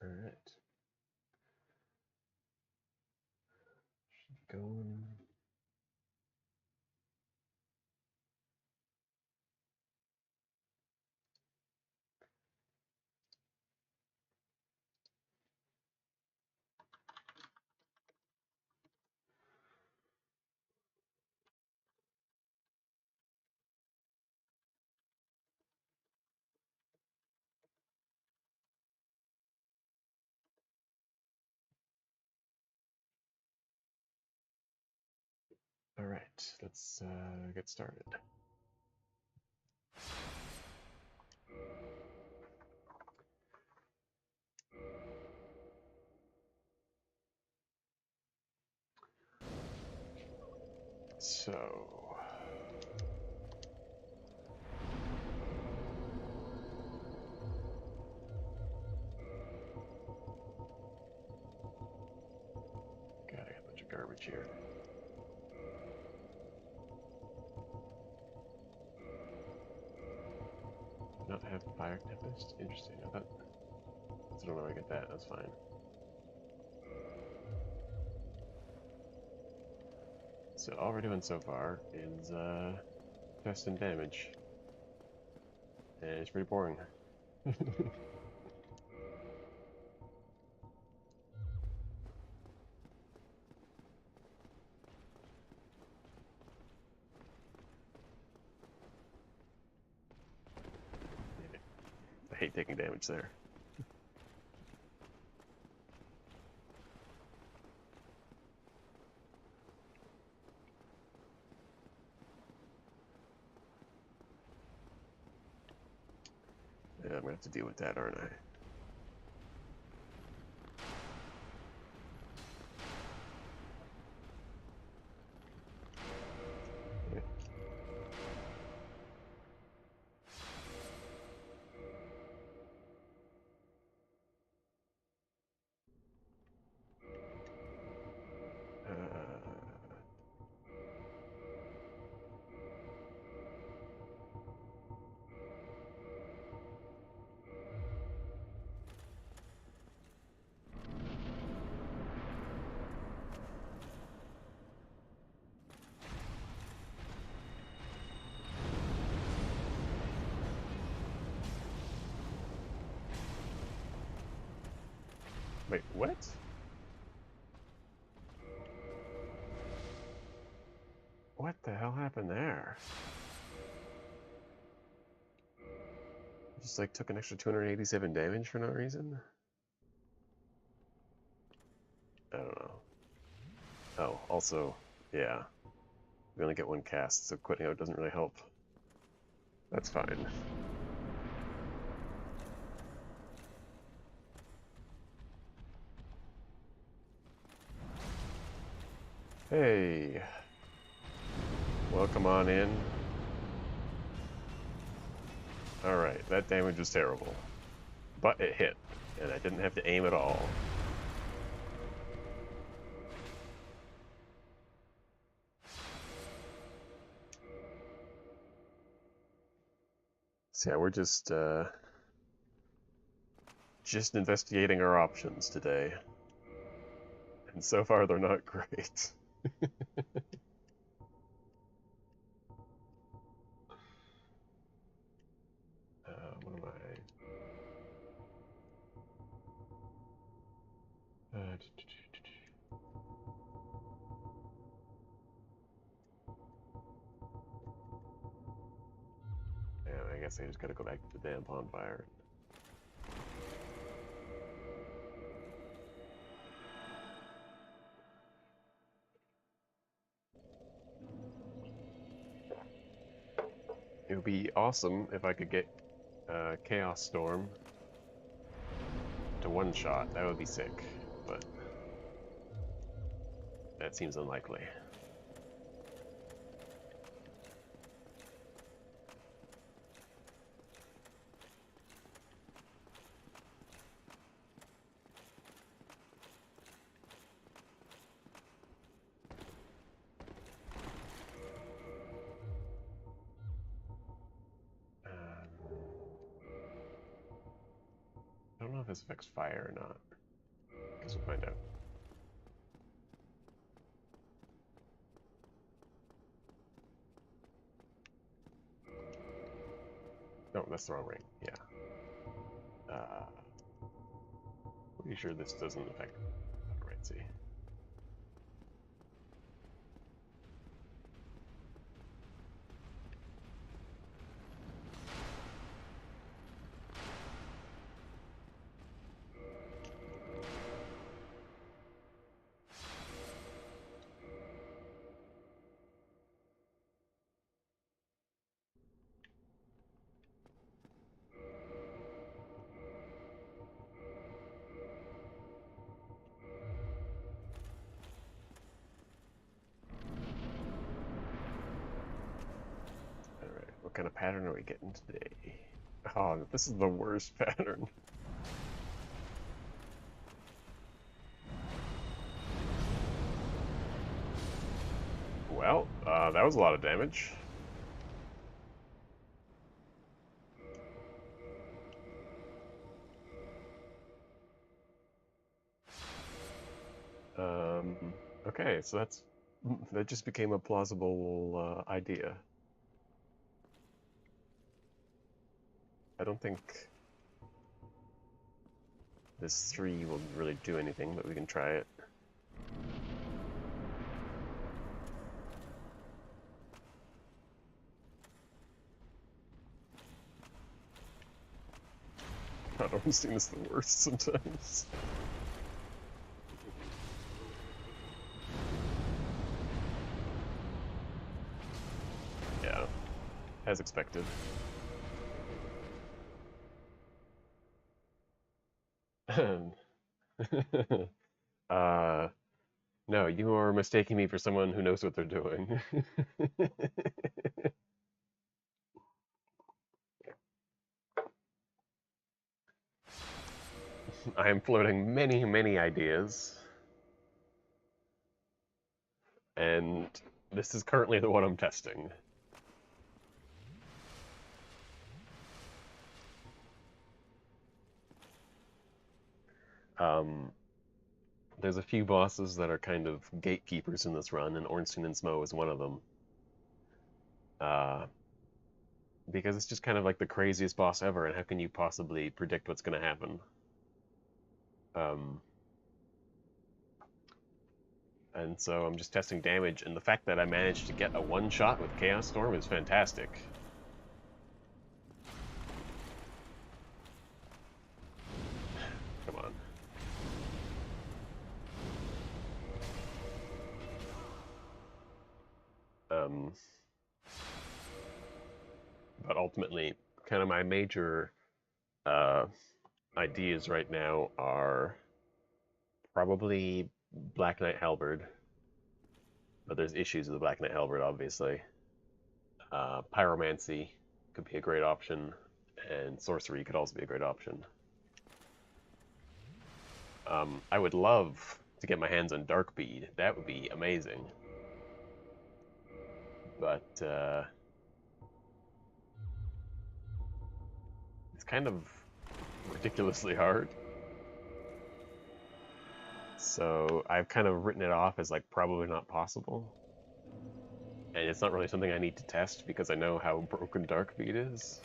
All right. Going. All right, let's get started. So, God, I got a bunch of garbage here. Not have Fire Tempest? Interesting. I don't know where I get that. That's fine. So all we're doing so far is testing damage, and it's pretty boring. I hate taking damage there. Yeah, I'm gonna have to deal with that, aren't I? Wait, what? What the hell happened there? Just like took an extra 287 damage for no reason? I don't know. Oh, also, yeah. We only get one cast, so quitting out doesn't really help. That's fine. Hey. Welcome on in. Alright, that damage was terrible. But it hit, and I didn't have to aim at all. So yeah, we're just investigating our options today. And so far they're not great. What am I? Yeah, I guess I just gotta go back to the damn bonfire. It would be awesome if I could get Chaos Storm to one shot. That would be sick, but that seems unlikely. I don't know if this affects fire or not. Guess we'll find out. No, that's the wrong ring. Yeah. Pretty sure this doesn't affect currency. What kind of pattern are we getting today? Oh, this is the worst pattern. Well, that was a lot of damage. Okay, so that just became a plausible idea. I don't think this 3 will really do anything, but we can try it. God, Ornstein is the worst sometimes. Yeah, as expected. No, you are mistaking me for someone who knows what they're doing. I am floating many, many ideas. And this is currently the one I'm testing. There's a few bosses that are kind of gatekeepers in this run, and Ornstein and Smo is one of them. Because it's just kind of like the craziest boss ever, and how can you possibly predict what's going to happen? And so I'm just testing damage, and the fact that I managed to get a one-shot with Chaos Storm is fantastic. Come on. But ultimately, kind of my major ideas right now are probably Black Knight Halberd, but there's issues with the Black Knight Halberd, obviously. Pyromancy could be a great option, and Sorcery could also be a great option. I would love to get my hands on Dark Bead. That would be amazing. But it's kind of ridiculously hard. So I've kind of written it off as like probably not possible. And it's not really something I need to test because I know how broken Dark Bead is.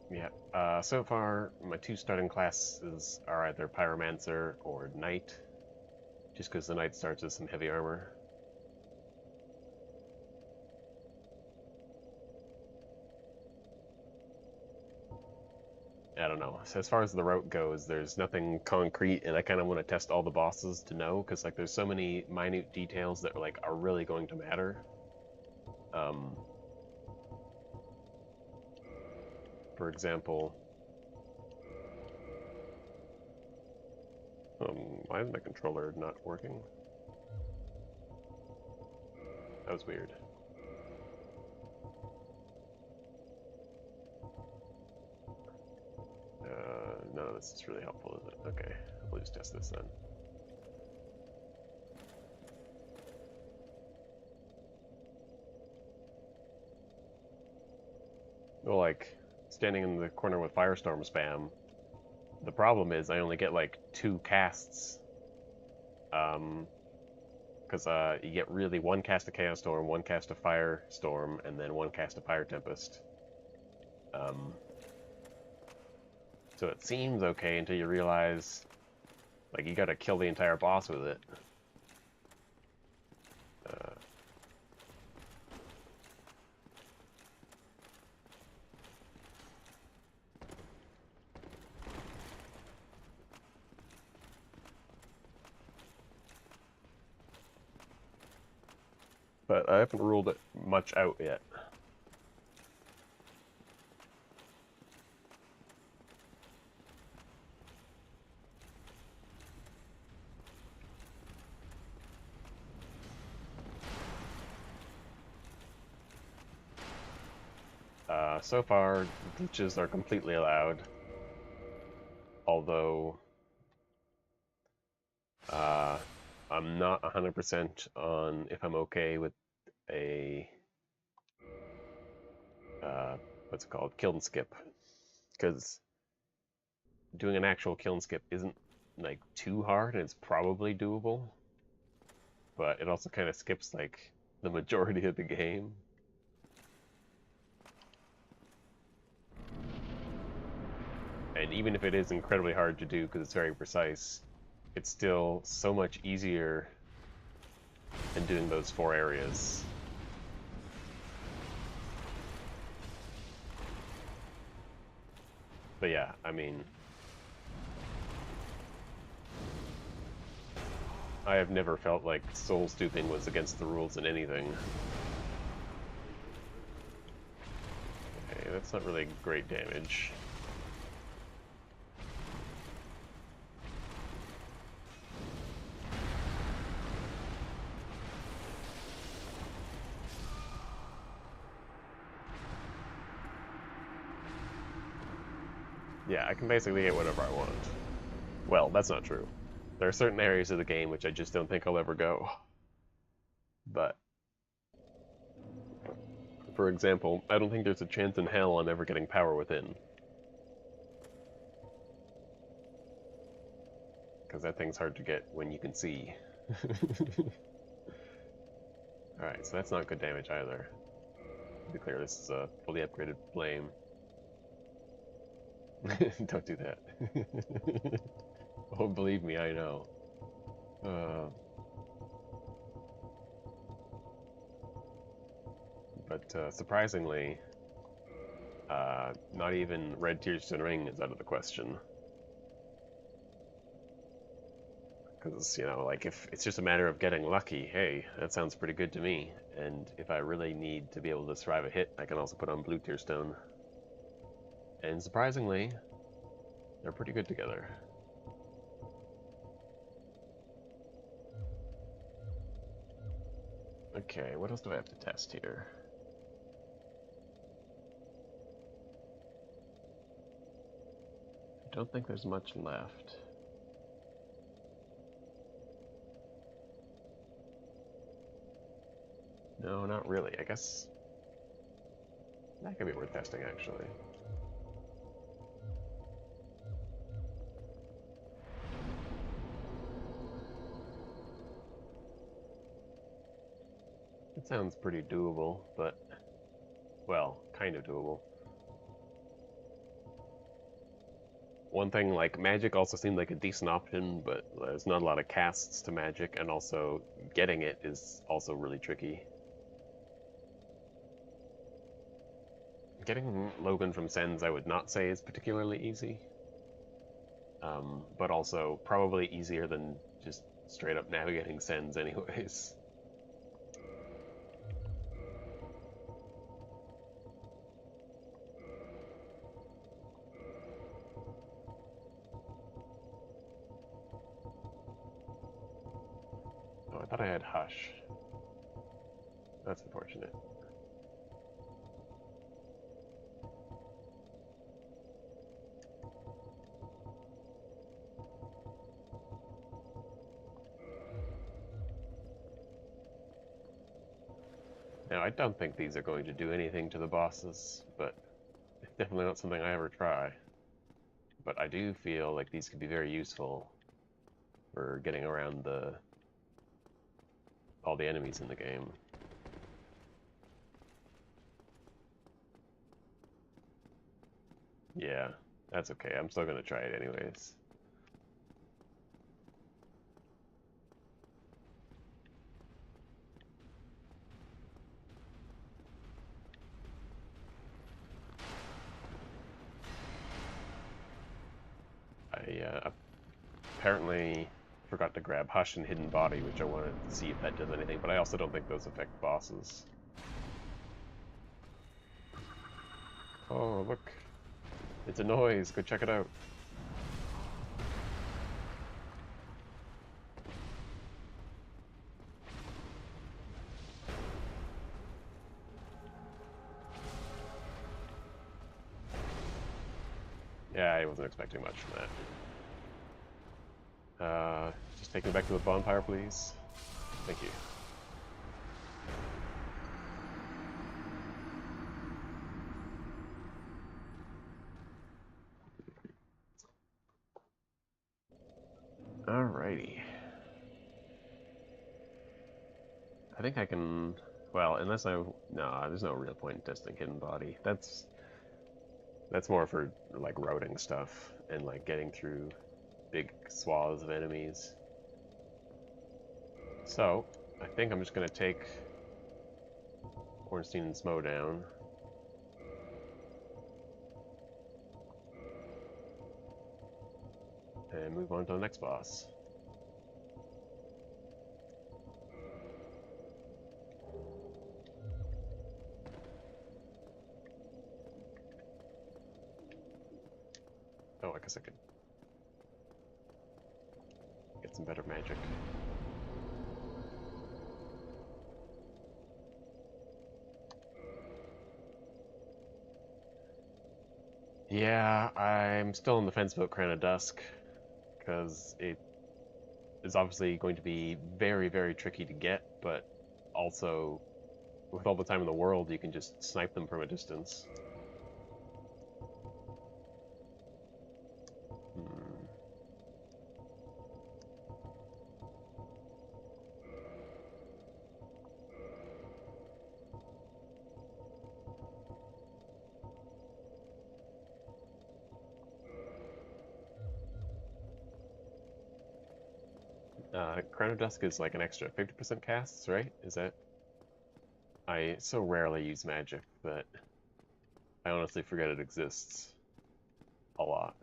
Yeah, so far my 2 starting classes are either Pyromancer or Knight, just because the Knight starts with some heavy armor. I don't know. So as far as the route goes, there's nothing concrete, and I kind of want to test all the bosses to know, because like there's so many minute details that like are really going to matter. For example, why is my controller not working? That was weird. None of this is really helpful, is it? Okay, just test this then. Well, like, standing in the corner with Firestorm spam, the problem is I only get like 2 casts. Because you get really 1 cast of Chaos Storm, 1 cast of Firestorm, and then 1 cast of Fire Tempest. So it seems okay until you realize, like, you gotta kill the entire boss with it. But I haven't ruled it much out yet. So far, glitches are completely allowed. Although, I'm not 100% on if I'm okay with a, what's it called, kill and skip. Because doing an actual kill and skip isn't, like, too hard, and it's probably doable. But it also kind of skips, like, the majority of the game. And even if it is incredibly hard to do because it's very precise, it's still so much easier than doing those 4 areas. But yeah, I mean, I have never felt like soul stooping was against the rules in anything. Okay, that's not really great damage. Yeah, I can basically get whatever I want. Well, that's not true. There are certain areas of the game which I just don't think I'll ever go. But, for example, I don't think there's a chance in hell I'm ever getting Power Within. Because that thing's hard to get when you can see. Alright, so that's not good damage either. To be clear, this is a fully upgraded flame. Don't do that. Oh, believe me, I know. But surprisingly, not even Red Tears to the Ring is out of the question. Because, you know, like, if it's just a matter of getting lucky, hey, that sounds pretty good to me. And if I really need to be able to survive a hit, I can also put on Blue Tear Stone. And surprisingly, they're pretty good together. Okay, what else do I have to test here? I don't think there's much left. No, not really. I guess that could be worth testing, actually. It sounds pretty doable, but, well, kind of doable. One thing, like, magic also seemed like a decent option, but there's not a lot of casts to magic, and also getting it is also really tricky. Getting Logan from Sens I would not say is particularly easy. But also probably easier than just straight up navigating Sens anyways. Oh, I thought I had Hush. That's unfortunate. Now, I don't think these are going to do anything to the bosses, but it's definitely not something I ever try. But I do feel like these could be very useful for getting around all the enemies in the game. Yeah, that's okay. I'm still gonna try it anyways. I apparently forgot to grab Hush and Hidden Body, which I wanted to see if that does anything, but I also don't think those affect bosses. Oh, look. It's a noise. Go check it out. Yeah, I wasn't expecting much from that. Just take me back to the bonfire, please. Thank you. Alrighty. I think I can... Well, unless I... No, there's no real point in testing Hidden Body. That's more for, like, routing stuff and, like, getting through big swaths of enemies. So, I think I'm just gonna take Ornstein and Smo down. And move on to the next boss. Oh, I guess I could get some better magic. Yeah, I'm still on the fence about Crown of Dusk, because it is obviously going to be very, very tricky to get, but also, with all the time in the world, you can just snipe them from a distance. Crown of Dusk is like an extra 50% casts, right? Is that... I so rarely use magic that I honestly forget it exists a lot.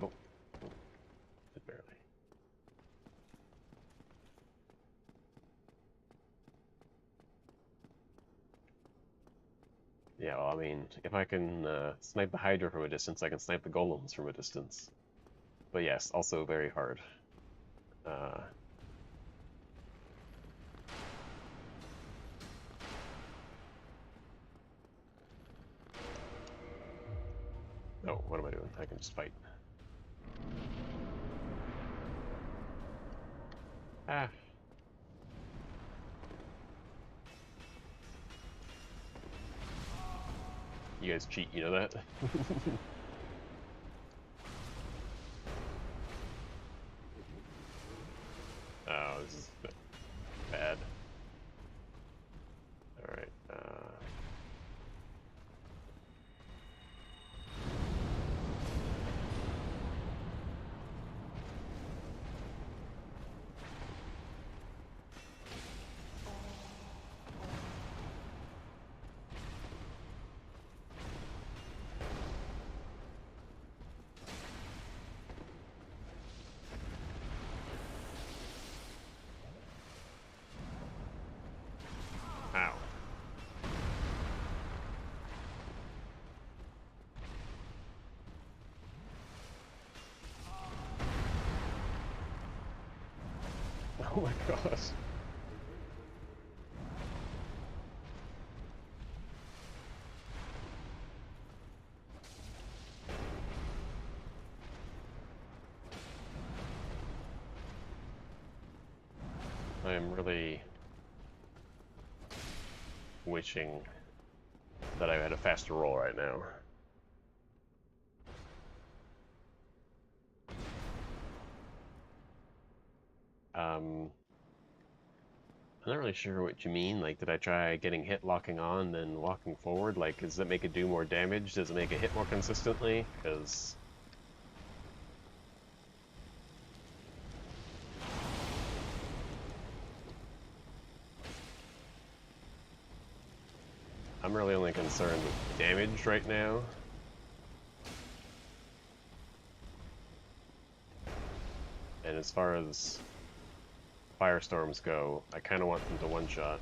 Oh, barely. Yeah, well, I mean, if I can snipe the Hydra from a distance, I can snipe the Golems from a distance. But yes, also very hard. Oh, what am I doing? I can just fight. Ah. You guys cheat, you know that? Oh, this is bad. Alright, ow. Oh my gosh. I am really wishing that I had a faster roll right now. I'm not really sure what you mean. Like, did I try getting hit locking on, then walking forward? Like, does it make it do more damage? Does it make it hit more consistently? Because... I'm really only concerned with damage right now. And as far as firestorms go, I kind of want them to one-shot.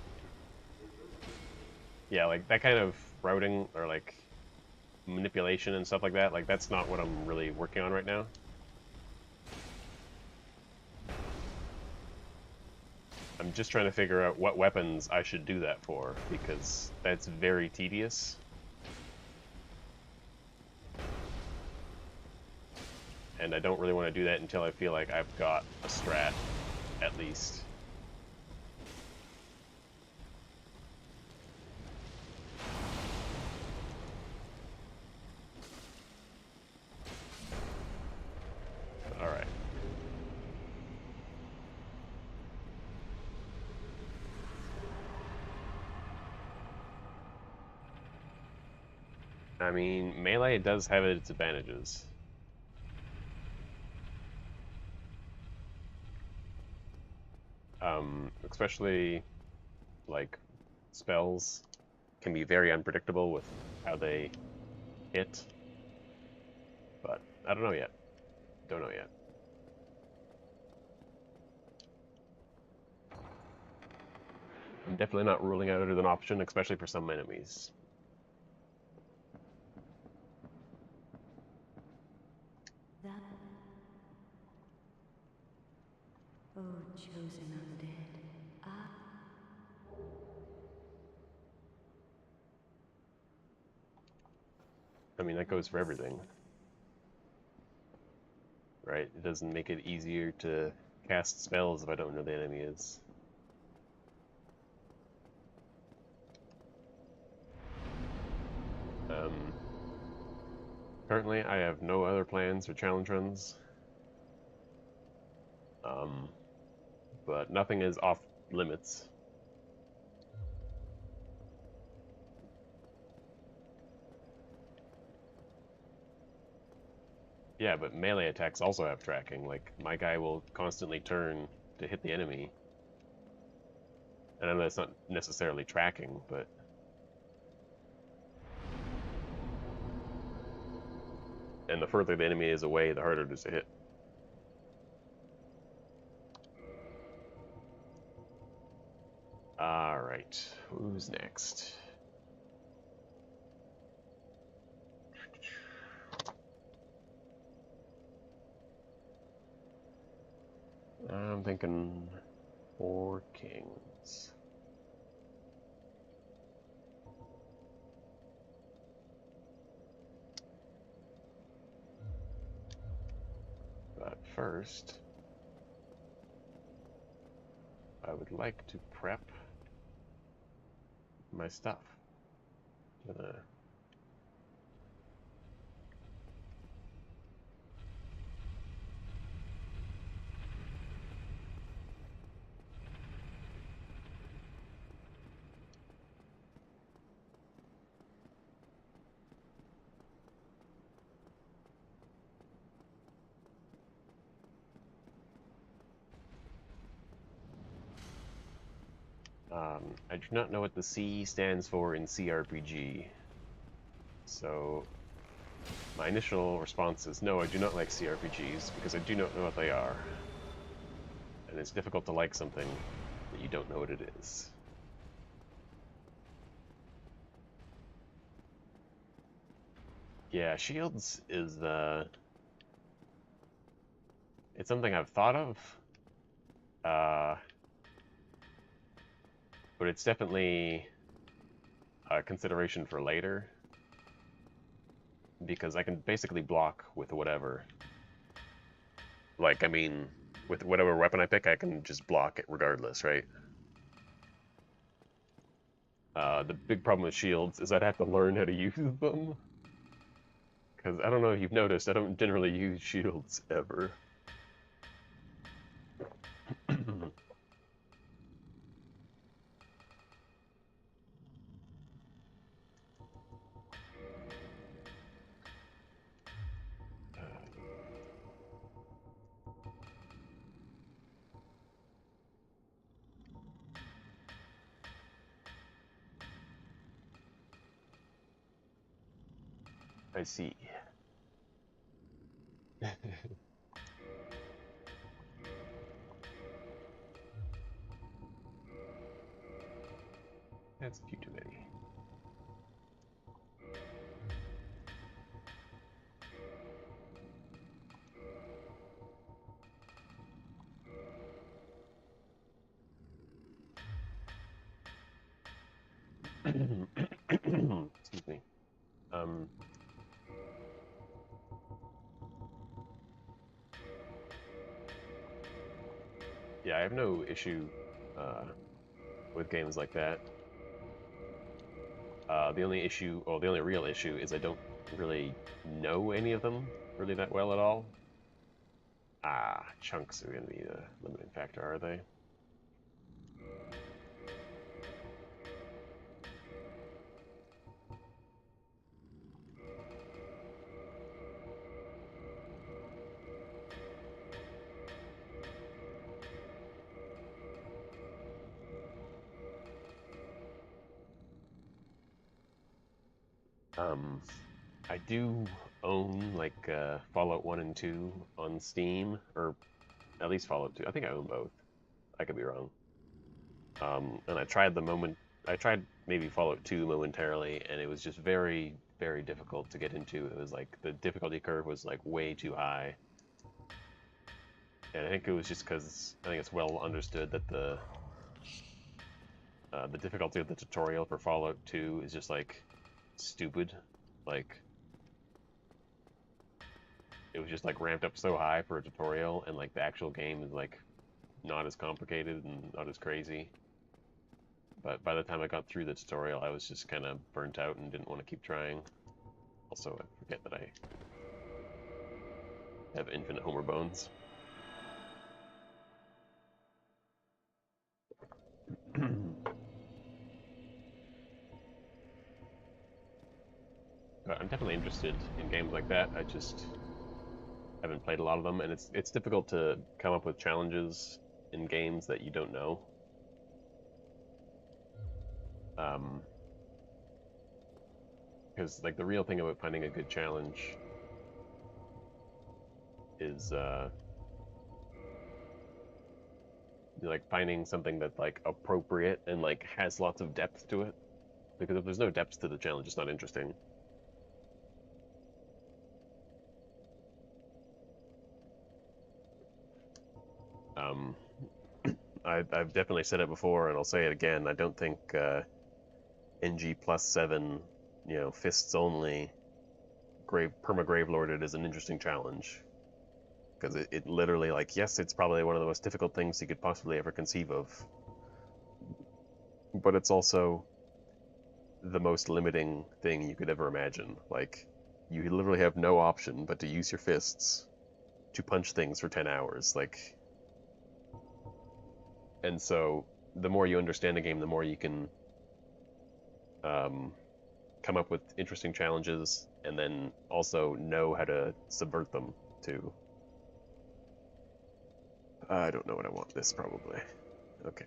Yeah, like, that kind of routing, or like, manipulation and stuff like that, like, that's not what I'm really working on right now. I'm just trying to figure out what weapons I should do that for, because that's very tedious. And I don't really want to do that until I feel like I've got a strat, at least. Alright. I mean, melee does have its advantages. Especially, like, spells can be very unpredictable with how they hit. But, I don't know yet. Don't know yet. I'm definitely not ruling out it as an option, especially for some enemies. Oh, chosen of the dead. I mean, that goes for everything. Right? It doesn't make it easier to cast spells if I don't know the enemy is. Currently, I have no other plans for challenge runs. But nothing is off limits. Yeah, but melee attacks also have tracking. Like, my guy will constantly turn to hit the enemy. And I know that's not necessarily tracking, but... And the further the enemy is away, the harder it is to hit. Alright, who's next? I'm thinking 4 kings. But first, I would like to prep my stuff. I do not know what the C stands for in CRPG. So, my initial response is no, I do not like CRPGs because I do not know what they are. And it's difficult to like something that you don't know what it is. Yeah, shields is it's something I've thought of. But it's definitely a consideration for later. Because I can basically block with whatever. Like, I mean, with whatever weapon I pick, I can just block it regardless, right? The big problem with shields is I'd have to learn how to use them. Because I don't know if you've noticed, I don't generally use shields ever. I see. That's a few too many. Excuse me. Yeah, I have no issue with games like that. The only issue, or the only real issue, is I don't really know any of them really that well at all. Ah, chunks are going to be the limiting factor, are they? I do own like Fallout 1 and 2 on Steam, or at least Fallout 2. I think I own both. I could be wrong. And I tried maybe Fallout 2 momentarily, and it was just very, very difficult to get into. It was like the difficulty curve was like way too high. And I think it was just because I think it's well understood that the difficulty of the tutorial for Fallout 2 is just like stupid. Like it was just like ramped up so high for a tutorial, and like the actual game is like not as complicated and not as crazy. But by the time I got through the tutorial, I was just kind of burnt out and didn't want to keep trying. Also, I forget that I have infinite Homer bones. But I'm definitely interested in games like that. I just haven't played a lot of them, and it's difficult to come up with challenges in games that you don't know. Because like the real thing about finding a good challenge is like finding something that's like appropriate and like has lots of depth to it. Because if there's no depth to the challenge, it's not interesting. Um, I've definitely said it before, and I'll say it again. I don't think NG plus 7, fists only, perma Gravelorded is an interesting challenge. Because it literally, like, yes, it's probably one of the most difficult things you could possibly ever conceive of. But it's also the most limiting thing you could ever imagine. Like, you literally have no option but to use your fists to punch things for 10 hours. Like, and so the more you understand the game, the more you can come up with interesting challenges, and then also know how to subvert them too. I don't know what I want this probably. Okay.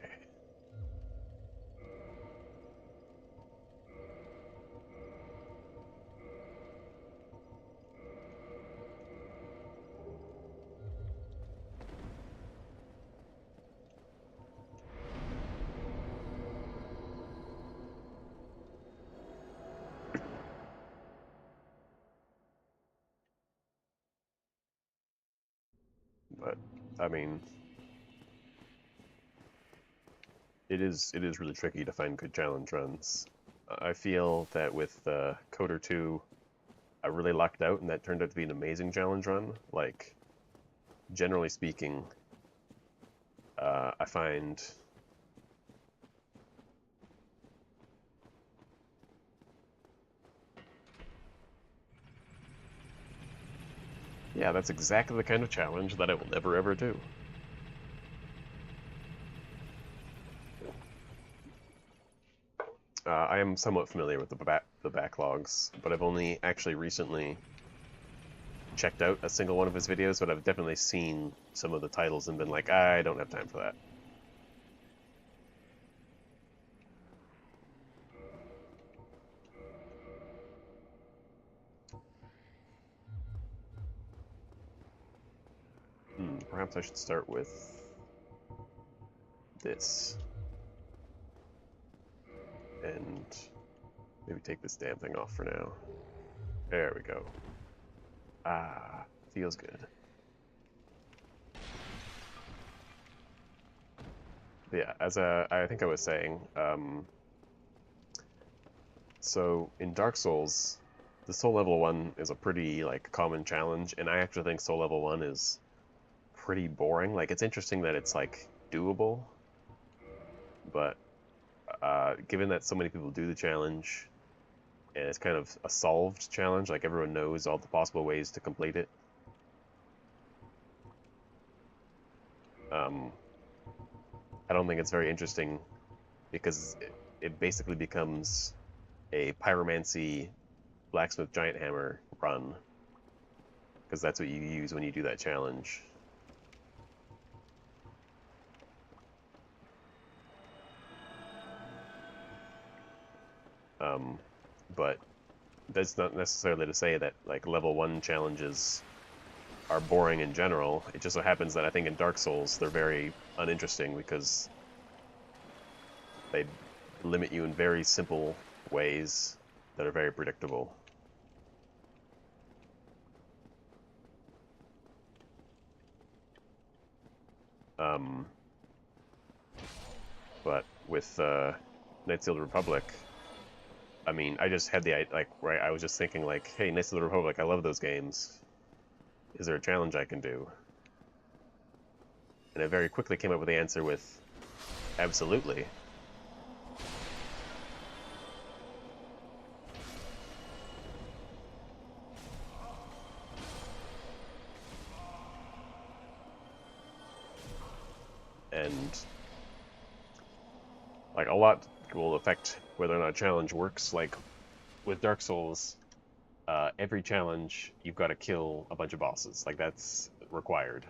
But I mean, it is really tricky to find good challenge runs. I feel that with Coder 2, I really lucked out, and that turned out to be an amazing challenge run. Like, generally speaking, I find Yeah, that's exactly the kind of challenge that I will never ever do. I am somewhat familiar with the backlogs, but I've only actually recently checked out a single one of his videos, but I've definitely seen some of the titles and been like, I don't have time for that. Perhaps I should start with this. And maybe take this damn thing off for now. There we go. Ah, feels good. But yeah, as I think I was saying, so in Dark Souls, the Soul Level 1 is a pretty like common challenge, and I actually think Soul Level 1 is pretty boring. Like, it's interesting that it's like doable, but given that so many people do the challenge, and it's kind of a solved challenge, like everyone knows all the possible ways to complete it, I don't think it's very interesting because it basically becomes a pyromancy blacksmith giant hammer run, because that's what you use when you do that challenge. But that's not necessarily to say that like level 1 challenges are boring in general. It just so happens that I think in Dark Souls they're very uninteresting because they limit you in very simple ways that are very predictable. But with Knights of the Republic, I mean, I just had the like, right, I was just thinking like, hey, Knights of the Republic, I love those games. Is there a challenge I can do? And I very quickly came up with the answer with, absolutely. And like a lot will affect whether or not a challenge works. Like with Dark Souls, every challenge you've got to kill a bunch of bosses. Like, that's required.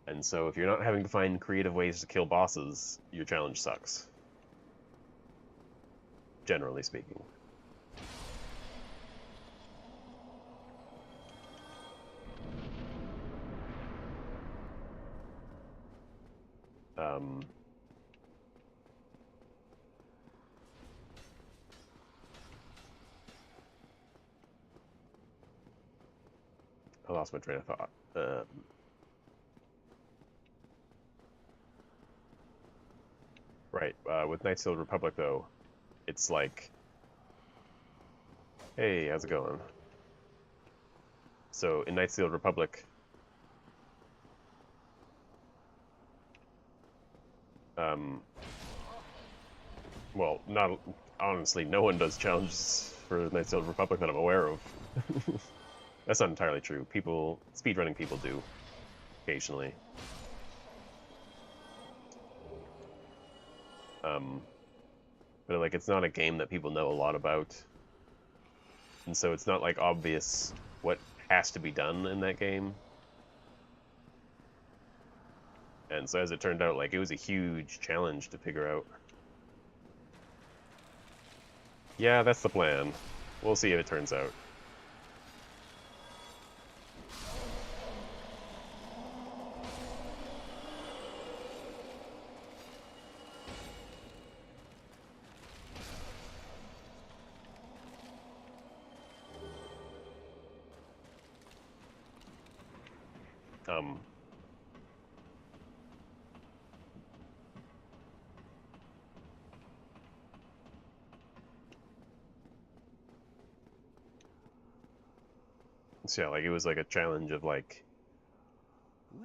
And so if you're not having to find creative ways to kill bosses, your challenge sucks. Generally speaking. Um, I lost my train of thought. Right, with Knights of the Republic, though, it's like, hey, how's it going? So in Knights of the Republic, well, not honestly, no one does challenges for Knights of the Republic that I'm aware of. That's not entirely true. People, speedrunning people do, occasionally. But like, it's not a game that people know a lot about, and so it's not like obvious what has to be done in that game. And so as it turned out, like, it was a huge challenge to figure out. Yeah, that's the plan. We'll see if it turns out. Um, so yeah, like, it was like a challenge of like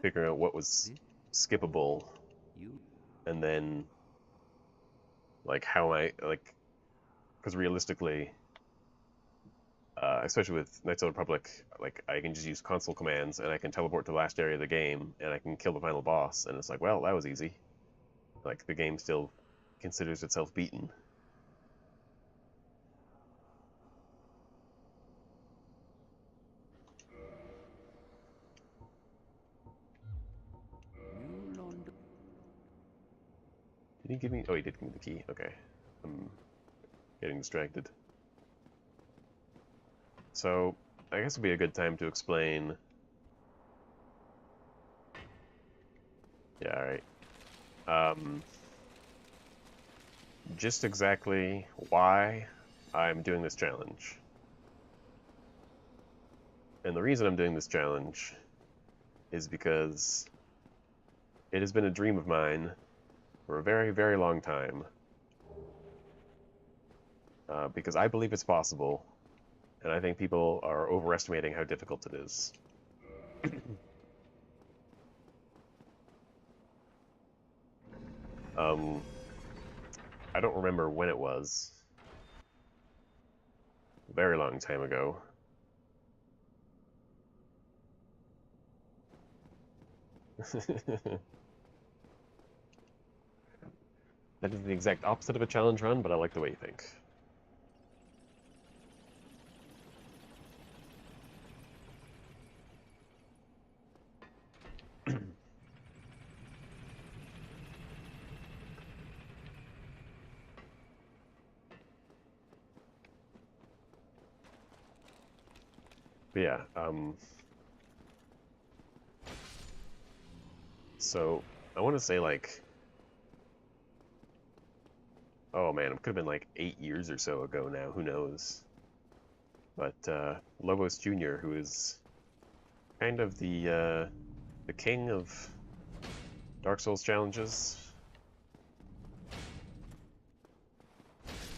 figuring out what was skippable, and then like how I like, because realistically, especially with Knights of the Republic, like I can just use console commands and I can teleport to the last area of the game and I can kill the final boss, and it's like, well, that was easy. Like the game still considers itself beaten. Did he give me? Oh, he did give me the key. Okay, I'm getting distracted. So I guess it'd be a good time to explain. Yeah, all right. Just exactly why I'm doing this challenge. And the reason I'm doing this challenge is because it has been a dream of mine for a very, very long time. Because I believe it's possible, and I think people are overestimating how difficult it is. I don't remember when it was. A very long time ago. That is the exact opposite of a challenge run, but I like the way you think. But yeah, so I want to say like, oh man, it could have been like 8 years or so ago now, who knows. But Lobos Jr., who is kind of the king of Dark Souls challenges,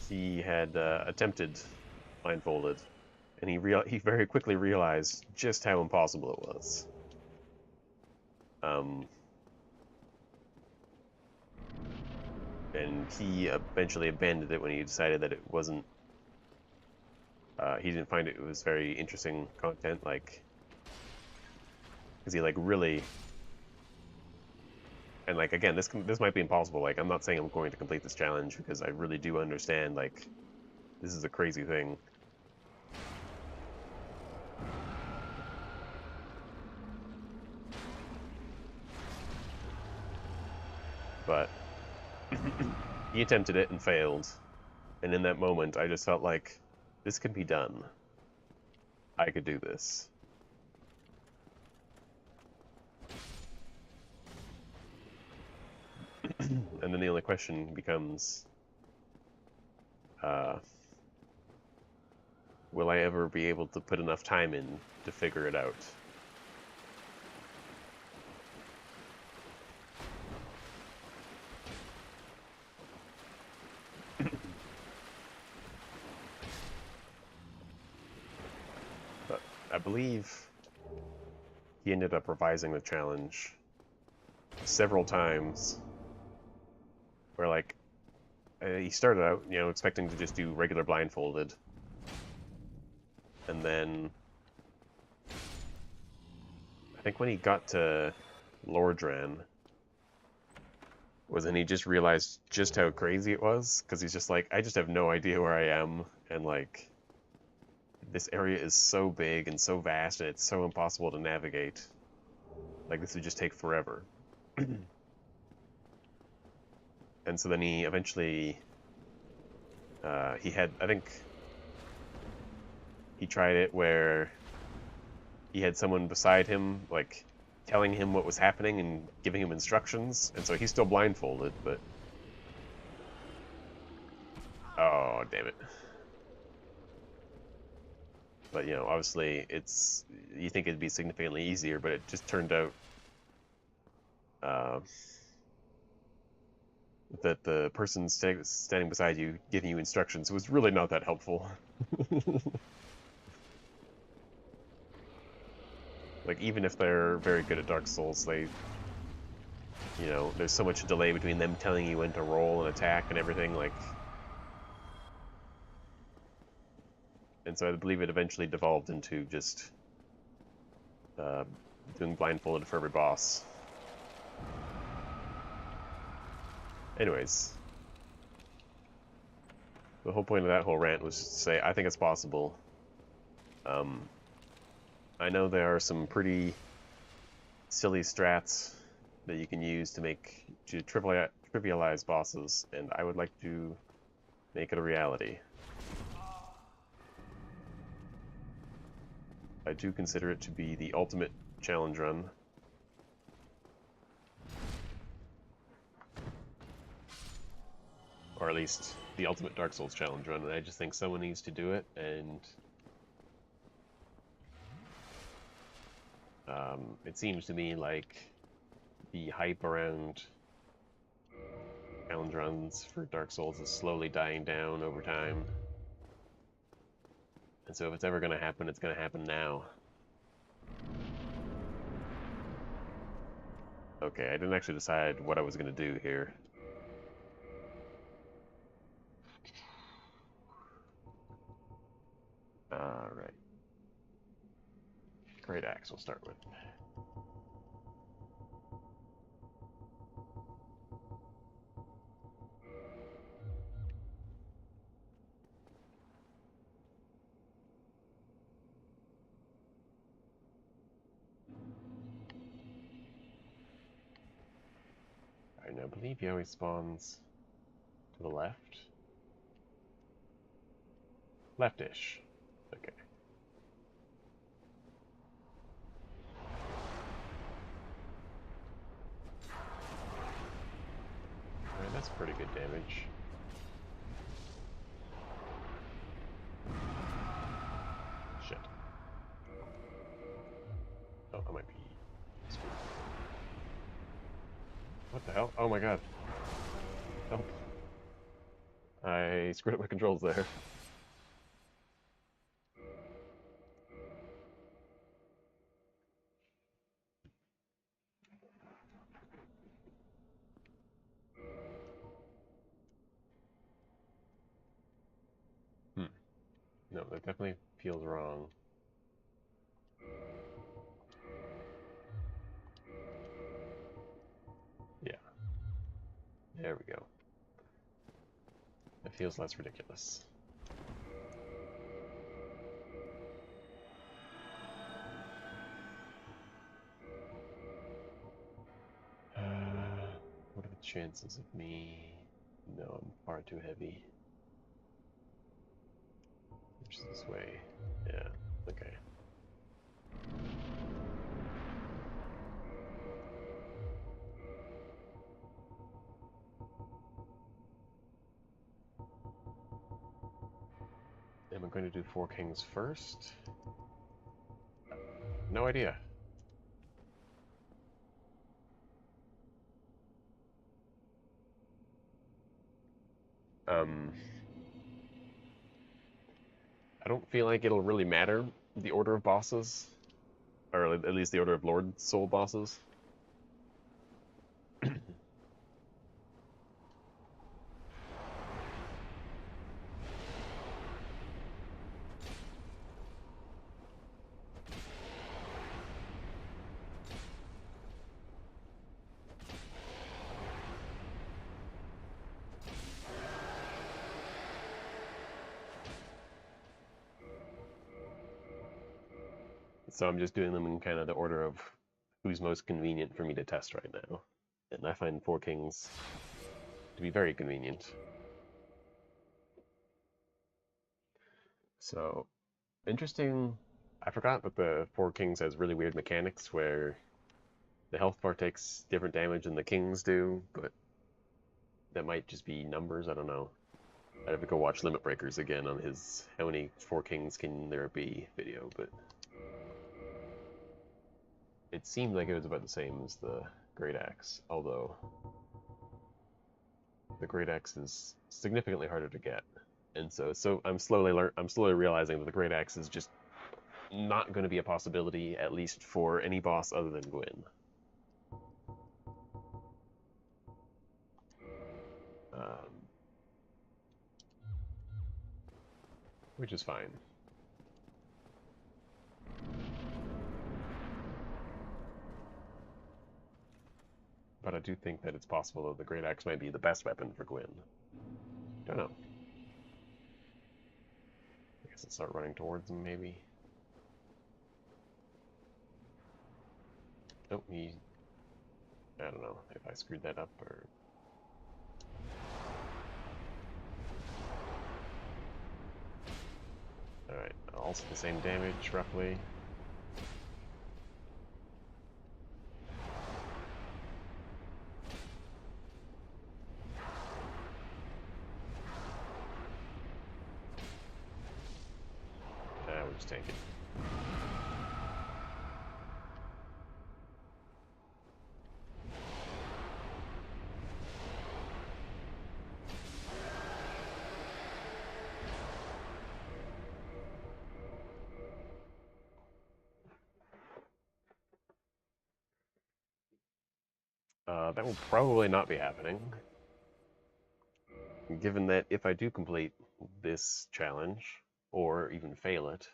he had attempted Blindfolded, and he very quickly realized just how impossible it was. And he eventually abandoned it when he decided that it wasn't. He didn't find it was very interesting content, like, because he like really. And like again, this might be impossible. Like I'm not saying I'm going to complete this challenge because I really do understand like this is a crazy thing. But he attempted it and failed. And in that moment, I just felt like this could be done. I could do this. And then the only question becomes, will I ever be able to put enough time in to figure it out? But I believe he ended up revising the challenge several times, where like he started out, you know, expecting to just do regular blindfolded, and then I think when he got to Lordran was when he just realized just how crazy it was, because he's just like, I just have no idea where I am, and like this area is so big and so vast and it's so impossible to navigate. Like this would just take forever. And so then he eventually, he had, I think, he tried it where he had someone beside him, like, telling him what was happening and giving him instructions, and so he's still blindfolded, but... Oh, damn it. But, you know, obviously, it's... You think it'd be significantly easier, but it just turned out... that the person standing beside you giving you instructions was really not that helpful. Like, even if they're very good at Dark Souls, they... You know, there's so much delay between them telling you when to roll and attack and everything, like... And so I believe it eventually devolved into just doing blindfolded for every boss. Anyways, the whole point of that whole rant was just to say I think it's possible. I know there are some pretty silly strats that you can use to trivialize bosses, and I would like to make it a reality. I do consider it to be the ultimate challenge run. Or at least the ultimate Dark Souls challenge run, and I just think someone needs to do it, and it seems to me like the hype around challenge runs for Dark Souls is slowly dying down over time. And so if it's ever going to happen, it's going to happen now. Okay, I didn't actually decide what I was going to do here. Alright. Great Axe we'll start with. Alright, now I believe he always spawns to the left. Leftish. Okay. Alright, that's pretty good damage. Shit. Oh, I might be screwed. What the hell? Oh my god. Help. I screwed up my controls there. No, that definitely feels wrong. Yeah. There we go. It feels less ridiculous. What are the chances of me? No, I'm far too heavy. Which is this way? Yeah, okay. Am I going to do Four Kings first? No idea. I don't feel like it'll really matter the order of bosses, or at least the order of Lord Soul bosses. So I'm just doing them in kind of the order of who's most convenient for me to test right now. And I find Four Kings to be very convenient. So, interesting. I forgot that the Four Kings has really weird mechanics where the health bar takes different damage than the Kings do, but that might just be numbers, I don't know. I'd have to go watch Limit Breakers again on his How Many Four Kings Can There Be video, but it seemed like it was about the same as the Great Axe, although the Great Axe is significantly harder to get. And so I'm slowly realizing that the Great Axe is just not going to be a possibility, at least for any boss other than Gwyn. Which is fine. But I do think that it's possible that the Great Axe might be the best weapon for Gwyn. Don't know. I guess I'll start running towards him, maybe. Nope, he... I don't know if I screwed that up or... Alright, also the same damage, roughly. We'll just take it. That will probably not be happening, given that if I do complete this challenge, or even fail it,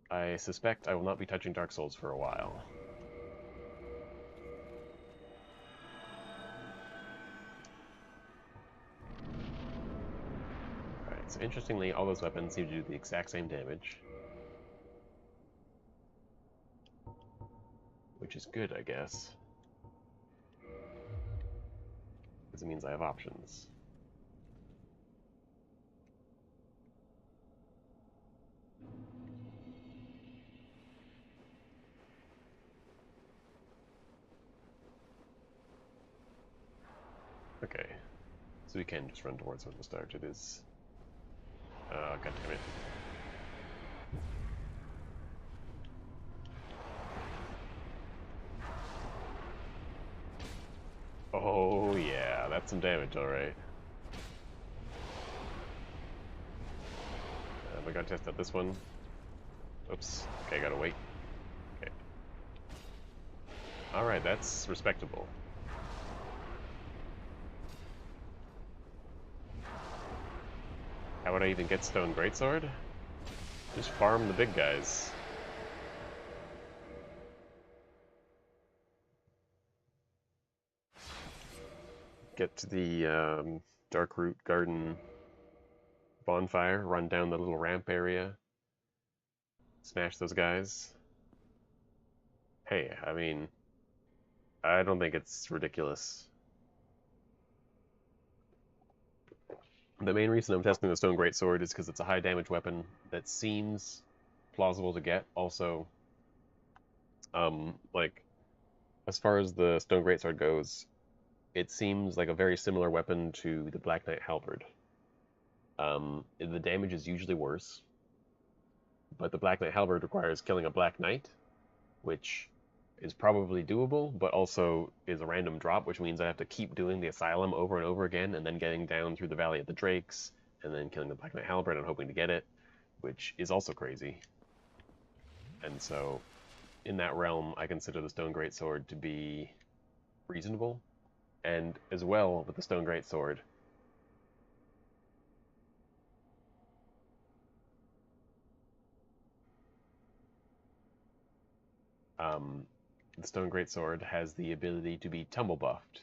I suspect I will not be touching Dark Souls for a while. Alright, so interestingly, all those weapons seem to do the exact same damage. Which is good, I guess. Because it means I have options. Okay. So we can just run towards it from the start. It is... God damn it. Oh yeah, that's some damage, alright. We gotta test out this one. Oops. Okay, gotta wait. Okay. Alright, that's respectable. How would I even get Stone Greatsword? Just farm the big guys. Get to the Darkroot Garden bonfire, run down the little ramp area, smash those guys. Hey, I mean, I don't think it's ridiculous. The main reason I'm testing the Stone Greatsword is because it's a high damage weapon that seems plausible to get. Also, like, as far as the Stone Greatsword goes, it seems like a very similar weapon to the Black Knight Halberd. The damage is usually worse, but the Black Knight Halberd requires killing a Black Knight, which is probably doable, but also is a random drop, which means I have to keep doing the Asylum over and over again, and then getting down through the Valley of the Drakes, and then killing the Black Knight Halberd and hoping to get it, which is also crazy. And so, in that realm, I consider the Stone Greatsword to be reasonable. And as well, with the Stone Greatsword, the Stone Greatsword has the ability to be tumble buffed,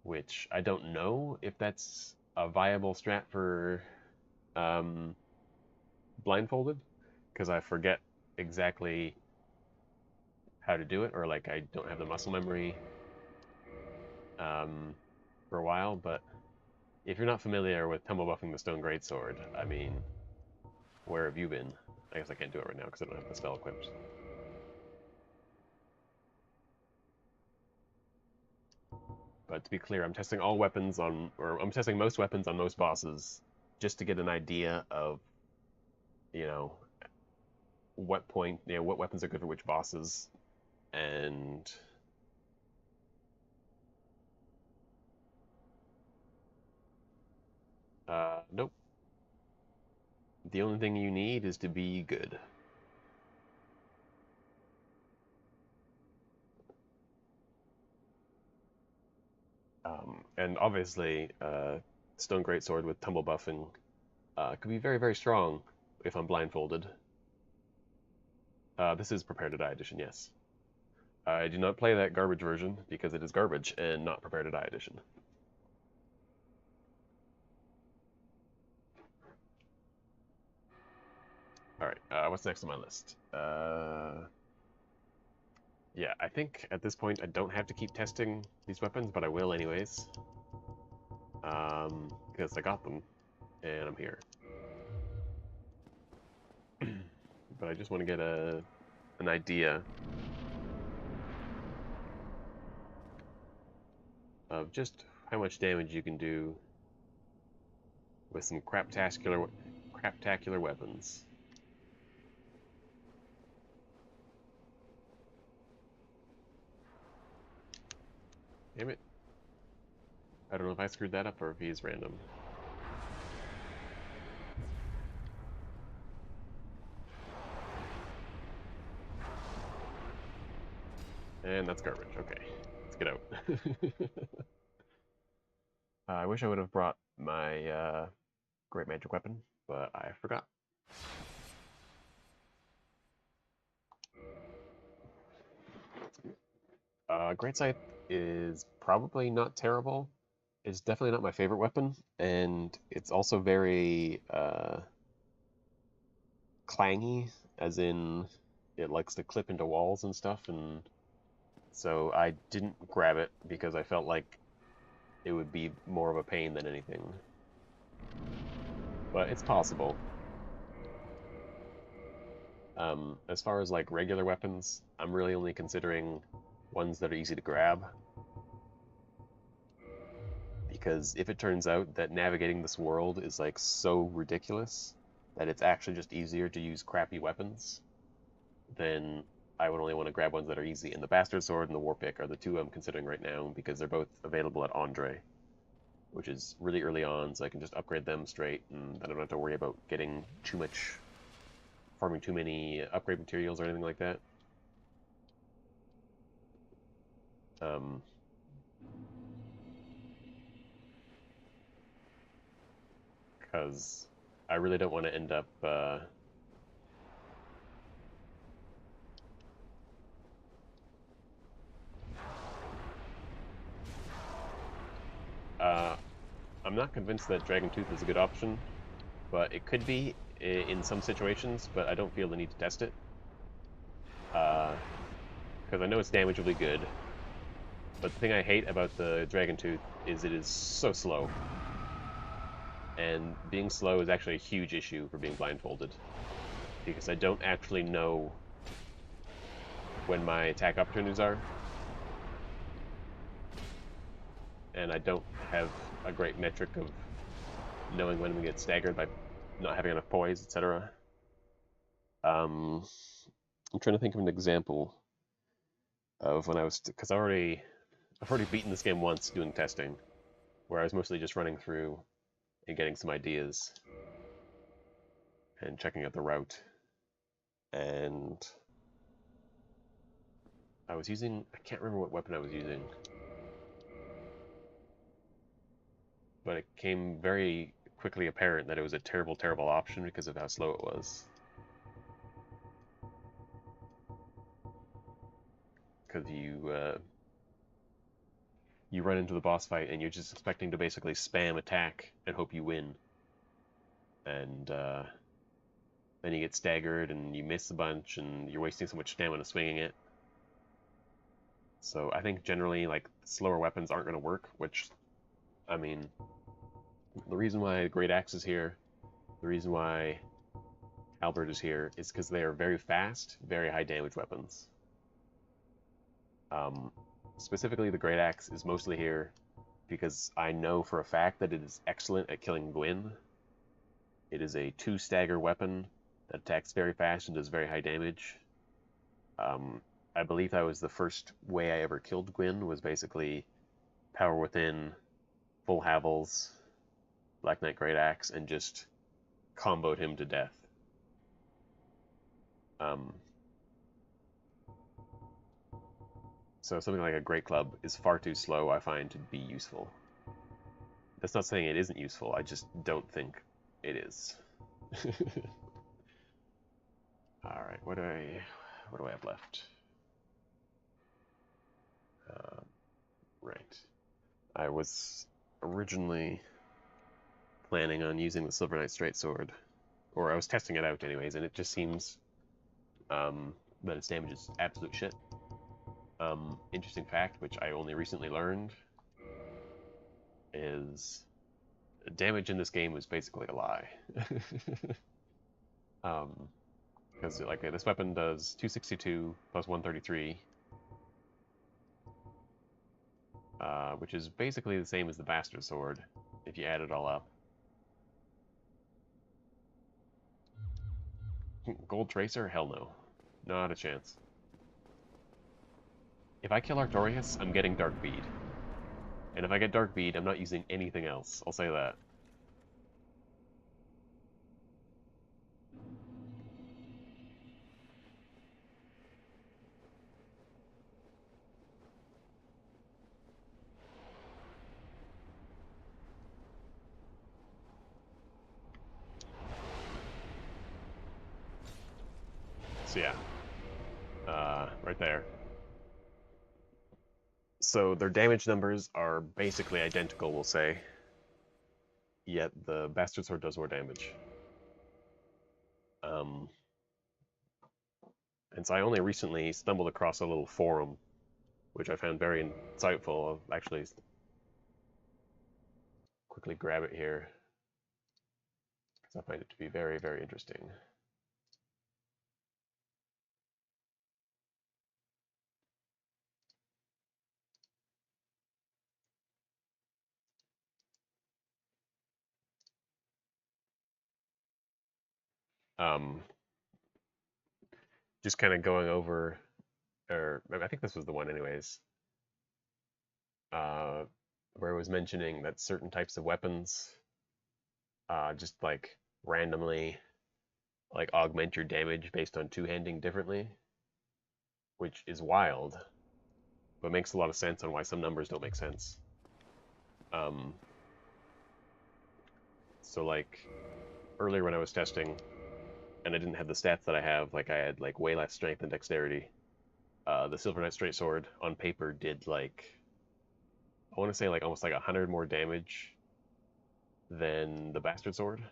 which I don't know if that's a viable strat for Blindfolded, because I forget exactly how to do it, or like I don't have the muscle memory for a while. But if you're not familiar with tumble buffing the Stone Greatsword, I mean, where have you been? I guess I can't do it right now because I don't have the spell equipped. But to be clear, I'm testing all weapons on, or I'm testing most weapons on most bosses, just to get an idea of, you know, what point, you know, what weapons are good for which bosses, and nope. The only thing you need is to be good. And obviously, Stone Greatsword with tumble buffing could be very, very strong if I'm blindfolded. This is Prepare to Die edition, yes. I do not play that garbage version because it is garbage and not Prepare to Die edition. Alright, what's next on my list? Yeah, I think at this point I don't have to keep testing these weapons, but I will anyways. Because I got them, and I'm here. But I just want to get an idea of just how much damage you can do with some craptacular weapons. Damn it. I don't know if I screwed that up or if he's random. And that's garbage. Okay, let's get out. I wish I would have brought my great magic weapon, but I forgot. Great Scythe is probably not terrible. It's definitely not my favorite weapon, and it's also very clangy, as in it likes to clip into walls and stuff, and so I didn't grab it because I felt like it would be more of a pain than anything. But it's possible. As far as like regular weapons, I'm really only considering ones that are easy to grab. Because if it turns out that navigating this world is like so ridiculous that it's actually just easier to use crappy weapons, then I would only want to grab ones that are easy. And the Bastard Sword and the Warpick are the two I'm considering right now because they're both available at Andre, which is really early on, so I can just upgrade them straight, and then I don't have to worry about getting too much, farming too many upgrade materials or anything like that. Because I really don't want to end up I'm not convinced that Dragon Tooth is a good option, but it could be in some situations, but I don't feel the need to test it. Because I know its damage will be good, but the thing I hate about the Dragon Tooth is it is so slow. And being slow is actually a huge issue for being blindfolded, because I don't actually know when my attack opportunities are, and I don't have a great metric of knowing when we get staggered by not having enough poise, etc. I'm trying to think of an example of when I was, because I've already beaten this game once doing testing, where I was mostly just running through and getting some ideas and checking out the route. And I was using, I can't remember what weapon I was using, but it became very quickly apparent that it was a terrible, terrible option because of how slow it was. Because you run into the boss fight and you're just expecting to basically spam attack and hope you win. And then you get staggered and you miss a bunch and you're wasting so much stamina swinging it. So I think generally like slower weapons aren't going to work, which, I mean, the reason why Great Axe is here, the reason why Albert is here, is because they are very fast, very high damage weapons. Specifically, the Great Axe is mostly here because I know for a fact that it is excellent at killing Gwyn. It is a 2-stagger weapon that attacks very fast and does very high damage. I believe that was the first way I ever killed Gwyn, was basically Power Within, full Havels, Black Knight Great Axe, and just comboed him to death. So something like a Great Club is far too slow, I find, to be useful. That's not saying it isn't useful, I just don't think it is. Alright, what do I... what do I have left? Right. I was originally planning on using the Silver Knight Straight Sword, or I was testing it out anyways, and it just seems that its damage is absolute shit. Interesting fact, which I only recently learned, is damage in this game is basically a lie. Because like this weapon does 262 plus 133, which is basically the same as the Bastard Sword if you add it all up. Gold Tracer? Hell no. Not a chance. If I kill Artorias, I'm getting Dark Bead. And if I get Dark Bead, I'm not using anything else. I'll say that. So yeah. Right there. So their damage numbers are basically identical, we'll say. Yet the Bastard Sword does more damage. And so I only recently stumbled across a little forum, which I found very insightful. I'll actually quickly grab it here, because I find it to be very, very interesting. Just kind of going over, or I think this was the one anyways, where it was mentioning that certain types of weapons just like randomly like augment your damage based on two-handing differently, which is wild, but makes a lot of sense on why some numbers don't make sense. So like earlier when I was testing, and I didn't have the stats that I have, like I had like way less strength and dexterity. The Silver Knight Straight Sword on paper did like, I want to say like almost like 100 more damage than the Bastard Sword.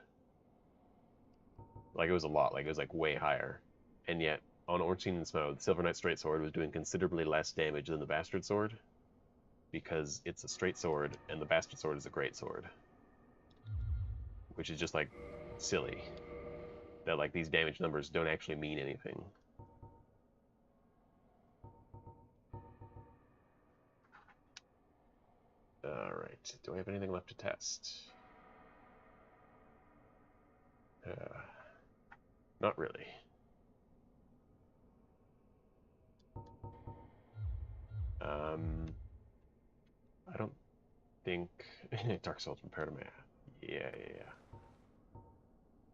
Like it was a lot, like it was like way higher. And yet on Ornstein's mode, the Silver Knight Straight Sword was doing considerably less damage than the Bastard Sword, because it's a straight sword and the Bastard Sword is a great sword. Which is just like silly. That like these damage numbers don't actually mean anything. Alright, do I have anything left to test? Not really. I don't think Dark Souls compared to Math. Yeah.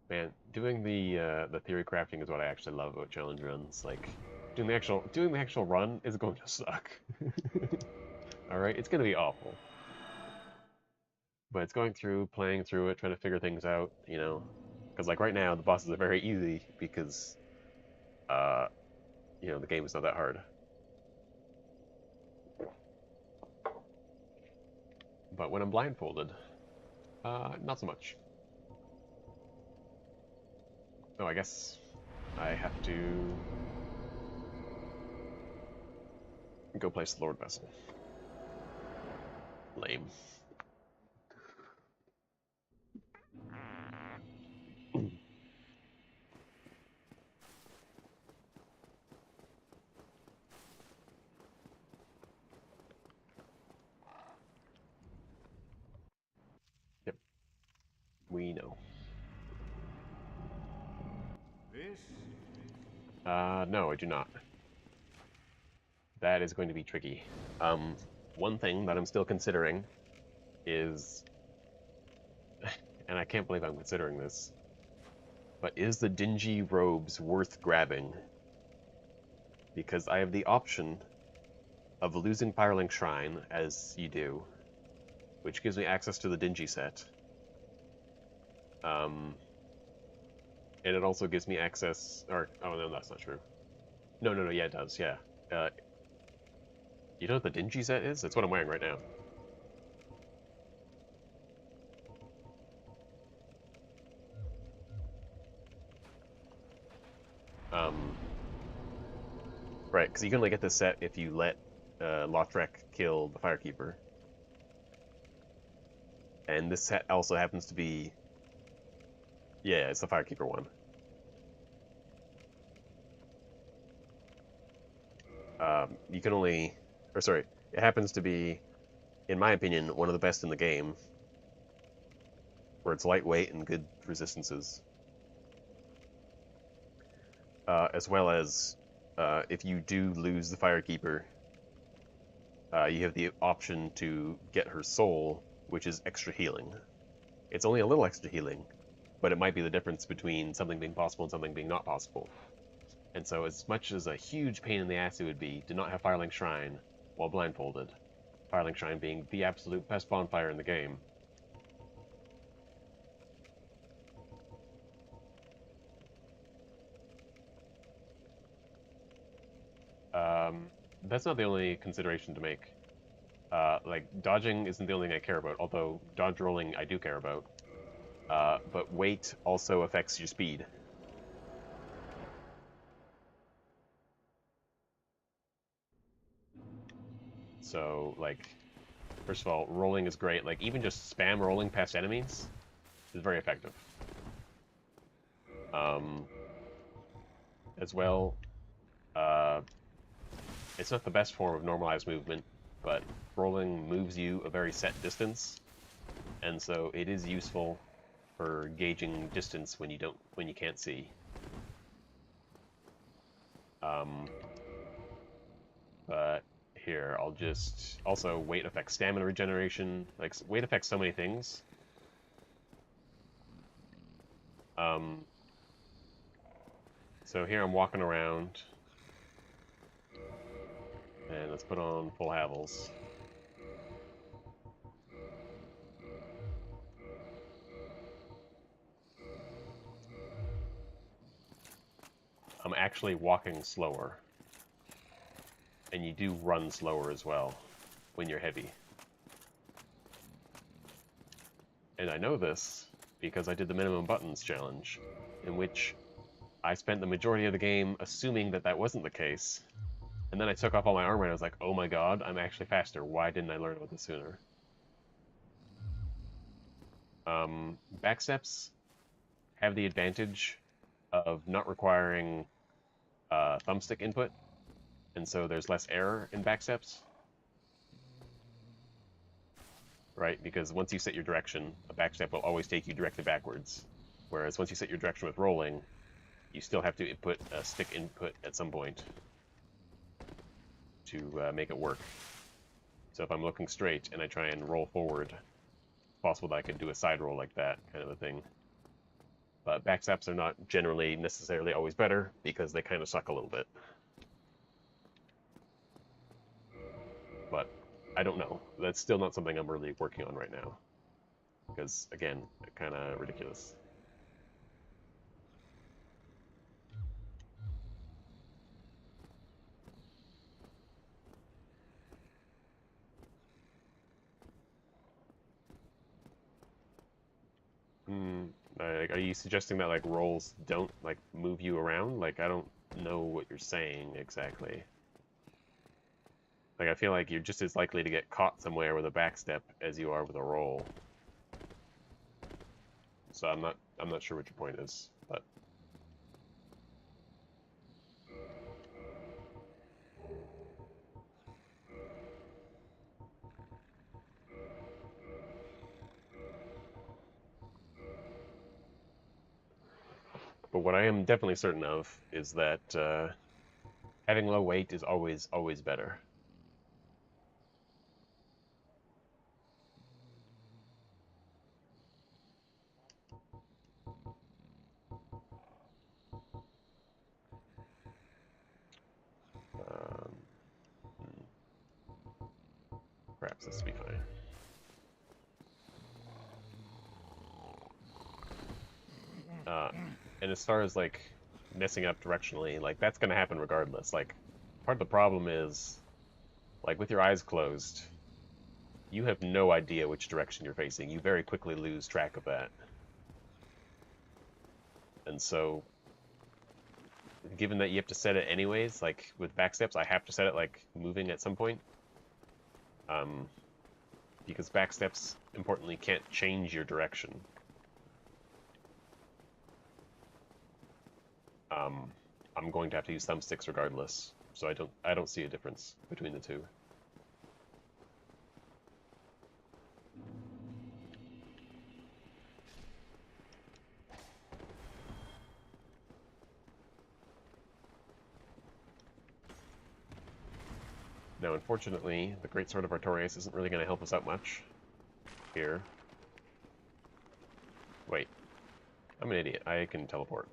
Man, doing the theory crafting is what I actually love about challenge runs. Like doing the actual run is going to suck. All right, it's going to be awful. But it's going through, playing through it, trying to figure things out, you know. Because like right now, the bosses are very easy because, you know, the game is not that hard. But when I'm blindfolded, not so much. Oh, I guess I have to go place the Lord Vessel. Lame. Yep. We know. This? No, I do not. That is going to be tricky. One thing that I'm still considering is, and I can't believe I'm considering this, but is the dingy robes worth grabbing? Because I have the option of losing Firelink Shrine, as you do, which gives me access to the dingy set. And it also gives me access, or, oh no, that's not true. No, no, no. Yeah, it does. Yeah. Uh, you know what the dingy set is? That's what I'm wearing right now. Um, right, because you can only get this set if you let Lothric kill the Firekeeper. And this set also happens to be... Yeah, it's the Firekeeper one. You can only... Or sorry, it happens to be, in my opinion, one of the best in the game. Where it's lightweight and good resistances. As well as, if you do lose the Firekeeper, you have the option to get her soul, which is extra healing. It's only a little extra healing, but it might be the difference between something being possible and something being not possible. And so as much as a huge pain in the ass it would be to not have Firelink Shrine while blindfolded, Firelink Shrine being the absolute best bonfire in the game, that's not the only consideration to make. Like, dodging isn't the only thing I care about, although dodge rolling I do care about. But weight also affects your speed. So, like, first of all, rolling is great. Like, even just spam rolling past enemies is very effective. Um, as well, uh, it's not the best form of normalized movement, but rolling moves you a very set distance, and so it is useful for gauging distance when you can't see. But here, I'll just also weight affects stamina regeneration. Like, weight affects so many things. So here I'm walking around, and let's put on full Havels. I'm actually walking slower. And you do run slower as well when you're heavy. And I know this because I did the minimum buttons challenge, in which I spent the majority of the game assuming that that wasn't the case. And then I took off all my armor and I was like, oh my god, I'm actually faster. Why didn't I learn about this sooner? Backsteps have the advantage of not requiring thumbstick input, and so there's less error in backsteps. Right? Because once you set your direction, a backstep will always take you directly backwards. Whereas once you set your direction with rolling, you still have to input a stick input at some point to make it work. So if I'm looking straight and I try and roll forward, it's possible that I could do a side roll like that, kind of a thing. But backsteps are not generally necessarily always better because they kind of suck a little bit. But I don't know. That's still not something I'm really working on right now. Because, again, kind of ridiculous. Like, are you suggesting that like rolls don't like move you around? Like, I don't know what you're saying exactly. Like, I feel like you're just as likely to get caught somewhere with a backstep as you are with a roll. So I'm not sure what your point is, but what I am definitely certain of is that having low weight is always better. Um, Perhaps this will be fine. And as far as like messing up directionally, like, that's going to happen regardless. Like, part of the problem is, like, with your eyes closed, you have no idea which direction you're facing. You very quickly lose track of that. And so, given that you have to set it anyways, like, with backsteps, I have to set it, like, moving at some point. Because backsteps, importantly, can't change your direction. I'm going to have to use thumbsticks regardless, so I don't see a difference between the two. Now, unfortunately, the Great Sword of Artorias isn't really going to help us out much here. Wait, I'm an idiot. I can teleport.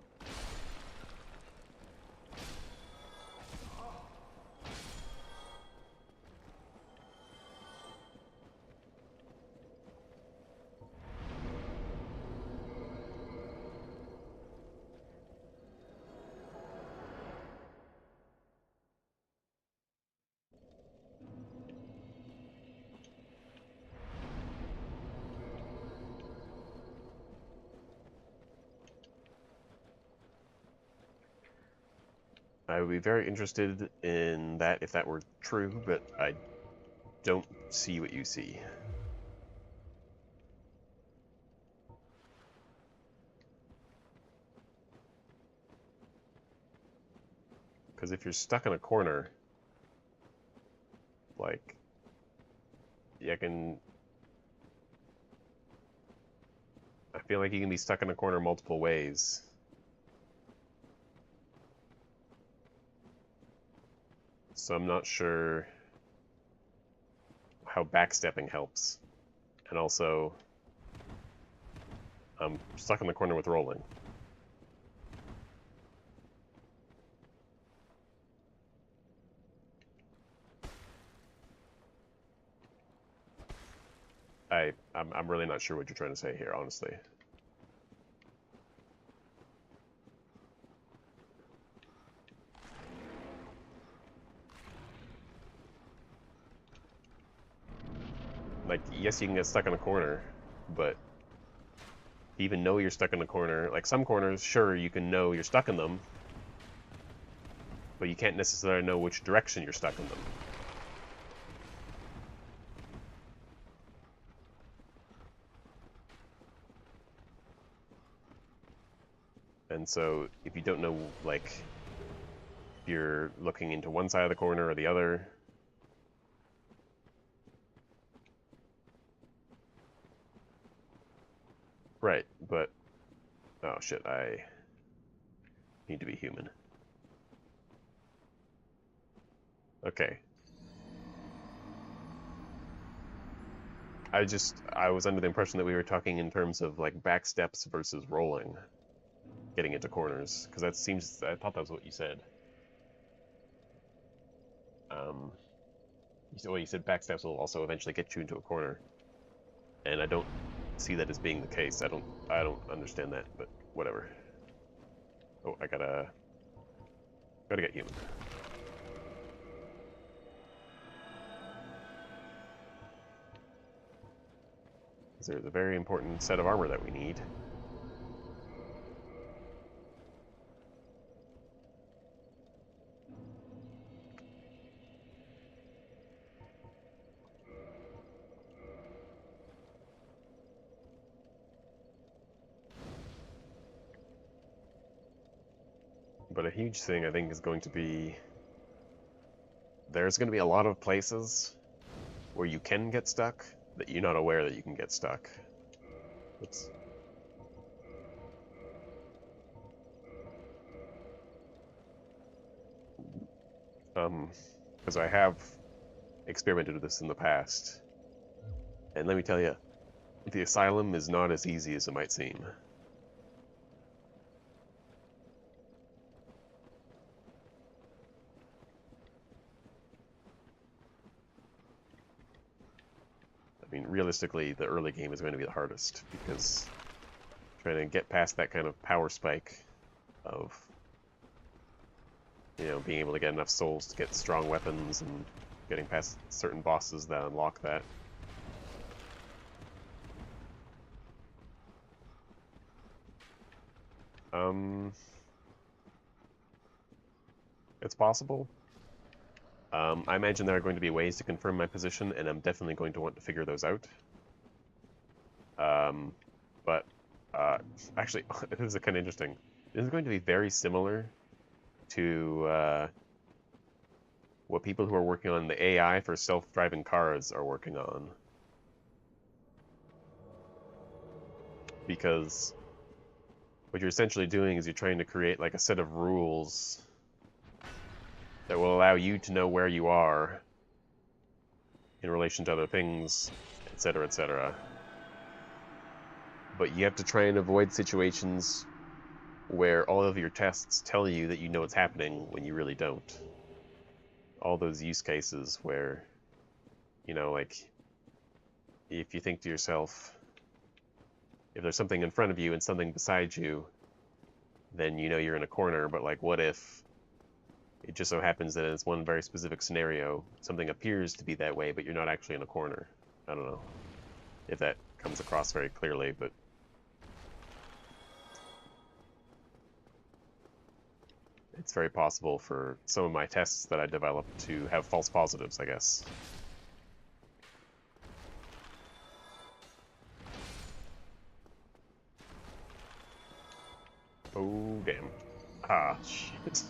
I would be very interested in that if that were true, but I don't see what you see. Because if you're stuck in a corner, like, I feel like you can be stuck in a corner multiple ways. So I'm not sure how backstepping helps. And also, I'm stuck in the corner with rolling. I'm really not sure what you're trying to say here, honestly. Like, yes, you can get stuck in a corner, but even know you're stuck in a corner, like some corners, sure, you can know you're stuck in them, but you can't necessarily know which direction you're stuck in them. And so, if you don't know, like, if you're looking into one side of the corner or the other, right, but, oh shit, I need to be human. Okay. I was under the impression that we were talking in terms of, like, back steps versus rolling, getting into corners, because I thought that was what you said. You said back steps will also eventually get you into a corner, and I don't see that as being the case. I don't understand that, but whatever. Oh, I gotta get human. There's a very important set of armor that we need. But a huge thing, I think, is going to be... There's going to be a lot of places where you can get stuck that you're not aware that you can get stuck. It's... because I have experimented with this in the past. And let me tell you, the asylum is not as easy as it might seem. I mean, realistically, the early game is going to be the hardest, because trying to get past that kind of power spike of You know, being able to get enough souls to get strong weapons and getting past certain bosses that unlock that. It's possible. I imagine there are going to be ways to confirm my position, and I'm definitely going to want to figure those out. But actually, this is kind of interesting. This is going to be very similar to what people who are working on the AI for self-driving cars are working on. Because what you're essentially doing is you're trying to create like a set of rules that will allow you to know where you are in relation to other things, etc., etc. But you have to try and avoid situations where all of your tests tell you that you know what's happening when you really don't. All those use cases where, you know, like, if you think to yourself, if there's something in front of you and something beside you, then you know you're in a corner, but like, what if it just so happens that in this one very specific scenario, something appears to be that way, but you're not actually in a corner? I don't know if that comes across very clearly, but it's very possible for some of my tests that I developed to have false positives, I guess. Oh, damn. Ah, shit.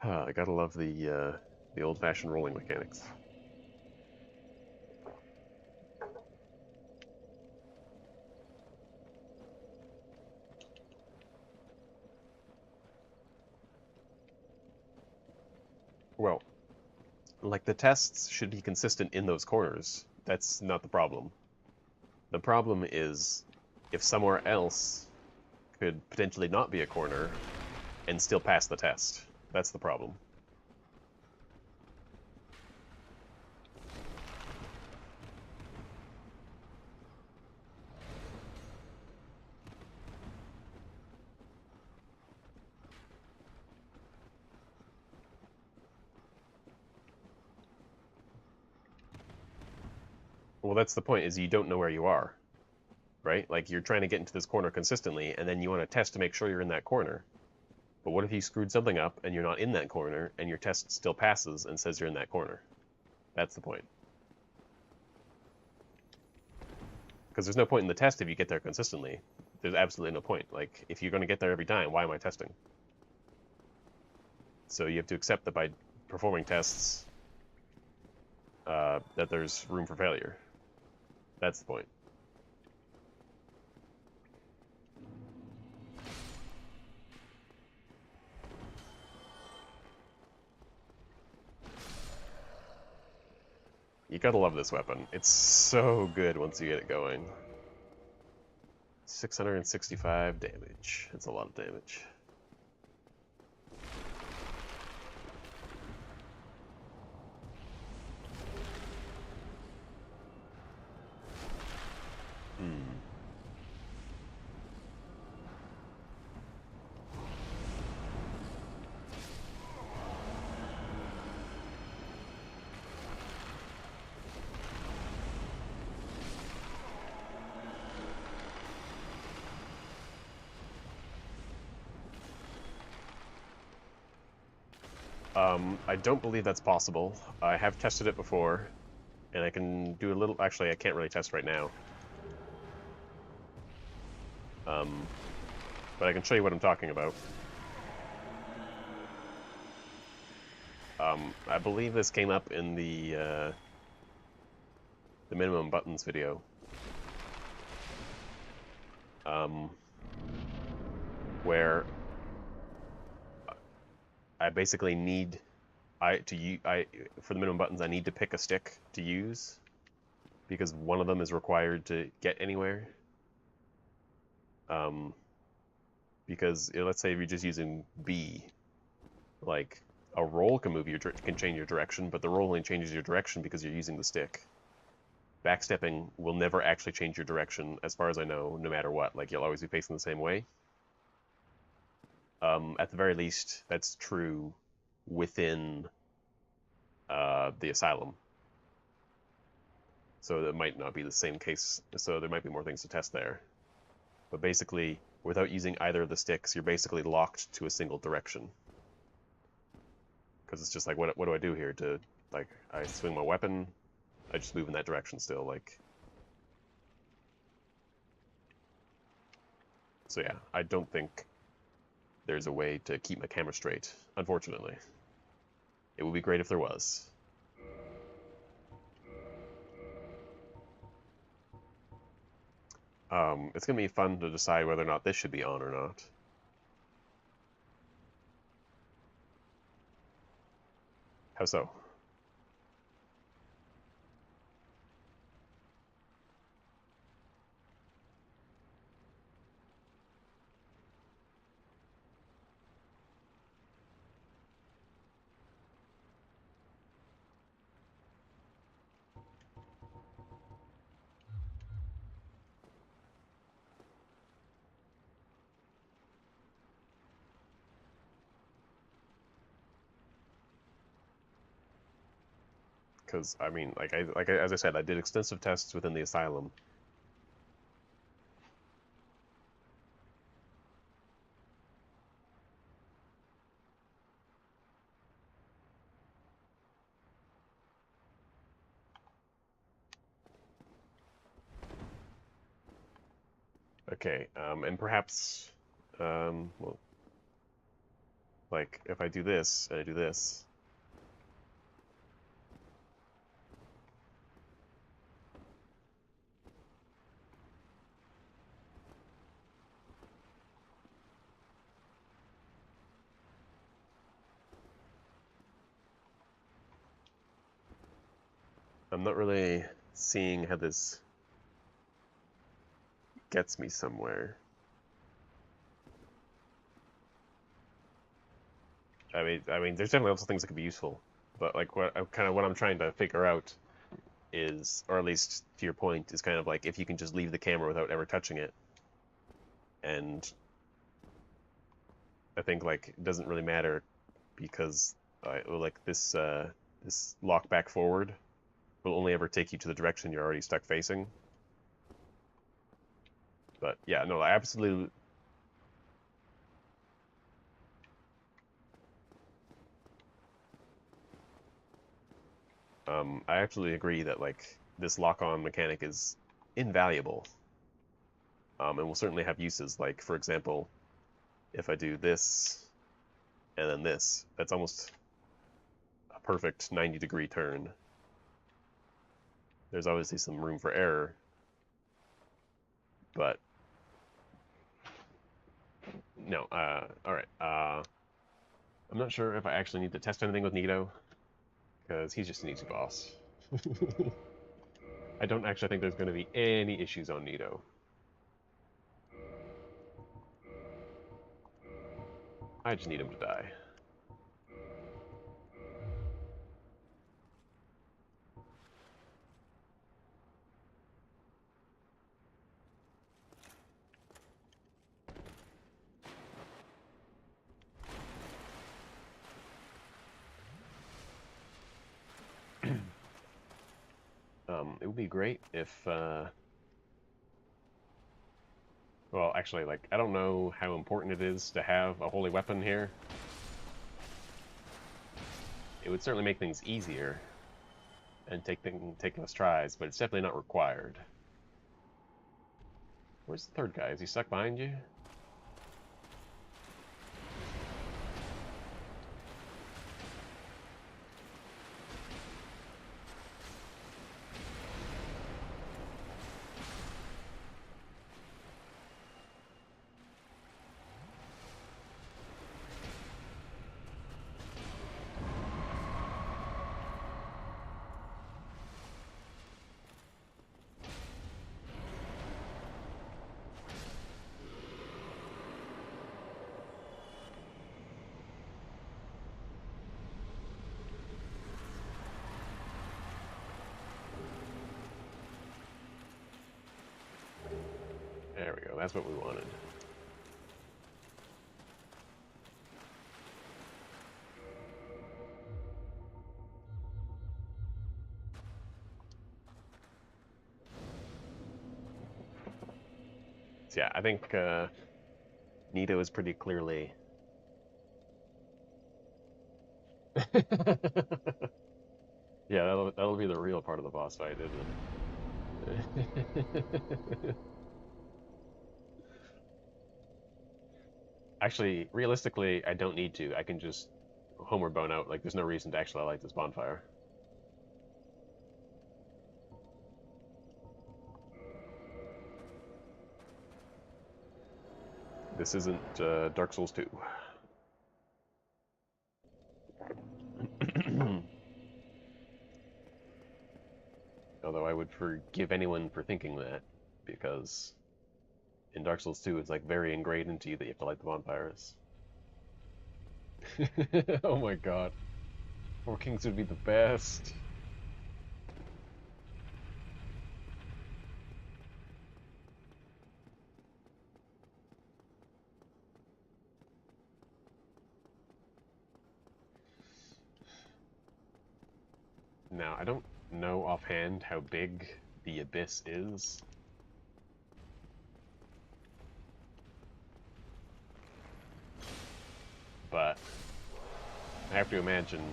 I gotta love the old-fashioned rolling mechanics. Well, like, the tests should be consistent in those corners. That's not the problem. The problem is if somewhere else could potentially not be a corner and still pass the test. That's the problem. Well, that's the point, is you don't know where you are, right? Like, you're trying to get into this corner consistently, and then you want to test to make sure you're in that corner. But what if you screwed something up, and you're not in that corner, and your test still passes and says you're in that corner? That's the point. Because there's no point in the test if you get there consistently. There's absolutely no point. Like, if you're going to get there every time, why am I testing? So you have to accept that by performing tests, that there's room for failure. That's the point. You gotta love this weapon. It's so good once you get it going. 665 damage. That's a lot of damage. I don't believe that's possible. I have tested it before, and I can do a little... Actually, I can't really test right now. But I can show you what I'm talking about. I believe this came up in the minimum buttons video. Where I basically need... for the minimum buttons, I need to pick a stick to use, because one of them is required to get anywhere. Because let's say if you're just using B, like, a roll can can change your direction, but the roll only changes your direction because you're using the stick. Backstepping will never actually change your direction, as far as I know, no matter what. Like, you'll always be facing the same way. At the very least, that's true within the asylum. So it might not be the same case. So there might be more things to test there. But basically, without using either of the sticks, you're basically locked to a single direction. Because it's just like, what do I do here? Like, I swing my weapon, I just move in that direction still, like... So yeah, I don't think there's a way to keep my camera straight, unfortunately. It would be great if there was. It's going to be fun to decide whether or not this should be on or not. How so? Because, I mean, as I said, I did extensive tests within the asylum. Okay, and perhaps, well, like, if I do this, and I do this... I'm not really seeing how this gets me somewhere. I mean, there's definitely also things that could be useful, but like what I'm trying to figure out is, or at least to your point, is kind of like if you can just leave the camera without ever touching it, and I think like it doesn't really matter because like this this lock back forward will only ever take you to the direction you're already stuck facing. But yeah, no, I absolutely. I absolutely agree that like this lock-on mechanic is invaluable, and will certainly have uses. Like for example, if I do this and then this, that's almost a perfect 90-degree turn. There's obviously some room for error, but no. All right. I'm not sure if I actually need to test anything with Nito, because he's just an easy boss. I don't actually think there's going to be any issues on Nito. I just need him to die. It would be great if, well, actually, like, I don't know how important it is to have a holy weapon here. It would certainly make things easier and take less tries, but it's definitely not required. Where's the third guy? Is he stuck behind you? There we go. That's what we wanted. So yeah, I think Nito is pretty clearly. Yeah, that'll be the real part of the boss fight, isn't it? Actually, realistically, I don't need to. I can just homeward bone out. Like, there's no reason to actually light this bonfire. This isn't Dark Souls 2. Although I would forgive anyone for thinking that, because in Dark Souls 2, it's like very ingrained into you that you have to light the bonfires. Oh my god. Four Kings would be the best. Now, I don't know offhand how big the Abyss is. But I have to imagine,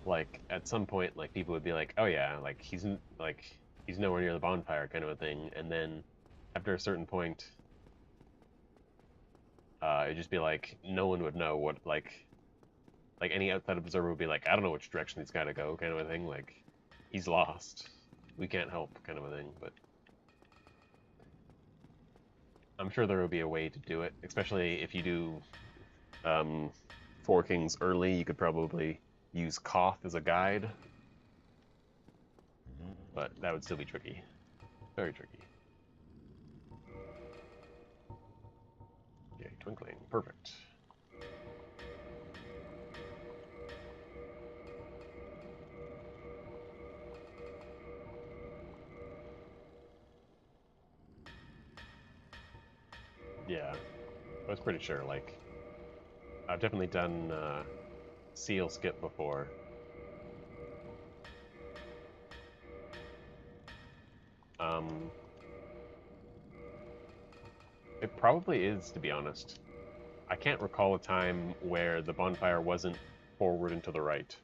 like, at some point, like, people would be like, oh yeah, like, he's nowhere near the bonfire kind of a thing, and then after a certain point, it'd just be like, no one would know what, like any outside observer would be like, I don't know which direction he's got to go, kind of a thing. Like, he's lost. We can't help, kind of a thing. But I'm sure there will be a way to do it, especially if you do Four Kings early. You could probably use Koth as a guide, but that would still be tricky. Very tricky. Okay, twinkling. Perfect. Yeah, I was pretty sure. Like, I've definitely done seal skip before. It probably is, to be honest. I can't recall a time where the bonfire wasn't forward and to the right.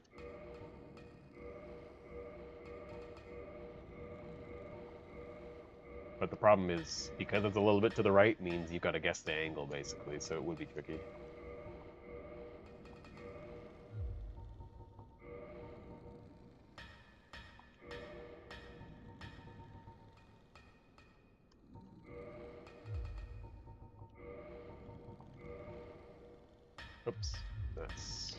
But the problem is, because it's a little bit to the right, means you've got to guess the angle, basically, so it would be tricky. Oops, that's...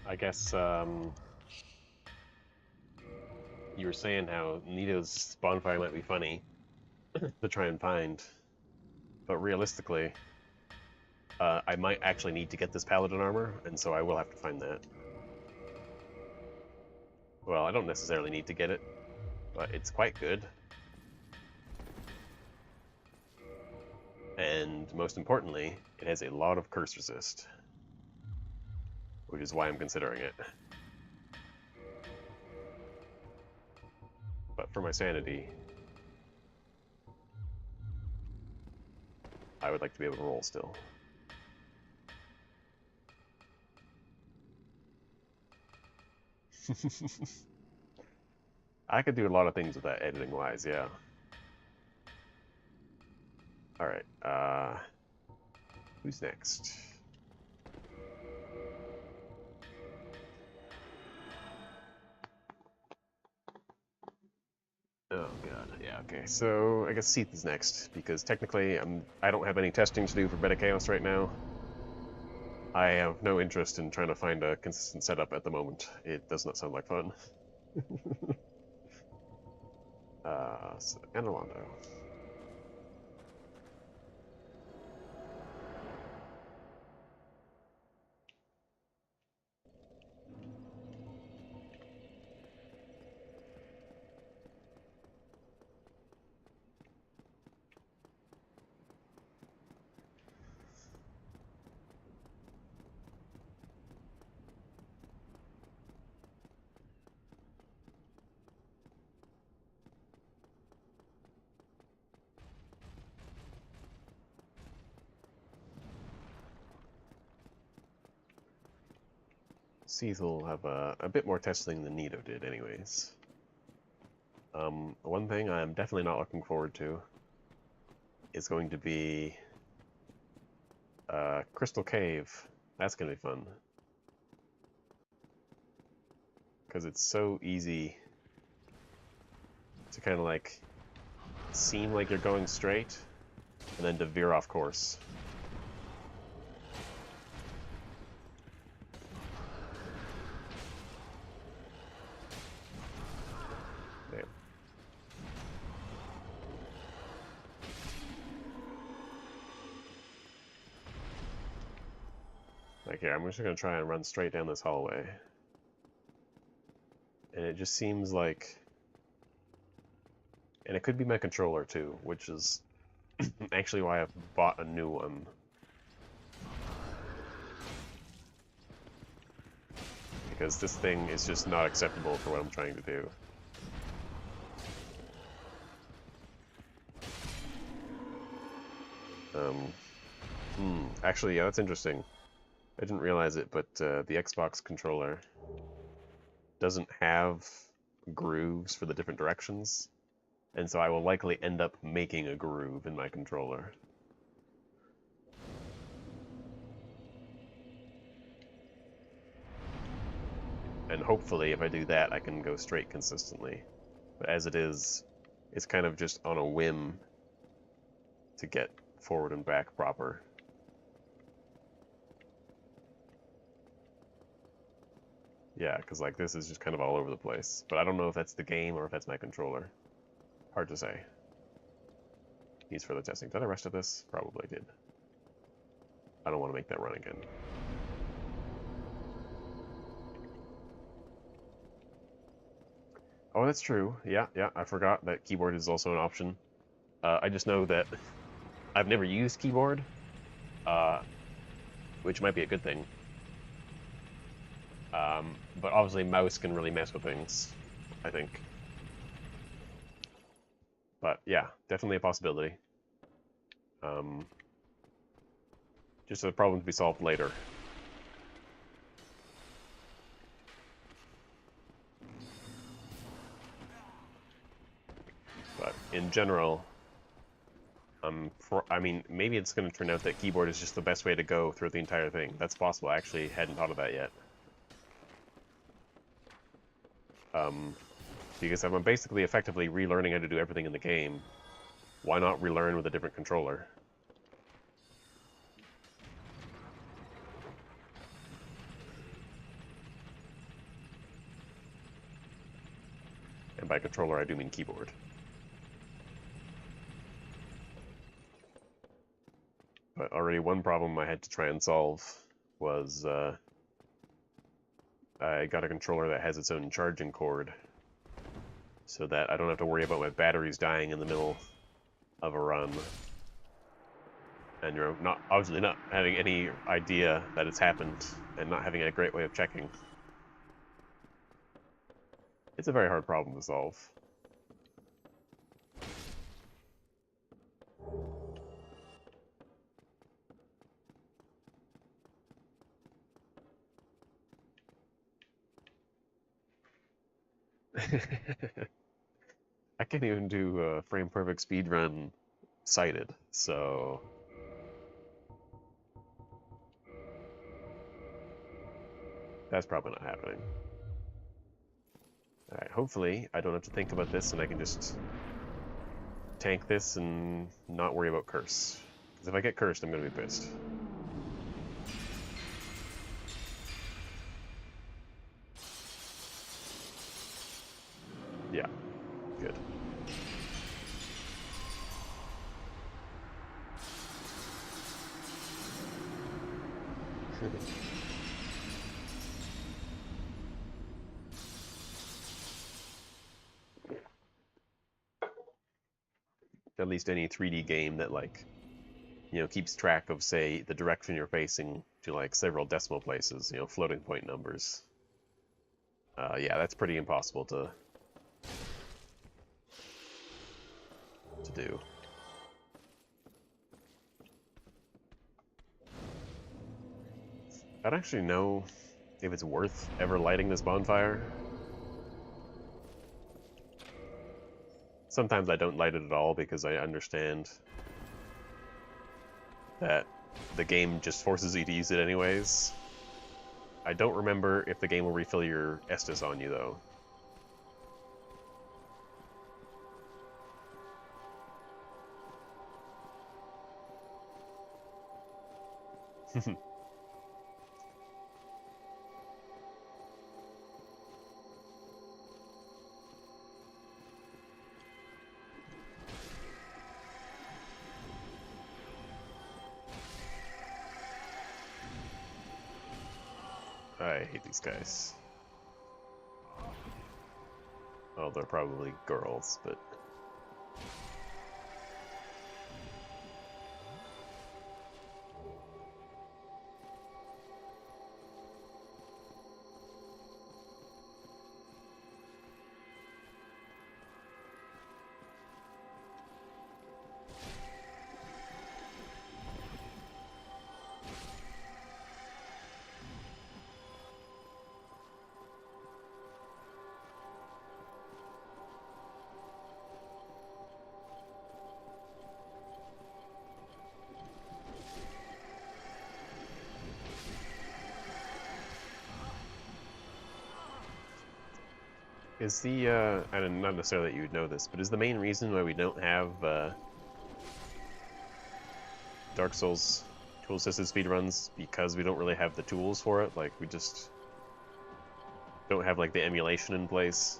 I guess, you were saying how Nito's bonfire might be funny to try and find, but realistically, I might actually need to get this paladin armor, and so I will have to find that. Well, I don't necessarily need to get it, but it's quite good. And most importantly, it has a lot of curse resist, which is why I'm considering it. But for my sanity, I would like to be able to roll still. I could do a lot of things with that editing-wise, yeah. Alright, who's next? Oh god, yeah, okay. So I guess Seath is next, because technically I don't have any testing to do for Beta Chaos right now. I have no interest in trying to find a consistent setup at the moment. It does not sound like fun. So Analondo. Seath will have a bit more testing than Nito did anyways. One thing I'm definitely not looking forward to is going to be Crystal Cave. That's going to be fun. Because it's so easy to kind of like seem like you're going straight and then to veer off course. Damn. Like here, I'm just gonna try and run straight down this hallway. And it just seems like, and it could be my controller too, which is actually why I've bought a new one. Because this thing is just not acceptable for what I'm trying to do. Actually, yeah, that's interesting. I didn't realize it, but the Xbox controller doesn't have grooves for the different directions, and so I will likely end up making a groove in my controller. And hopefully, if I do that, I can go straight consistently. But as it is, it's kind of just on a whim to get forward and back proper. Yeah, because like this is just kind of all over the place. But I don't know if that's the game or if that's my controller. Hard to say. Needs further testing. Did I rest of this? Probably did. I don't want to make that run again. Oh, that's true. Yeah, I forgot that keyboard is also an option. I just know that I've never used keyboard, which might be a good thing. But obviously mouse can really mess with things, I think. But yeah, definitely a possibility. Just a problem to be solved later. But in general, I mean, maybe it's going to turn out that keyboard is just the best way to go through the entire thing. That's possible. I actually hadn't thought of that yet. Because I'm basically effectively relearning how to do everything in the game. Why not relearn with a different controller? And by controller, I do mean keyboard. But already one problem I had to try and solve was I got a controller that has its own charging cord, so that I don't have to worry about my batteries dying in the middle of a run. And you're obviously not having any idea that it's happened, and not having a great way of checking. It's a very hard problem to solve. I can't even do a frame perfect speedrun sighted, so that's probably not happening. Alright, hopefully I don't have to think about this and I can just tank this and not worry about curse. Because if I get cursed, I'm going to be pissed. Yeah, good. At least any 3D game that, like, you know, keeps track of, say, the direction you're facing to, like, several decimal places, you know, floating point numbers. Yeah, that's pretty impossible to do. I don't actually know if it's worth ever lighting this bonfire. Sometimes I don't light it at all because I understand that the game just forces you to use it anyways. I don't remember if the game will refill your Estus on you, though. I hate these guys. Oh, they're probably girls, but... Is the, and not necessarily that you would know this, but is the main reason why we don't have, Dark Souls tool-assisted speedruns because we don't really have the tools for it? Like, we just don't have, like, the emulation in place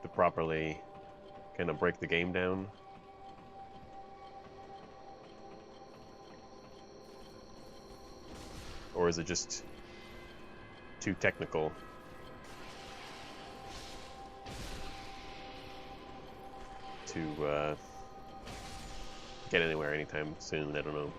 to properly kind of break the game down? Or is it just too technical to get anywhere anytime soon? I don't know.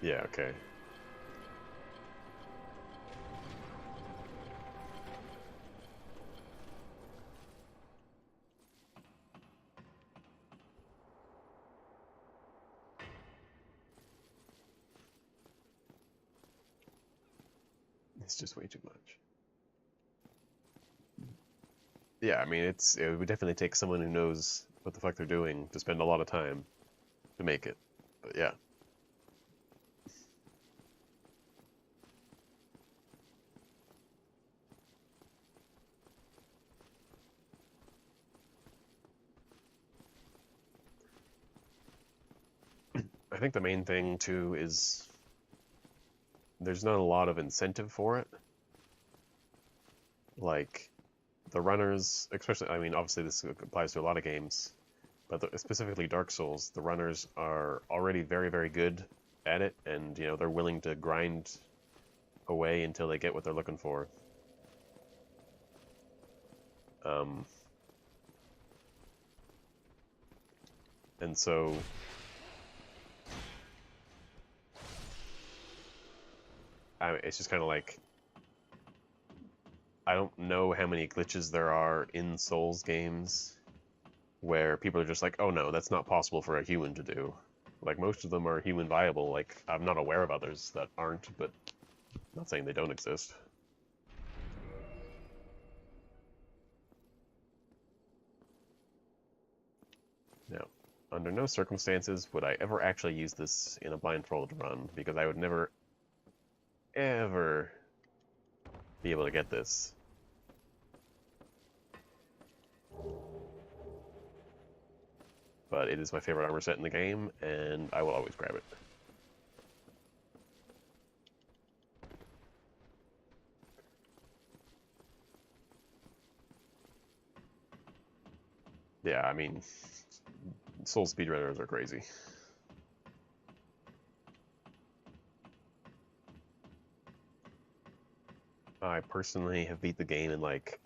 Yeah, okay. It's just way too much. Yeah, I mean, it would definitely take someone who knows what the fuck they're doing to spend a lot of time to make it. But yeah. I think the main thing, too, is there's not a lot of incentive for it. Like, the runners, especially, I mean, obviously this applies to a lot of games, but specifically Dark Souls, the runners are already very, very good at it, and, you know, they're willing to grind away until they get what they're looking for. And so... it's just kind of like, I don't know how many glitches there are in Souls games where people are just like, oh no, that's not possible for a human to do. Like, most of them are human viable. Like, I'm not aware of others that aren't, but I'm not saying they don't exist. Now, under no circumstances would I ever actually use this in a blindfolded run, because I would never, ever be able to get this. But it is my favorite armor set in the game, and I will always grab it. Yeah, I mean, Soul speedrunners are crazy. I personally have beat the game in like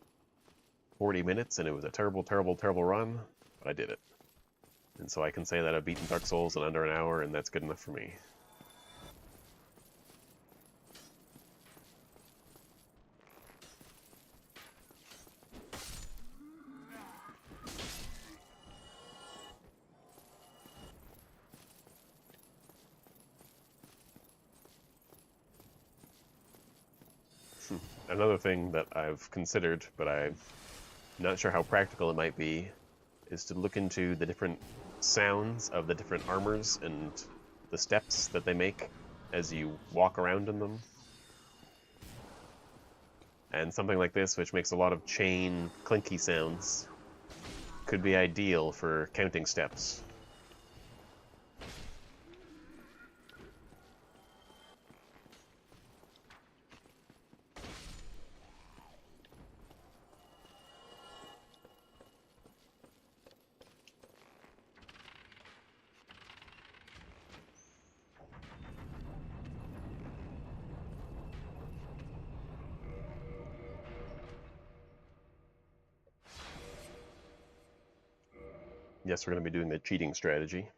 40 minutes, and it was a terrible, terrible, terrible run, but I did it. And so I can say that I've beaten Dark Souls in under an hour, and that's good enough for me. Another thing that I've considered, but I'm not sure how practical it might be, is to look into the different sounds of the different armors and the steps that they make as you walk around in them. And something like this, which makes a lot of chain clinky sounds, could be ideal for counting steps. Yes, we're going to be doing the cheating strategy.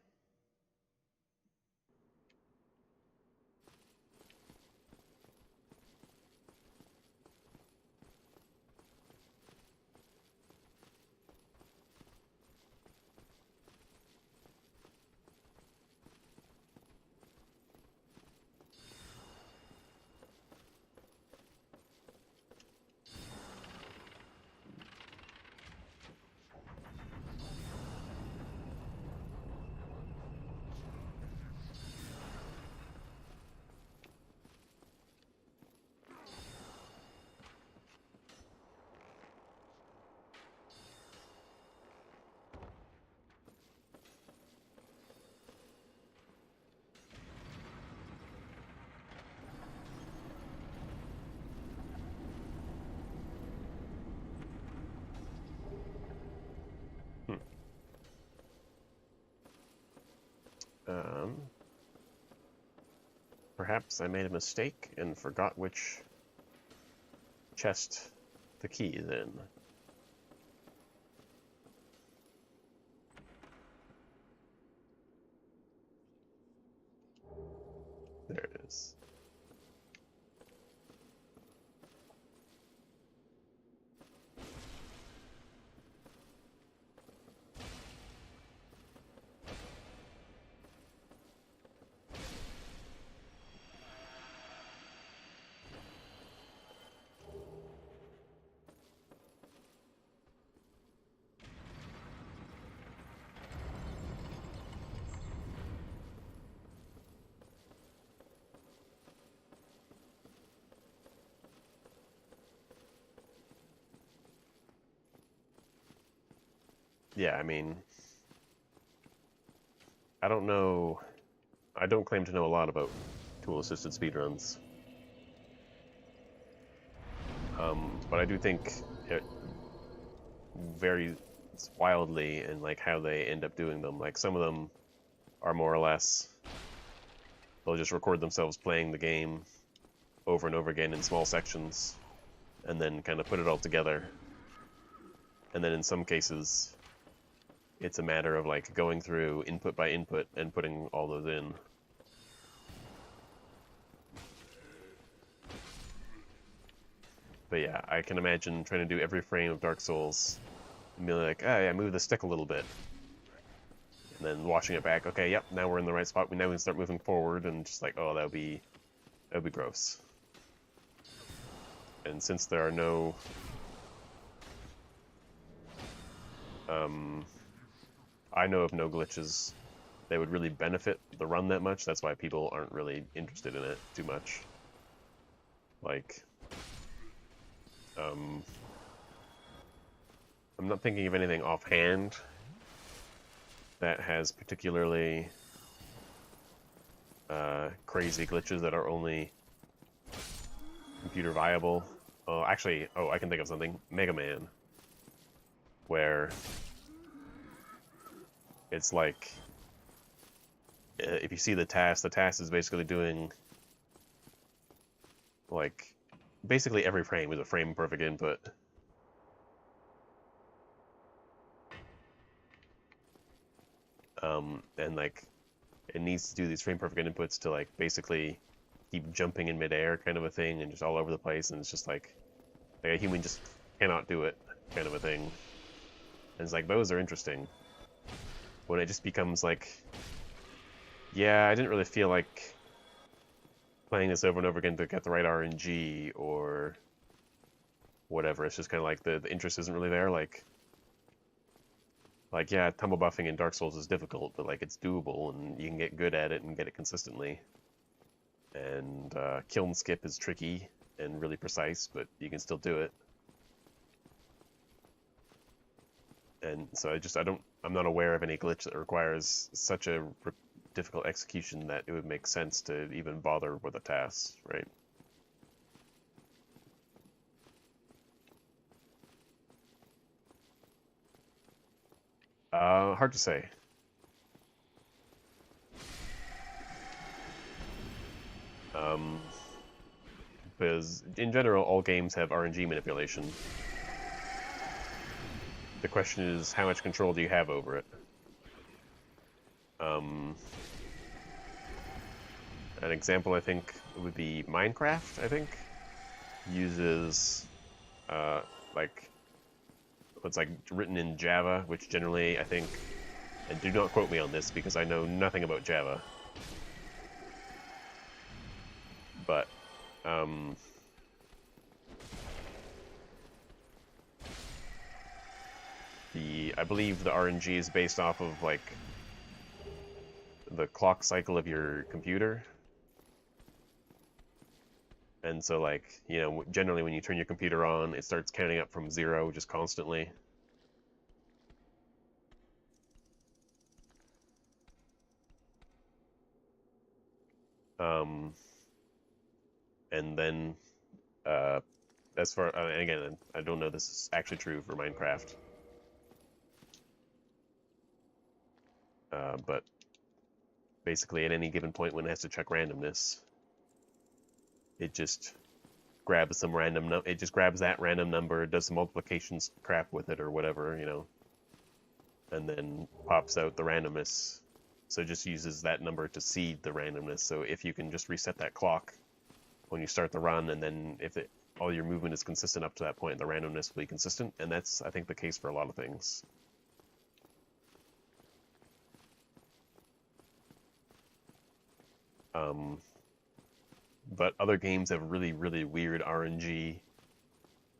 Perhaps I made a mistake and forgot which chest the key is in. There it is. Yeah, I mean, I don't know. I don't claim to know a lot about tool-assisted speedruns. But I do think it varies wildly in like how they end up doing them. Like some of them are more or less, they'll just record themselves playing the game over and over again in small sections and then kind of put it all together. And then in some cases, it's a matter of like going through input by input and putting all those in. But yeah, I can imagine trying to do every frame of Dark Souls and be like, oh yeah, move the stick a little bit. And then watching it back, okay, yep, now we're in the right spot. Now we can start moving forward, and just like, oh, that would be gross. And since there are no I know of no glitches that would really benefit the run that much. That's why people aren't really interested in it too much. Like, I'm not thinking of anything offhand that has particularly crazy glitches that are only computer viable. Oh, actually, I can think of something. Mega Man, where it's like, if you see the task is basically doing, like, basically every frame is a frame perfect input. And like, it needs to do these frame perfect inputs to like basically keep jumping in midair kind of a thing and just all over the place, and it's just like a human just cannot do it kind of a thing. And it's like, those are interesting. When it just becomes like, yeah, I didn't really feel like playing this over and over again to get the right RNG or whatever. It's just kind of like the interest isn't really there. Like yeah, tumble buffing in Dark Souls is difficult, but like it's doable and you can get good at it and get it consistently. And kill and skip is tricky and really precise, but you can still do it. And so I'm not aware of any glitch that requires such a difficult execution that it would make sense to even bother with a task, right? Hard to say. Because in general, all games have RNG manipulation. The question is, how much control do you have over it? An example, I think, would be Minecraft, I think. Uses, like, what's like written in Java, which generally, I think, and do not quote me on this because I know nothing about Java. But, I believe the RNG is based off of, like, the clock cycle of your computer. And so, like, you know, generally when you turn your computer on, it starts counting up from 0 just constantly. And then, as far, and again, I don't know this is actually true for Minecraft. But basically at any given point when it has to check randomness, it just grabs some random it just grabs that random number, does some multiplications crap with it or whatever, you know, and then pops out the randomness. So it just uses that number to seed the randomness. So if you can just reset that clock when you start the run, and then if all your movement is consistent up to that point, the randomness will be consistent, and that's, I think, the case for a lot of things. But other games have really, really weird RNG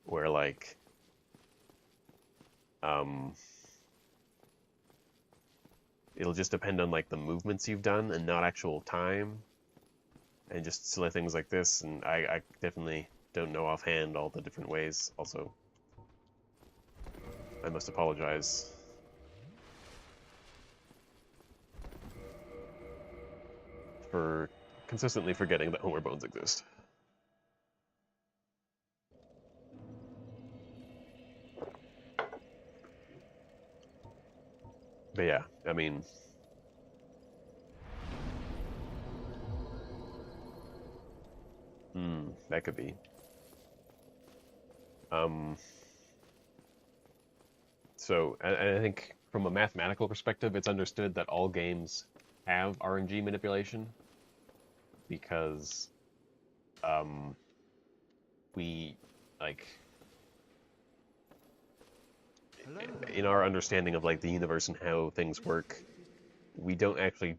where, like, it'll just depend on, like, the movements you've done and not actual time, and just silly things like this, and I definitely don't know offhand all the different ways. Also, I must apologize. For consistently forgetting that Homer bones exist. But yeah, I mean, that could be. So I think from a mathematical perspective, it's understood that all games have RNG manipulation because we, like, in our understanding of, like, the universe and how things work, we don't actually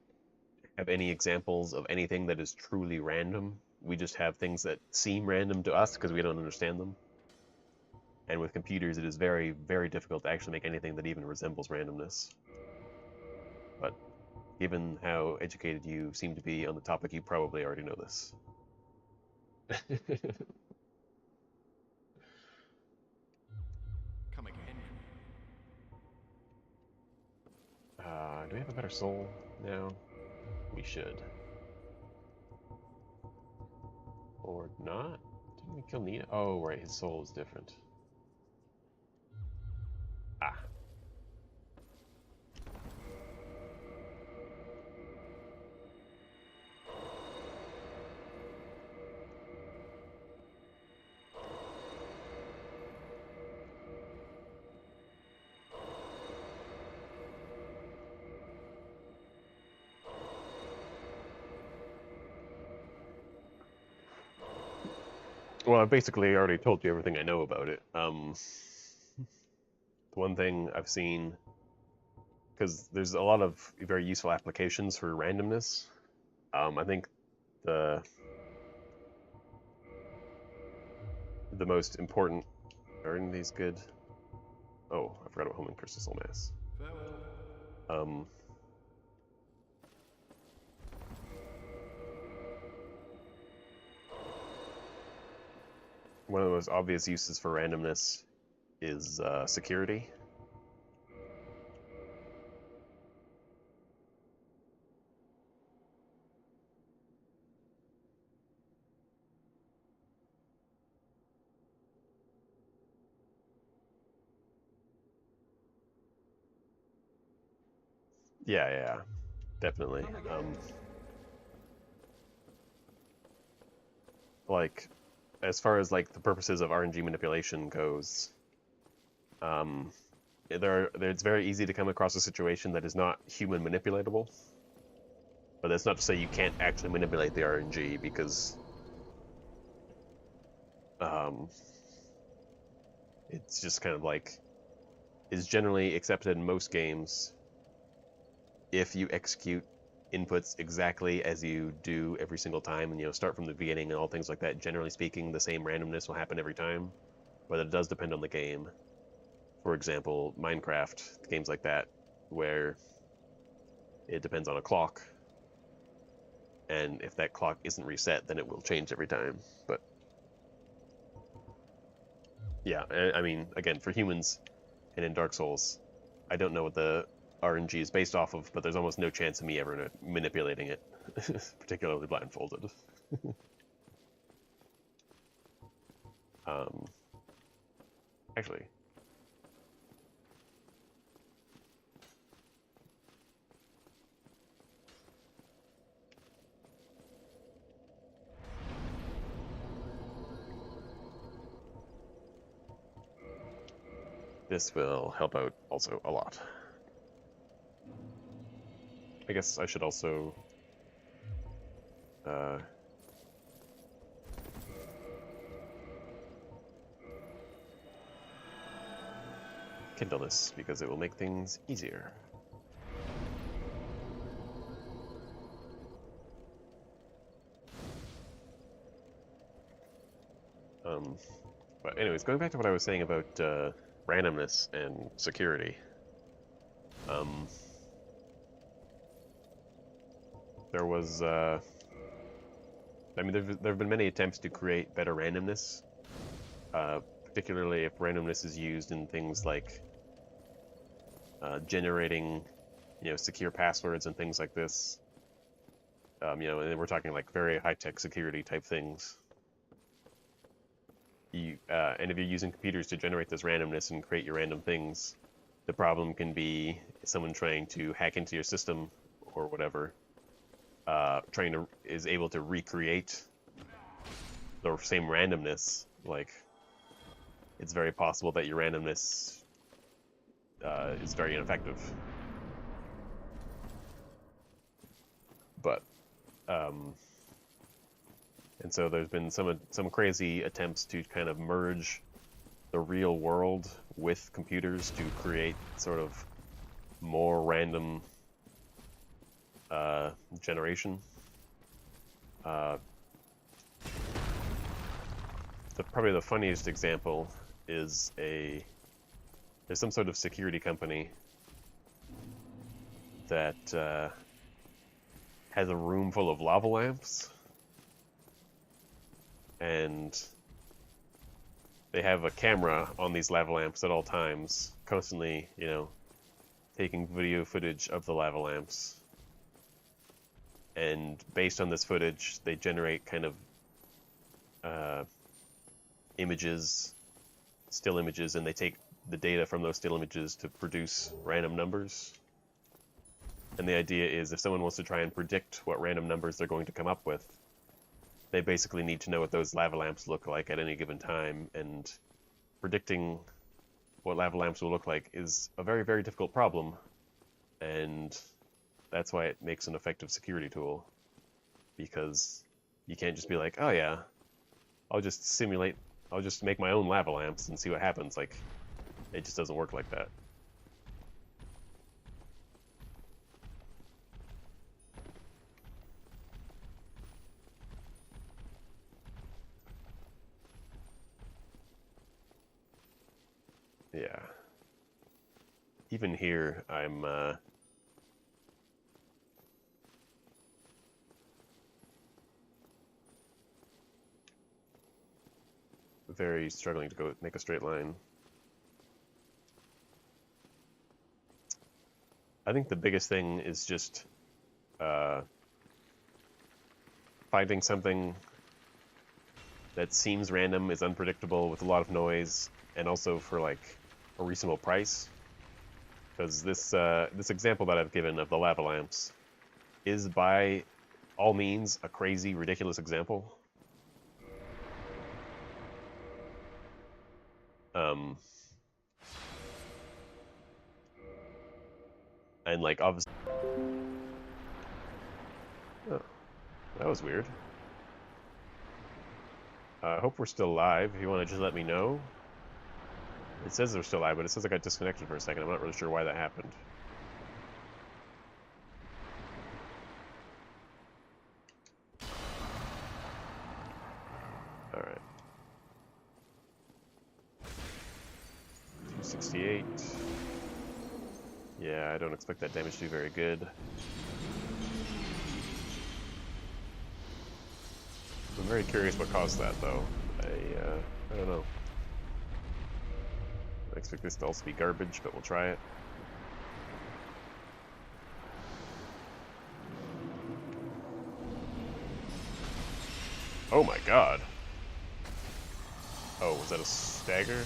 have any examples of anything that is truly random. We just have things that seem random to us because we don't understand them. And with computers, it is very, very difficult to actually make anything that even resembles randomness. But given how educated you seem to be on the topic, you probably already know this. Come again. Do we have a better soul now? We should. Or not? Didn't we kill Nina? Oh, right, his soul is different. Ah. Well, I basically already told you everything I know about it. The one thing I've seen, because there's a lot of very useful applications for randomness. I think the the most important. Are any of these good? Oh, I forgot about homing crystal mass. One of the most obvious uses for randomness is security. Yeah, definitely. Like, as far as like the purposes of RNG manipulation goes, it's very easy to come across a situation that is not human manipulatable. But that's not to say you can't actually manipulate the RNG, because it's just kind of like is generally accepted in most games. If you execute inputs exactly as you do every single time, and start from the beginning and all things like that, generally speaking, the same randomness will happen every time. But it does depend on the game. For example, Minecraft, games like that, where it depends on a clock, and if that clock isn't reset, then it will change every time. But yeah, I mean, again, for humans and in Dark Souls, I don't know what the RNG is based off of, but there's almost no chance of me ever manipulating it, particularly blindfolded. Actually, this will help out also a lot. I guess I should also kindle this, because it will make things easier. But anyways, going back to what I was saying about randomness and security. There was, I mean, there have been many attempts to create better randomness, particularly if randomness is used in things like generating, secure passwords and things like this. And we're talking like very high-tech security type things. And if you're using computers to generate this randomness and create your random things, the problem can be someone trying to hack into your system or whatever, is able to recreate the same randomness. Like, it's very possible that your randomness is very ineffective. But and so there's been some crazy attempts to kind of merge the real world with computers to create sort of more random generation. Probably the funniest example is there's some sort of security company that has a room full of lava lamps, and they have a camera on these lava lamps at all times, constantly, taking video footage of the lava lamps. And based on this footage, they generate kind of images, still images, and they take the data from those still images to produce random numbers. And the idea is, if someone wants to try and predict what random numbers they're going to come up with, they basically need to know what those lava lamps look like at any given time, and predicting what lava lamps will look like is a very, very difficult problem, and that's why it makes an effective security tool, because you can't just be like, oh yeah, I'll just make my own lava lamps and see what happens. Like, it just doesn't work like that. Yeah. Even here, I'm very struggling to go make a straight line. I think the biggest thing is just finding something that seems random, is unpredictable, with a lot of noise, and also for like a reasonable price. Because this example that I've given of the lava lamps is by all means a crazy, ridiculous example. And like obviously, oh, that was weird. I hope we're still live. If you want to just let me know. It says they're still live, but it says I got disconnected for a second. I'm not really sure why that happened. Alright. 268. Yeah, I don't expect that damage to be very good. I'm very curious what caused that, though. I don't know. I expect this to also be garbage, but we'll try it. Oh my god. Oh, was that a stagger?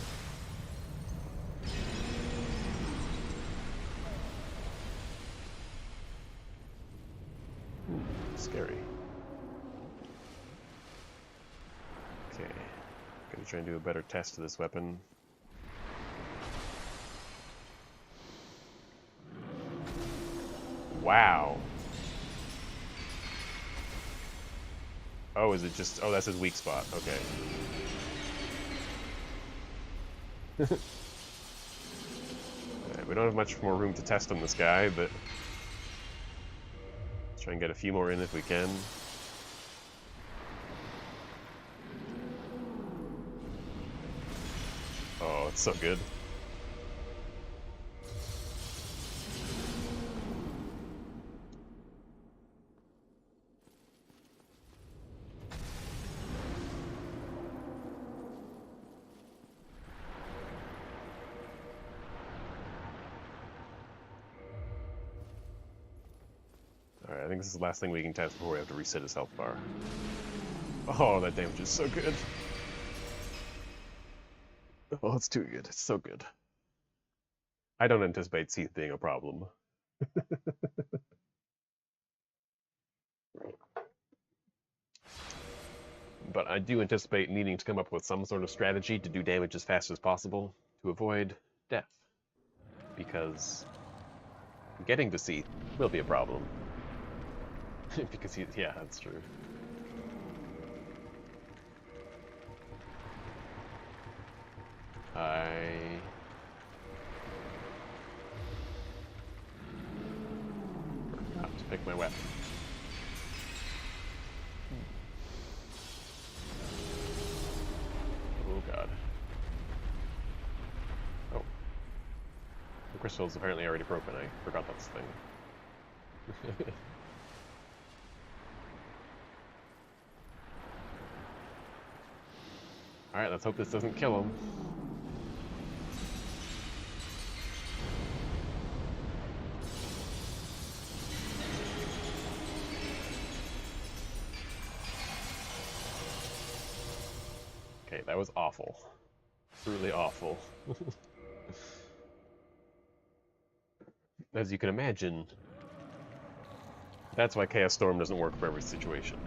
Scary. Okay. Gonna try and do a better test of this weapon. Wow. Oh, is it just... Oh, that's his weak spot. Okay. Alright, we don't have much more room to test on this guy, but... Let's try and get a few more in if we can. Oh, it's so good. Alright, I think this is the last thing we can test before we have to reset his health bar. Oh, that damage is so good. Oh, it's too good. It's so good. I don't anticipate Seath being a problem. But I do anticipate needing to come up with some sort of strategy to do damage as fast as possible to avoid death. Because getting to Seath will be a problem. Because yeah, that's true. I forgot to pick my weapon. Oh god. Oh. The crystal's apparently already broken. I forgot that's the thing. Alright, let's hope this doesn't kill him. Okay, that was awful. Truly awful. As you can imagine, that's why Chaos Storm doesn't work for every situation.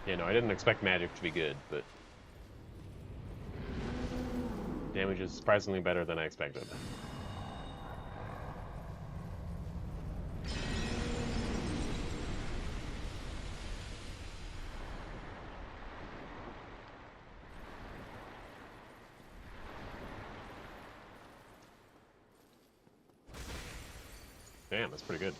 You know, I didn't expect magic to be good, but Damage is surprisingly better than I expected. Damn, that's pretty good.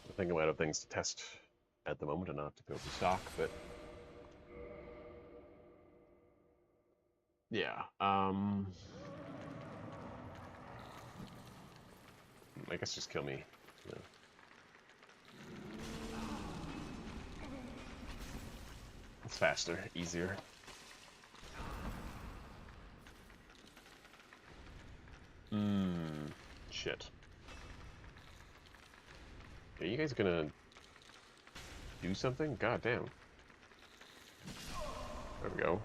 I think I'm out of things to test at the moment, and not to go to stock, but yeah. I guess just kill me. Yeah. It's faster, easier. Shit. Are you guys gonna do something? God damn. There we go.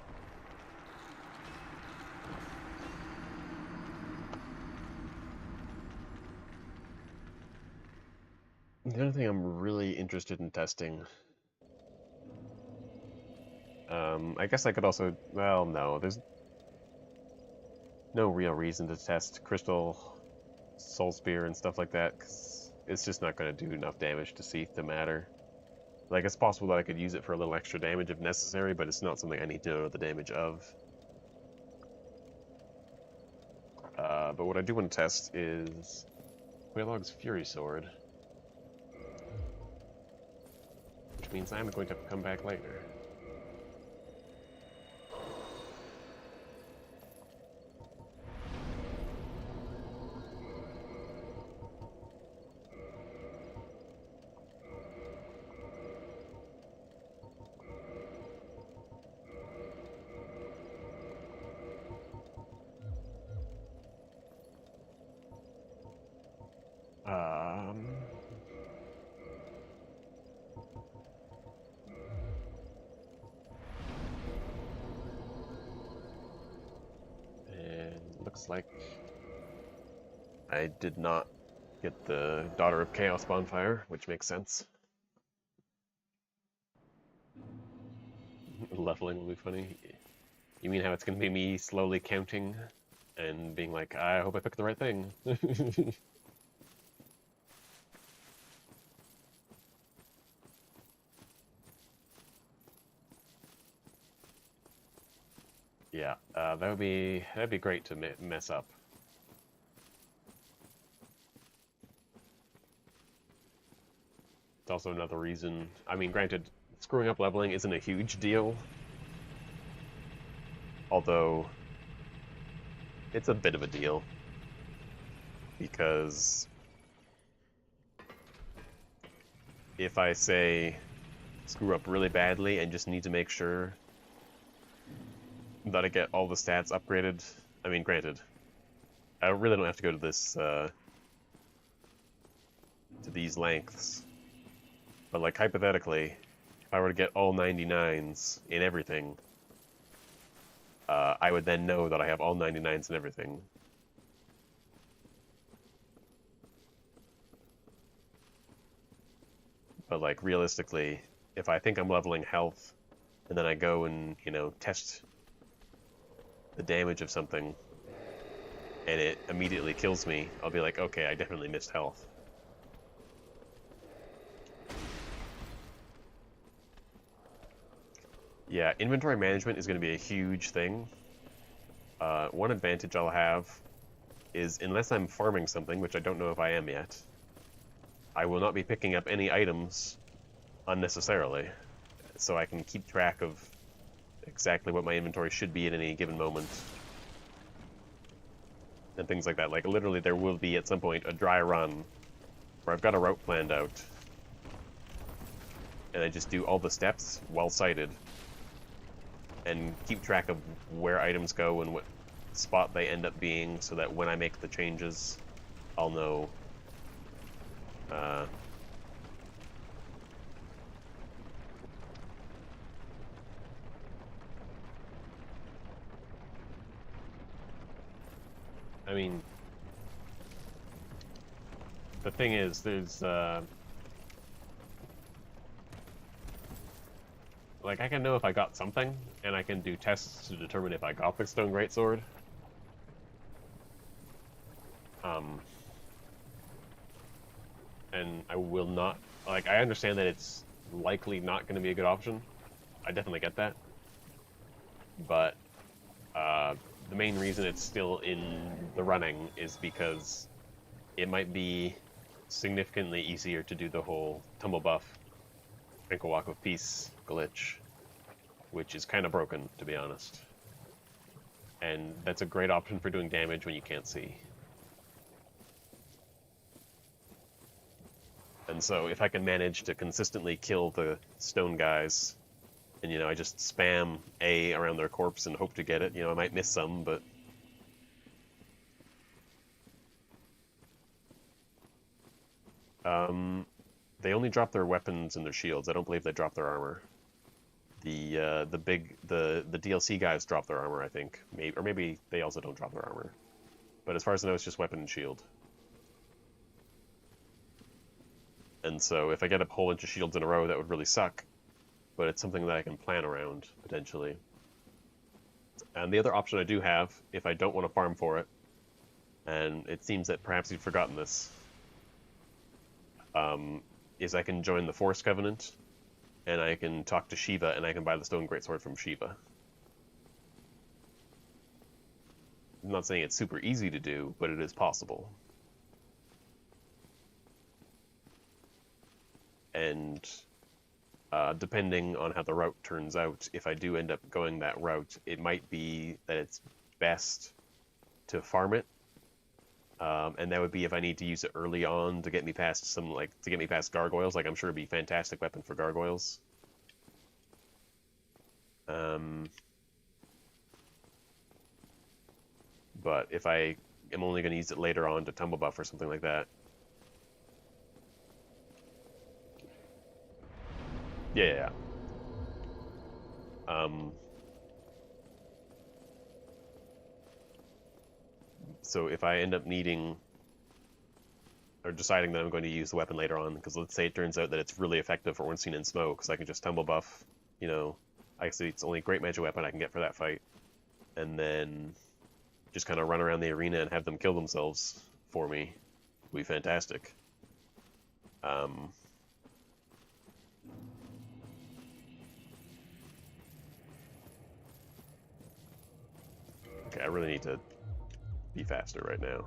The other thing I'm really interested in testing, I guess I could also, well, no, there's no real reason to test Crystal, Soul Spear, and stuff like that, because it's just not going to do enough damage to see the matter. Like, it's possible that I could use it for a little extra damage if necessary, but it's not something I need to know the damage of. But what I do want to test is Quailog's Fury Sword, which means I'm going to have to come back later. And looks like I did not get the Daughter of Chaos bonfire, which makes sense. Leveling will be funny. You mean how it's going to be me slowly counting and being like, I hope I picked the right thing. Yeah, that'd be great to mess up. It's also another reason. I mean, granted, screwing up leveling isn't a huge deal, although it's a bit of a deal because if I say screw up really badly and just need to make sure that I get all the stats upgraded, I mean, granted, I really don't have to go to this to these lengths, but like hypothetically, if I were to get all 99s in everything, I would then know that I have all 99s in everything. But like realistically, if I think I'm leveling health, and then I go and, you know, test the damage of something, and it immediately kills me, I'll be like, okay, I definitely missed health. Yeah, inventory management is going to be a huge thing. One advantage I'll have is, unless I'm farming something, which I don't know if I am yet, I will not be picking up any items unnecessarily, so I can keep track of exactly what my inventory should be at any given moment. And things like that. Like, literally, there will be, at some point, a dry run where I've got a route planned out, and I just do all the steps well sighted, and keep track of where items go and what spot they end up being, so that when I make the changes, I'll know. I mean, the thing is, there's like, I can know if I got something, and I can do tests to determine if I got the stone greatsword. And I will not, like, I understand that it's likely not going to be a good option. I definitely get that. But the main reason it's still in the running is because it might be significantly easier to do the whole tumble buff, Ankle Walk of Peace glitch, which is kind of broken, to be honest. And that's a great option for doing damage when you can't see. And so if I can manage to consistently kill the stone guys, and, you know, I just spam A around their corpse and hope to get it, you know, I might miss some, but... they only drop their weapons and their shields. I don't believe they drop their armor. The DLC guys drop their armor, I think. Or maybe they also don't drop their armor. But as far as I know, it's just weapon and shield. And so if I get a whole bunch of shields in a row, that would really suck. But it's something that I can plan around, potentially. And the other option I do have, if I don't want to farm for it, and it seems that perhaps you've forgotten this, is I can join the Force Covenant, and I can talk to Shiva, and I can buy the Stone Greatsword from Shiva. I'm not saying it's super easy to do, but it is possible. And depending on how the route turns out, if I do end up going that route, it might be that it's best to farm it. And that would be if I need to use it early on to get me past to get me past gargoyles. Like, I'm sure it'd be a fantastic weapon for gargoyles. But if I am only going to use it later on to tumble buff or something like that. Yeah. So if I end up needing or deciding that I'm going to use the weapon later on, because let's say it turns out that it's really effective for Ornstein and Smoke, because I can just tumble buff, you know, actually it's only a great magic weapon I can get for that fight, and then just kind of run around the arena and have them kill themselves for me, would be fantastic. Okay, I really need to be faster right now.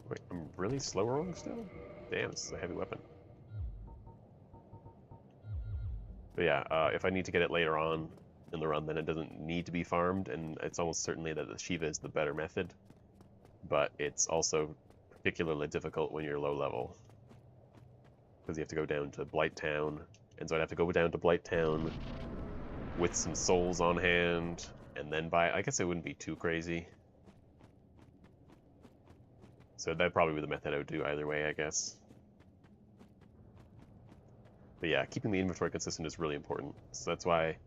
Wait, I'm really slow rolling still? Damn, this is a heavy weapon. But yeah, if I need to get it later on in the run, then it doesn't need to be farmed, and it's almost certainly that the Shiva is the better method. But it's also particularly difficult when you're low level, because you have to go down to Blight Town, and so I'd have to go down to Blight Town with some souls on hand, and then buy... I guess it wouldn't be too crazy. So that'd probably be the method I would do either way, I guess. But yeah, keeping the inventory consistent is really important. So that's why,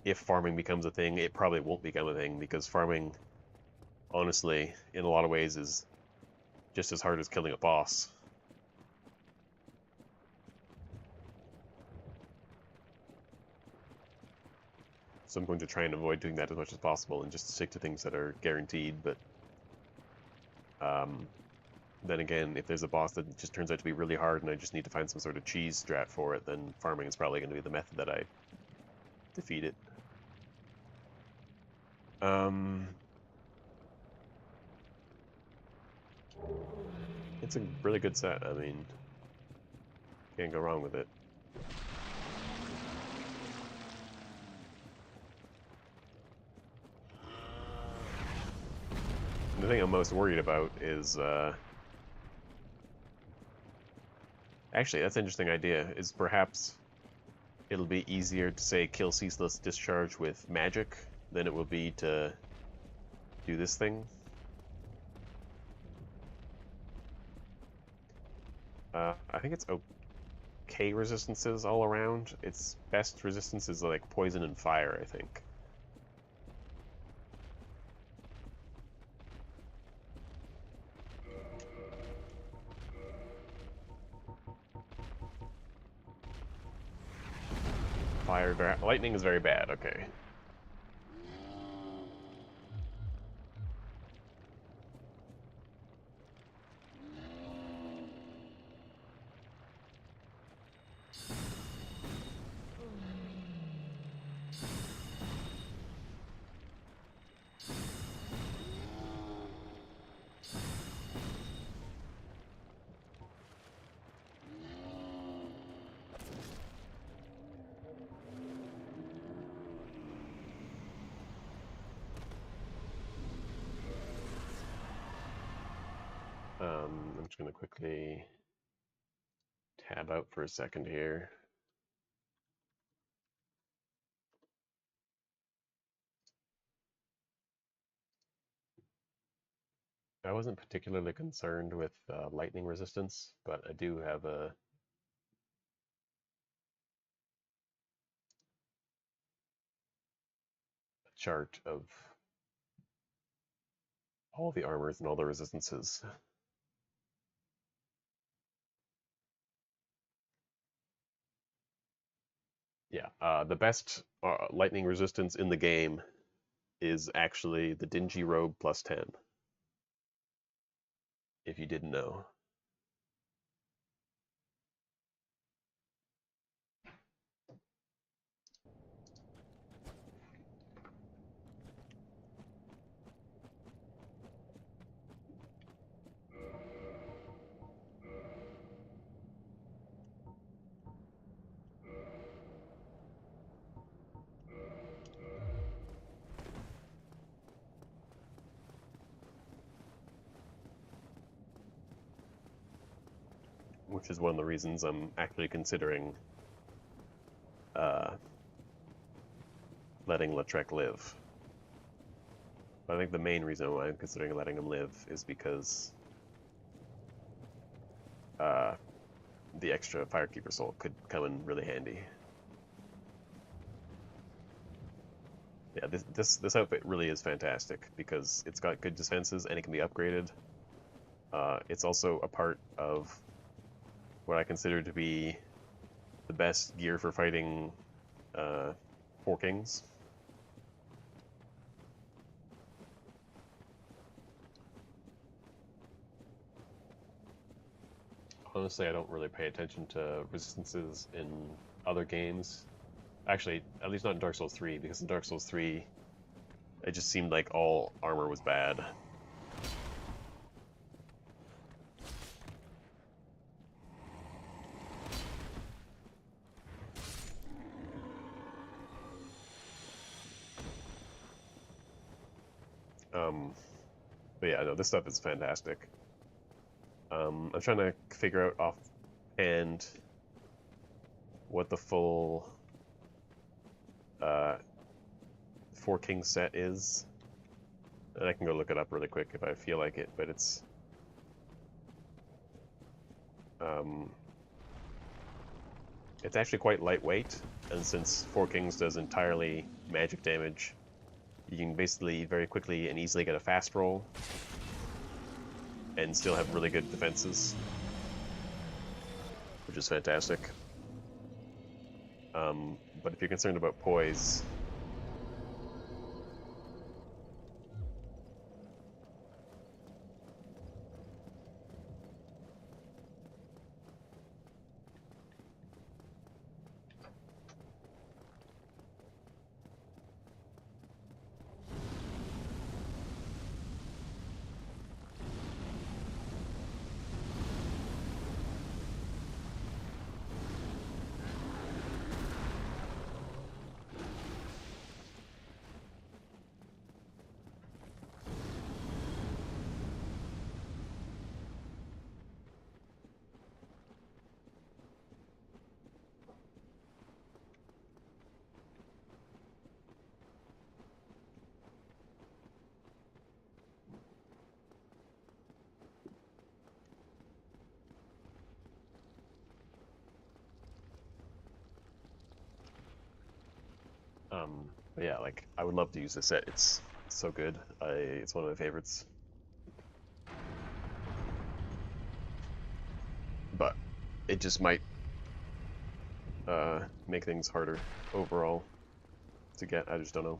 if farming becomes a thing, it probably won't become a thing, because farming, honestly, in a lot of ways, is just as hard as killing a boss. So I'm going to try and avoid doing that as much as possible and just stick to things that are guaranteed, but then again, if there's a boss that just turns out to be really hard and I just need to find some sort of cheese strat for it, then farming is probably going to be the method that I defeat it. It's a really good set, I mean, can't go wrong with it. The thing I'm most worried about is, actually, that's an interesting idea, is perhaps it'll be easier to, say, kill Ceaseless Discharge with magic than it will be to do this thing. I think it's okay resistances all around. Its best resistance is like poison and fire, I think. Lightning is very bad. Okay. I'm just gonna quickly tab out for a second here. I wasn't particularly concerned with lightning resistance, but I do have a chart of all the armors and all the resistances. Yeah, the best lightning resistance in the game is actually the Dingy Robe plus 10, if you didn't know. Which is one of the reasons I'm actually considering letting Lautrec live. But I think the main reason why I'm considering letting him live is because the extra Firekeeper Soul could come in really handy. Yeah, this outfit really is fantastic because it's got good defenses and it can be upgraded. It's also a part of what I consider to be the best gear for fighting Four Kings. Honestly, I don't really pay attention to resistances in other games. Actually, at least not in Dark Souls 3, because in Dark Souls 3, it just seemed like all armor was bad. But yeah, no, this stuff is fantastic. I'm trying to figure out offhand what the full Four Kings set is. And I can go look it up really quick if I feel like it, but it's actually quite lightweight, and since Four Kings does entirely magic damage, you can basically very quickly and easily get a fast roll and still have really good defenses, which is fantastic. But if you're concerned about poise, but yeah, like I would love to use this set. It's so good. It's one of my favorites. But it just might make things harder overall to get. I just don't know.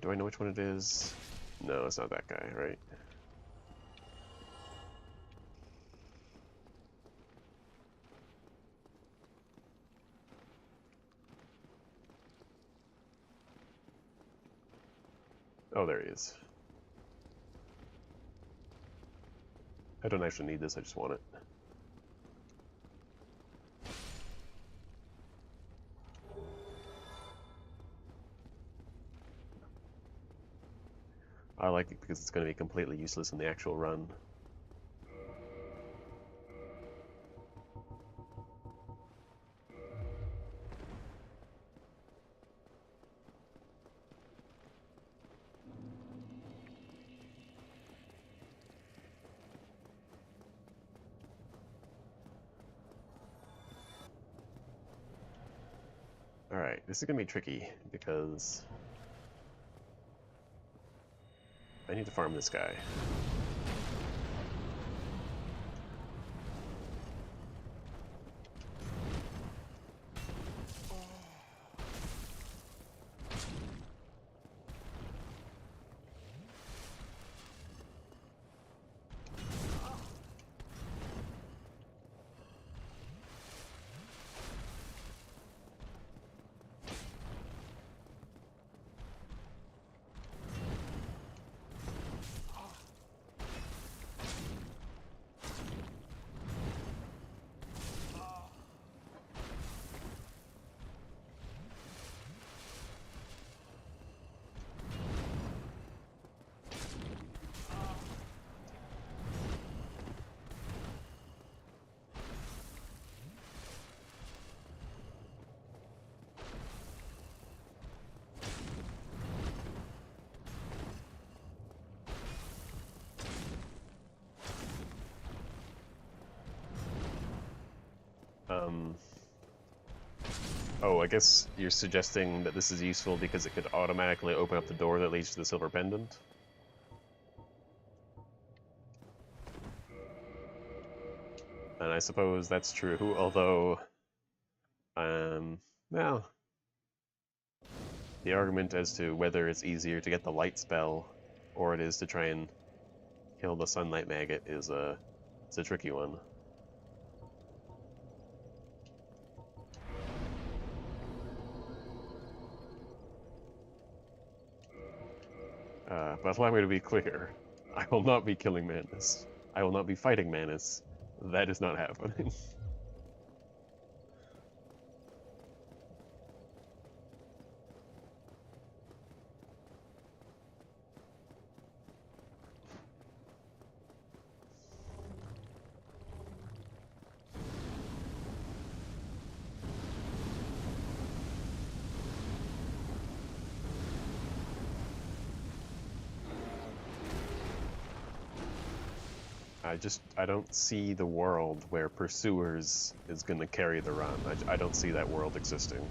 Do I know which one it is? No, it's not that guy, right? Oh, there he is. I don't actually need this, I just want it. I like it because it's going to be completely useless in the actual run. Alright, this is going to be tricky because I need to farm this guy. Oh, I guess you're suggesting that this is useful because it could automatically open up the door that leads to the silver pendant? And I suppose that's true, although, well, the argument as to whether it's easier to get the light spell or it is to try and kill the sunlight maggot is it's a tricky one. But allow me to be clear. I will not be killing Manus. I will not be fighting Manus. That is not happening. I don't see the world where Pursuers is going to carry the run. I don't see that world existing.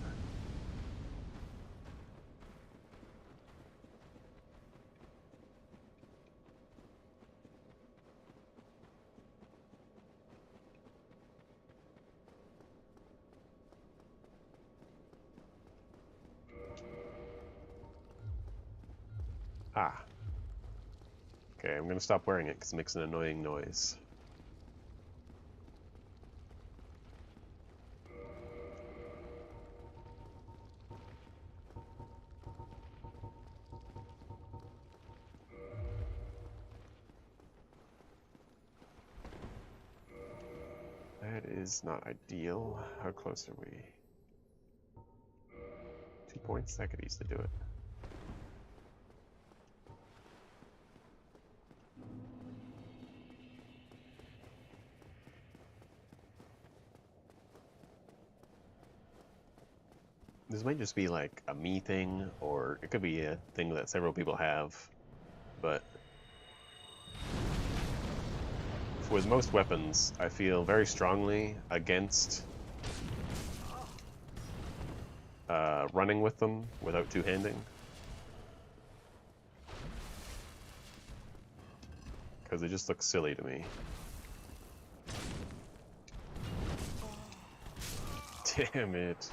Ah. Okay, I'm going to stop wearing it because it makes an annoying noise. That is not ideal. How close are we? 2 points? That could easily do it. This might just be like a me thing, or it could be a thing that several people have, but with most weapons, I feel very strongly against running with them without two-handing. Because it just looks silly to me. Damn it.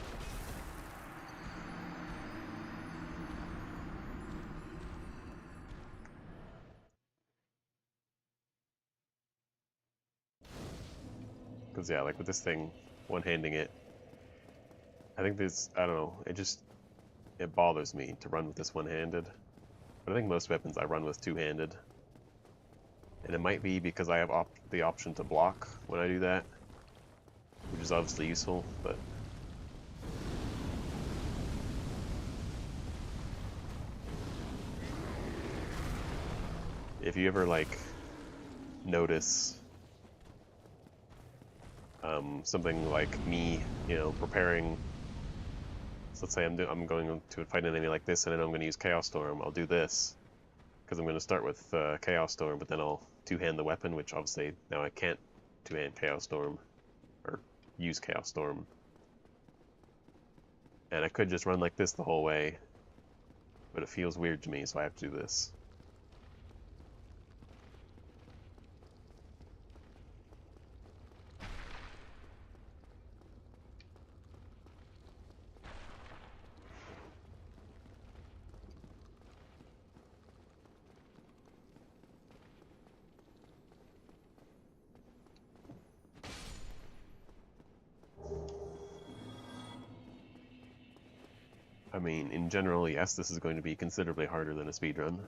Because, yeah, like with this thing, one-handing it, I think this, I don't know, it bothers me to run with this one-handed. But I think most weapons I run with two-handed. And it might be because I have the option to block when I do that, which is obviously useful, but... If you ever, like, notice something like me, you know, preparing... So let's say I'm going to fight an enemy like this, and then I'm going to use Chaos Storm. I'll do this, because I'm going to start with Chaos Storm, but then I'll two-hand the weapon, which obviously now I can't two-hand Chaos Storm, or use Chaos Storm. And I could just run like this the whole way, but it feels weird to me, so I have to do this. I mean, in general, yes, this is going to be considerably harder than a speedrun.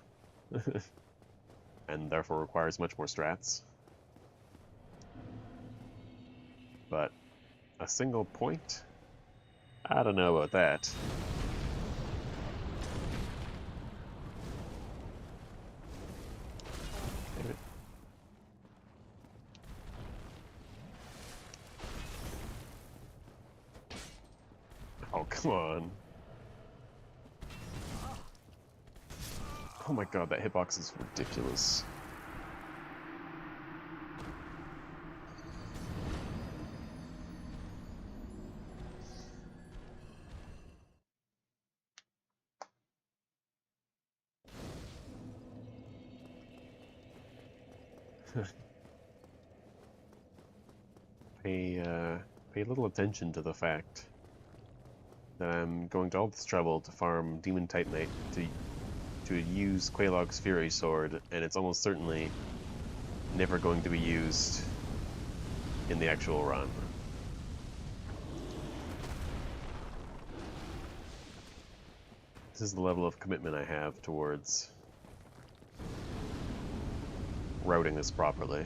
And therefore requires much more strats. But a single point? I don't know about that. Damn it. Oh, come on. Oh my god, that hitbox is ridiculous. Pay little attention to the fact that I'm going to all this trouble to farm Demon Titanite to use Quelaag's Fury Sword, and it's almost certainly never going to be used in the actual run. This is the level of commitment I have towards routing this properly.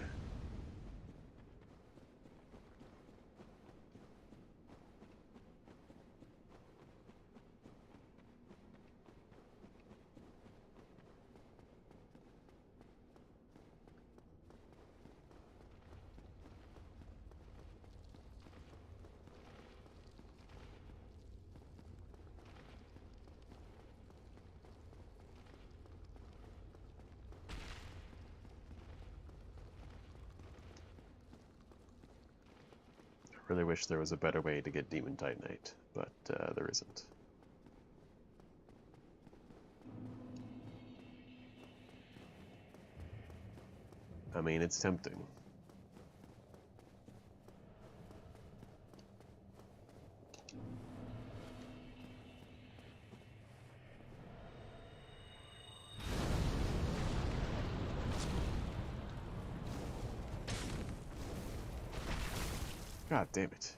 Really wish there was a better way to get Demon Titanite, but there isn't. I mean, it's tempting. God damn it.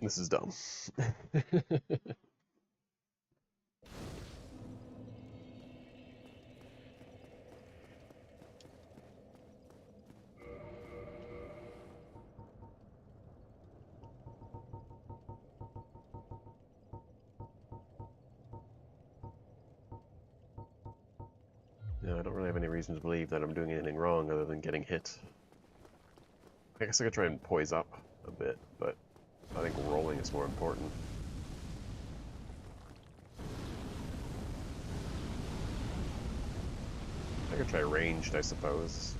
This is dumb. No, I don't really have any reason to believe that I'm doing anything wrong other than getting hit. I guess I could try and poise up a bit, but I think rolling is more important. could try ranged, I suppose.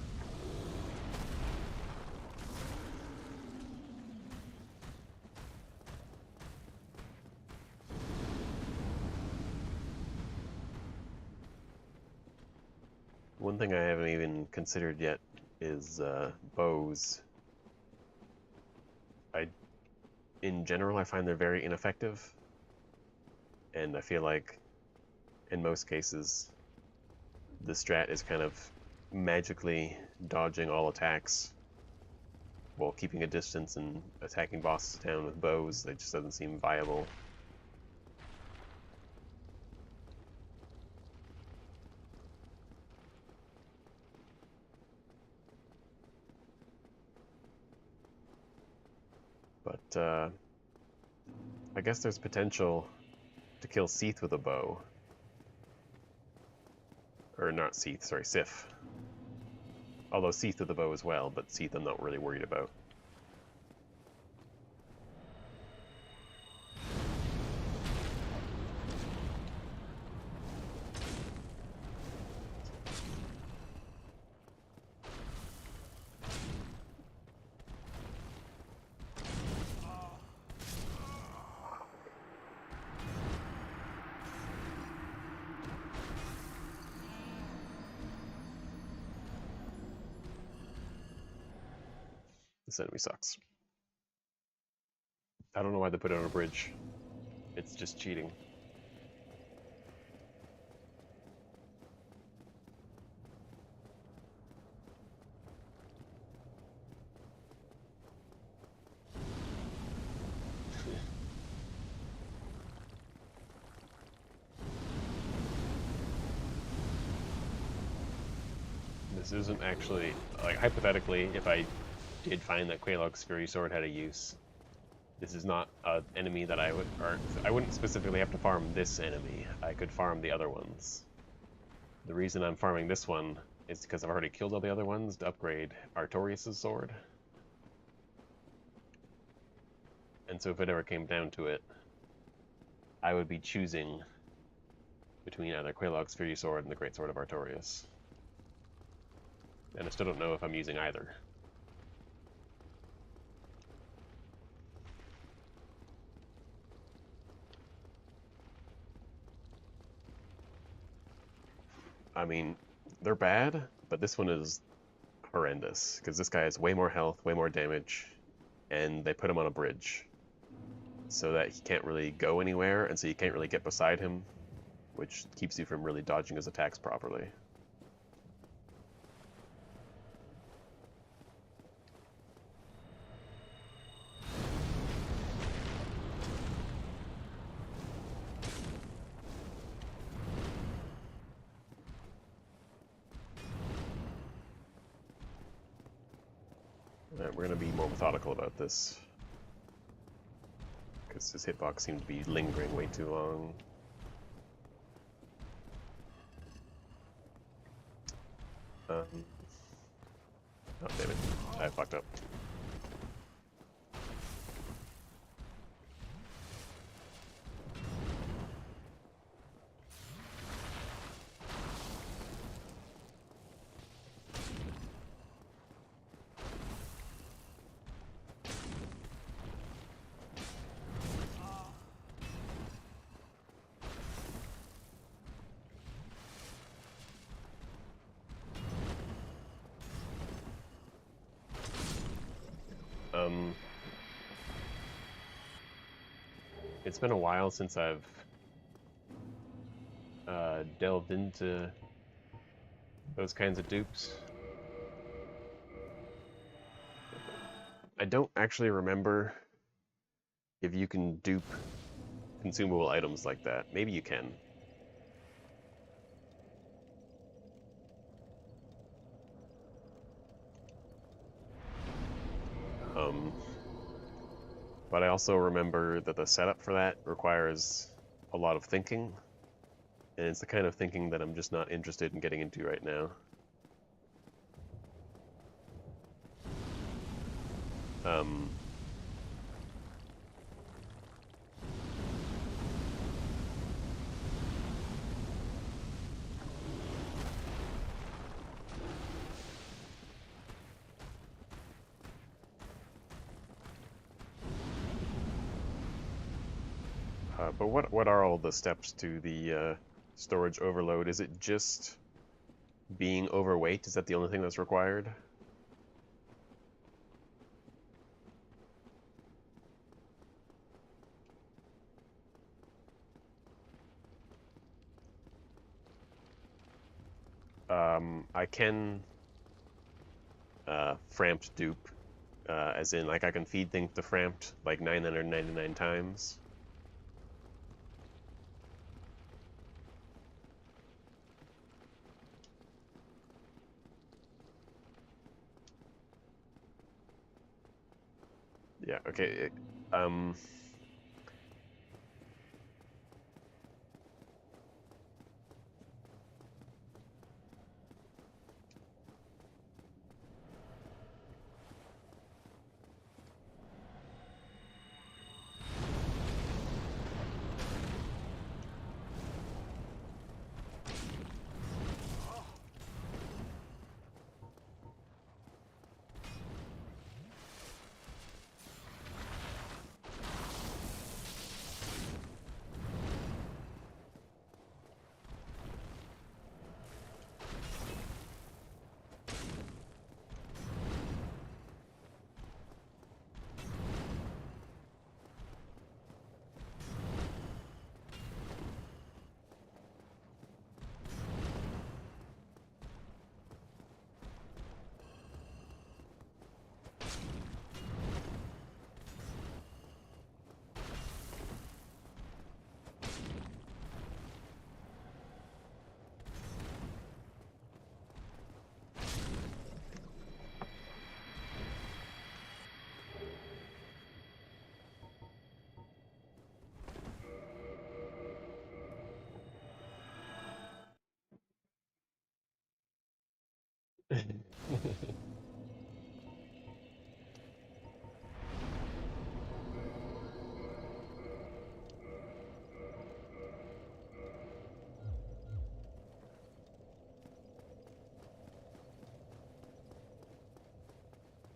One thing I haven't even considered yet is bows. In general, I find they're very ineffective, and I feel like in most cases the strat is kind of magically dodging all attacks while keeping a distance and attacking bosses down with bows. That just doesn't seem viable. But I guess there's potential to kill Seath with a bow. Or not Seath, sorry, Sif. Although Seath with a bow as well, but Seath I'm not really worried about. This enemy sucks. I don't know why they put it on a bridge. It's just cheating. This isn't actually, like, hypothetically, if I did find that Quelaag's Fury Sword had a use, this is not an enemy that I wouldn't specifically have to farm this enemy. I could farm the other ones. The reason I'm farming this one is because I've already killed all the other ones to upgrade Artorias' sword. And so if it ever came down to it, I would be choosing between either Quelaag's Fury Sword and the Great Sword of Artorias. And I still don't know if I'm using either. I mean, they're bad, but this one is horrendous, because this guy has way more health, way more damage, and they put him on a bridge, so that he can't really go anywhere, and so you can't really get beside him, which keeps you from really dodging his attacks properly. Alright, we're going to be more methodical about this, because his hitbox seemed to be lingering way too long. Oh damn it, I fucked up. It's been a while since I've delved into those kinds of dupes. I don't actually remember if you can dupe consumable items like that. Maybe you can. But I also remember that the setup for that requires a lot of thinking, and it's the kind of thinking that I'm just not interested in getting into right now. But what are all the steps to the storage overload? Is it just being overweight? Is that the only thing that's required? I can framped dupe, as in like I can feed things to framped like 999 times. Yeah, okay.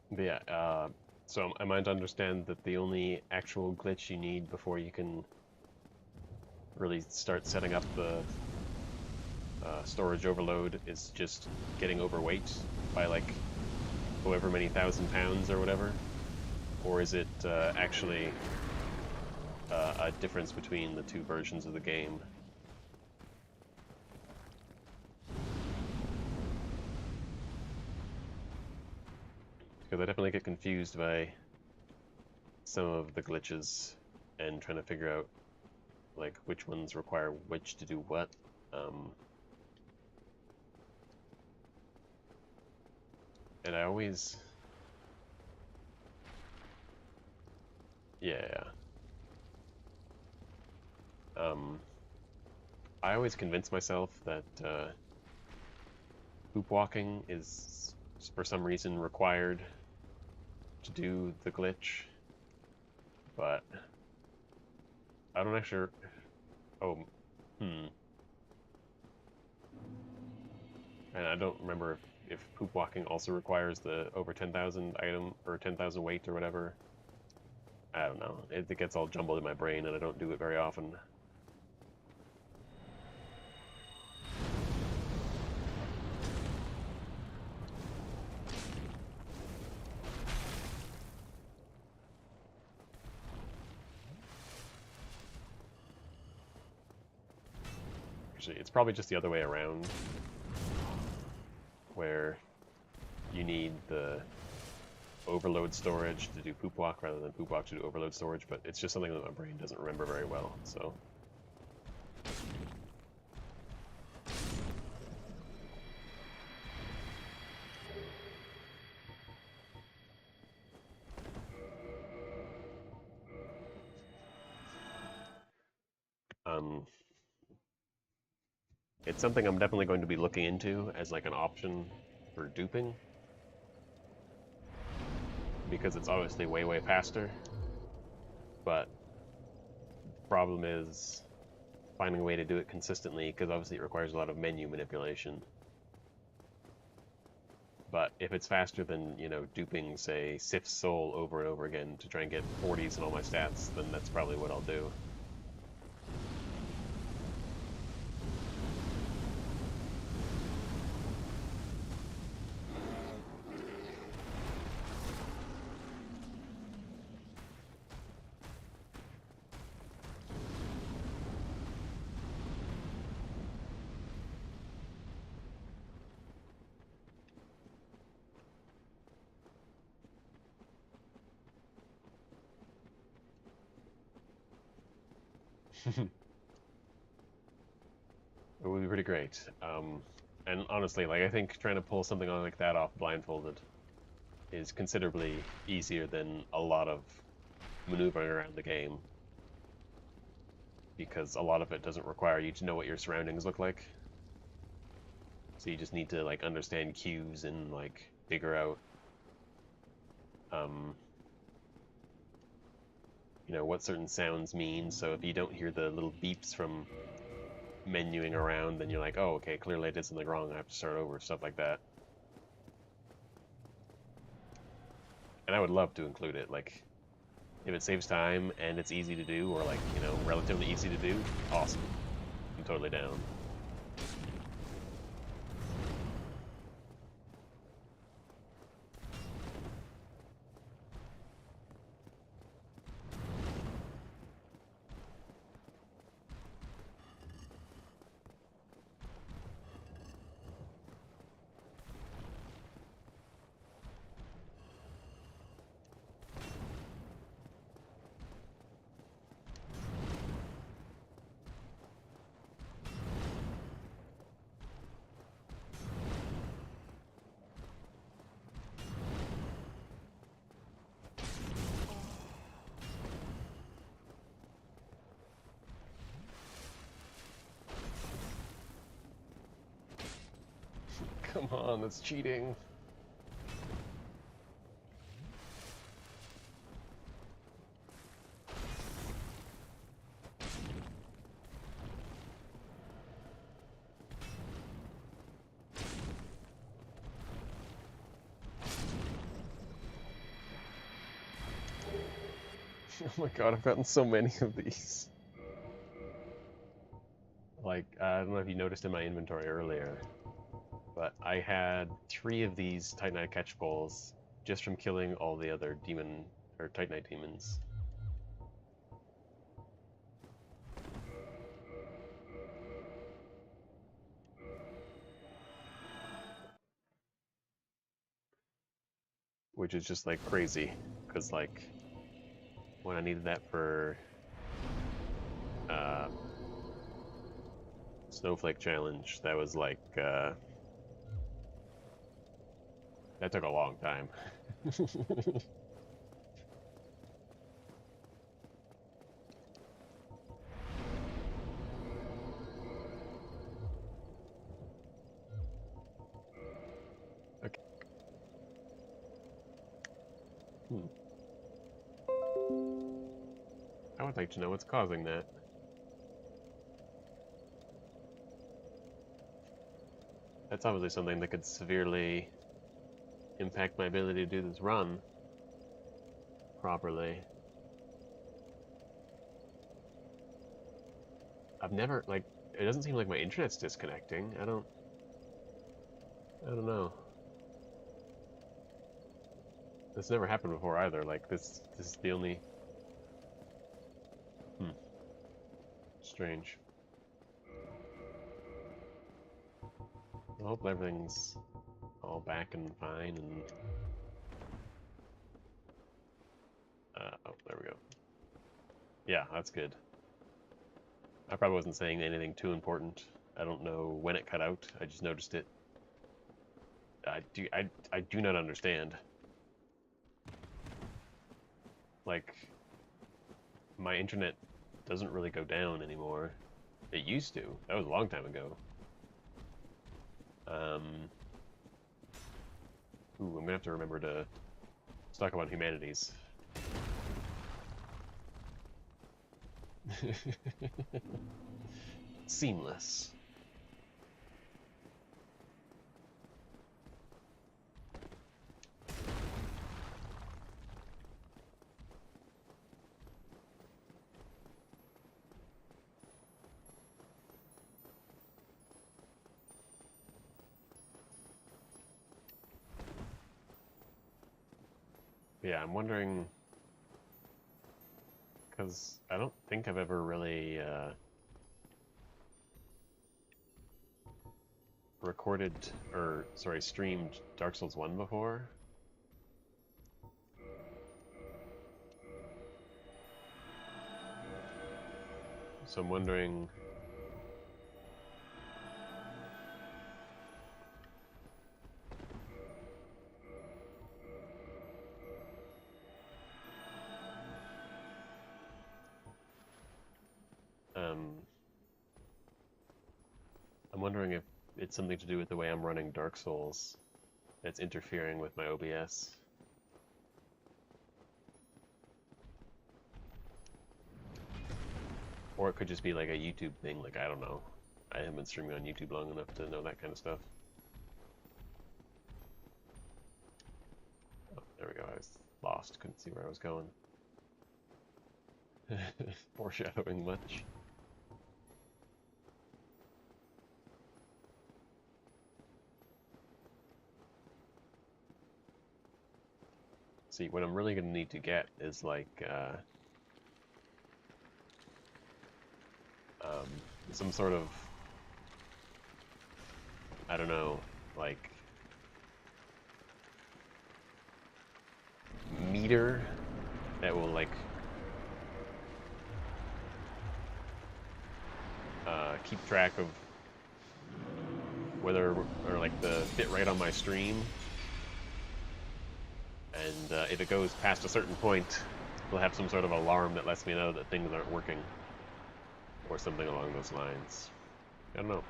But yeah, so am I to understand that the only actual glitch you need before you can really start setting up the storage overload is just getting overweight by like however many thousand pounds or whatever? Or is it actually a difference between the two versions of the game? Because I definitely get confused by some of the glitches and trying to figure out like which ones require which to do what. And I always, yeah, I always convince myself that poop walking is for some reason required to do the glitch, but I don't actually. Oh, hmm. And I don't remember if poop walking also requires the over 10,000 item or 10,000 weight or whatever. I don't know. It gets all jumbled in my brain, and I don't do it very often. Actually, it's probably just the other way around, where you need the overload storage to do poop walk rather than poop walk to do overload storage, but it's just something that my brain doesn't remember very well, so. It's something I'm definitely going to be looking into as like an option for duping, because it's obviously way, way faster, but the problem is finding a way to do it consistently, because obviously it requires a lot of menu manipulation. But if it's faster than, you know, duping, say, Sif's Soul over and over again to try and get 40s in all my stats, then that's probably what I'll do. It would be pretty great. And honestly, like I think trying to pull something on like that off blindfolded is considerably easier than a lot of maneuvering around the game, because a lot of it doesn't require you to know what your surroundings look like. So you just need to like understand cues and like figure out, um, you know, what certain sounds mean. So if you don't hear the little beeps from menuing around, then you're like, oh, okay, clearly I did something wrong. I have to start over, stuff like that. And I would love to include it, like if it saves time and it's easy to do, or like, you know, relatively easy to do, awesome. I'm totally down. Come on, that's cheating. Oh my god, I've gotten so many of these. Like, I don't know if you noticed in my inventory earlier, but I had 3 of these Titanite catch balls just from killing all the other demon or Titanite demons. Which is just like crazy, because like when I needed that for uh, Snowflake Challenge, that was like that took a long time. Okay. I would like to know what's causing that. That's obviously something that could severely impact my ability to do this run properly. I've never, like, it doesn't seem like my internet's disconnecting. I don't know. This never happened before either. Like, this is the only... Strange. I hope everything's all back and fine and... oh, there we go. Yeah, that's good. I probably wasn't saying anything too important. I don't know when it cut out. I just noticed it. I do not understand. Like, my internet doesn't really go down anymore. It used to. That was a long time ago. Ooh, I'm gonna have to remember to talk about humanities. Seamless. Yeah, I'm wondering, because I don't think I've ever really recorded, or sorry, streamed Dark Souls 1 before. So I'm wondering... I'm wondering if it's something to do with the way I'm running Dark Souls that's interfering with my OBS. Or it could just be like a YouTube thing, like I don't know. I haven't been streaming on YouTube long enough to know that kind of stuff. Oh, there we go, I was lost, couldn't see where I was going. Foreshadowing much. See, what I'm really going to need to get is like some sort of, I don't know, like meter that will like keep track of whether or like the bit rate on my stream, and if it goes past a certain point, we'll have some sort of alarm that lets me know that things aren't working, or something along those lines. I don't know.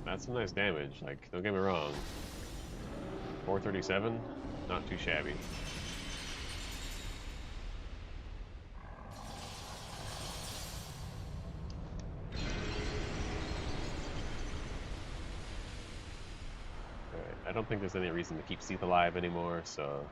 That's some nice damage, like, don't get me wrong. 437, not too shabby. Alright, I don't think there's any reason to keep Seath alive anymore, so...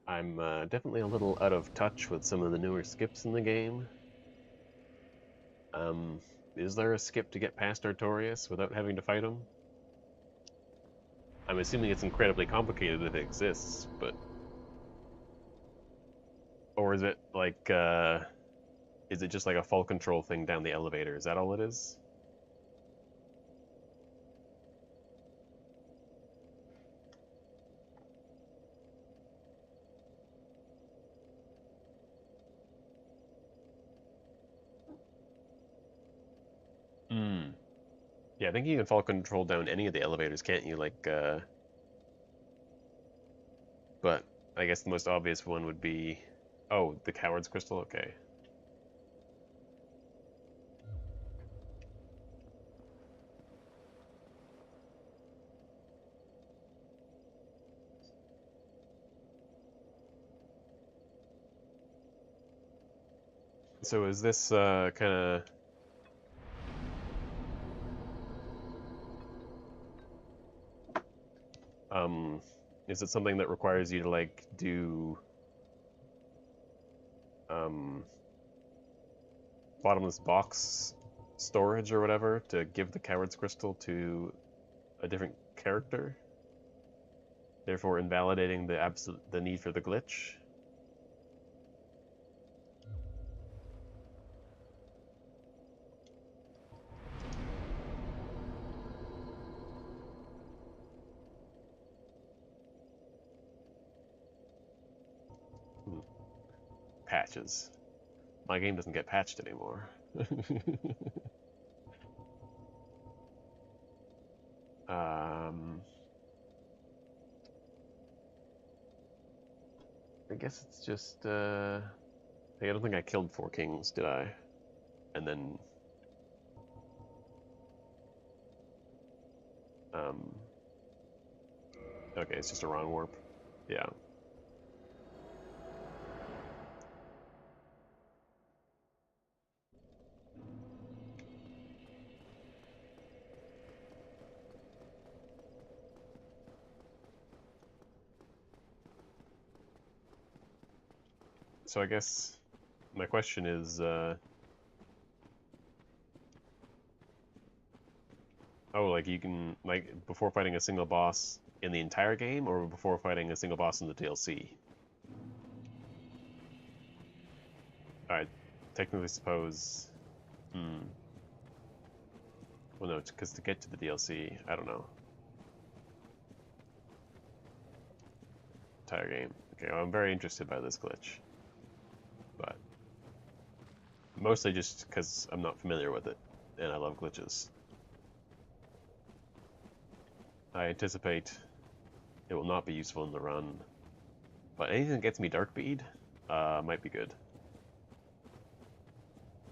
I'm definitely a little out of touch with some of the newer skips in the game. Is there a skip to get past Artorias without having to fight him? I'm assuming it's incredibly complicated if it exists, but... Or is it like, is it just like a fall control thing down the elevator? Is that all it is? Hmm. Yeah, I think you can fall control down any of the elevators, can't you? Like, but I guess the most obvious one would be... Oh, the Coward's Crystal? Okay. So is this kind of... is it something that requires you to, like, do... bottomless box storage or whatever to give the Coward's Crystal to a different character, therefore invalidating the need for the glitch? Patches. My game doesn't get patched anymore. I guess it's just, I Hey, I don't think I killed 4 kings, did I? And then... Okay, it's just a wrong warp. Yeah. So I guess my question is, oh, like you can, like, before fighting a single boss in the entire game, or before fighting a single boss in the DLC? I technically suppose, well no, because to get to the DLC, I don't know. Entire game. Okay, well, I'm very interested by this glitch. But mostly just because I'm not familiar with it, and I love glitches. I anticipate it will not be useful in the run, but anything that gets me Dark Bead might be good.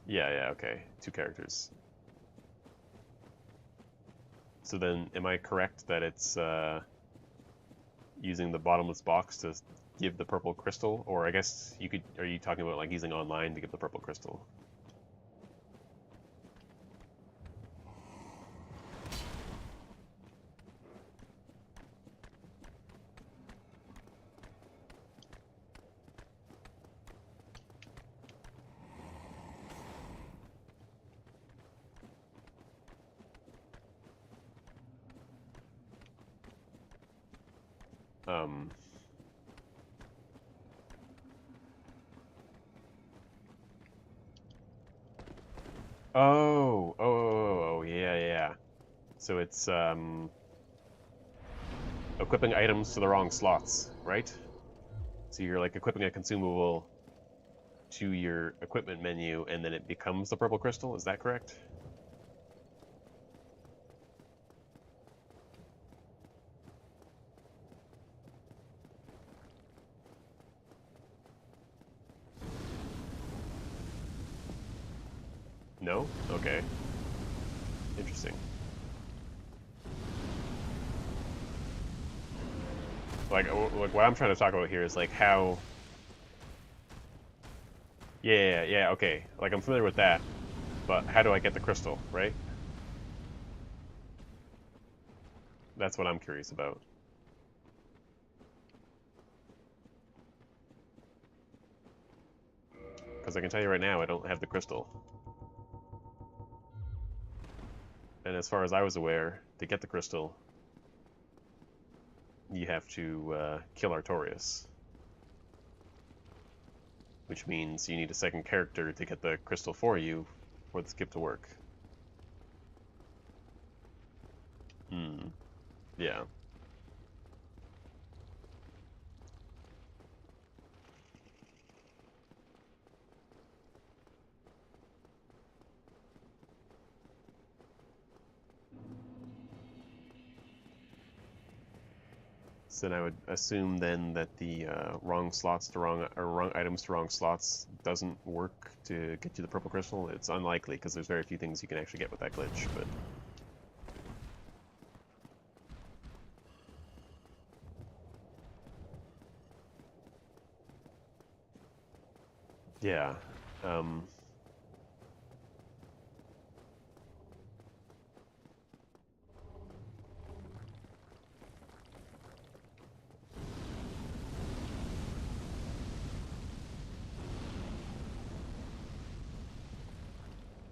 Yeah, okay. 2 characters. So then, am I correct that it's using the bottomless box to give the purple crystal? Or I guess you could, are you talking about like using online to give the purple crystal? Oh, yeah. So it's equipping items to the wrong slots, right? So you're like equipping a consumable to your equipment menu, and then it becomes the purple crystal. Is that correct? No? Okay. Interesting. Like what I'm trying to talk about here is like how... Yeah, okay. Like I'm familiar with that, but how do I get the crystal, right? That's what I'm curious about. Because I can tell you right now, I don't have the crystal. And as far as I was aware, to get the crystal, you have to kill Artorias. Which means you need a second character to get the crystal for you for the skip to work. Yeah. So then I would assume then that the wrong slots to wrong or wrong items to wrong slots doesn't work to get you the purple crystal. It's unlikely because there's very few things you can actually get with that glitch. But yeah,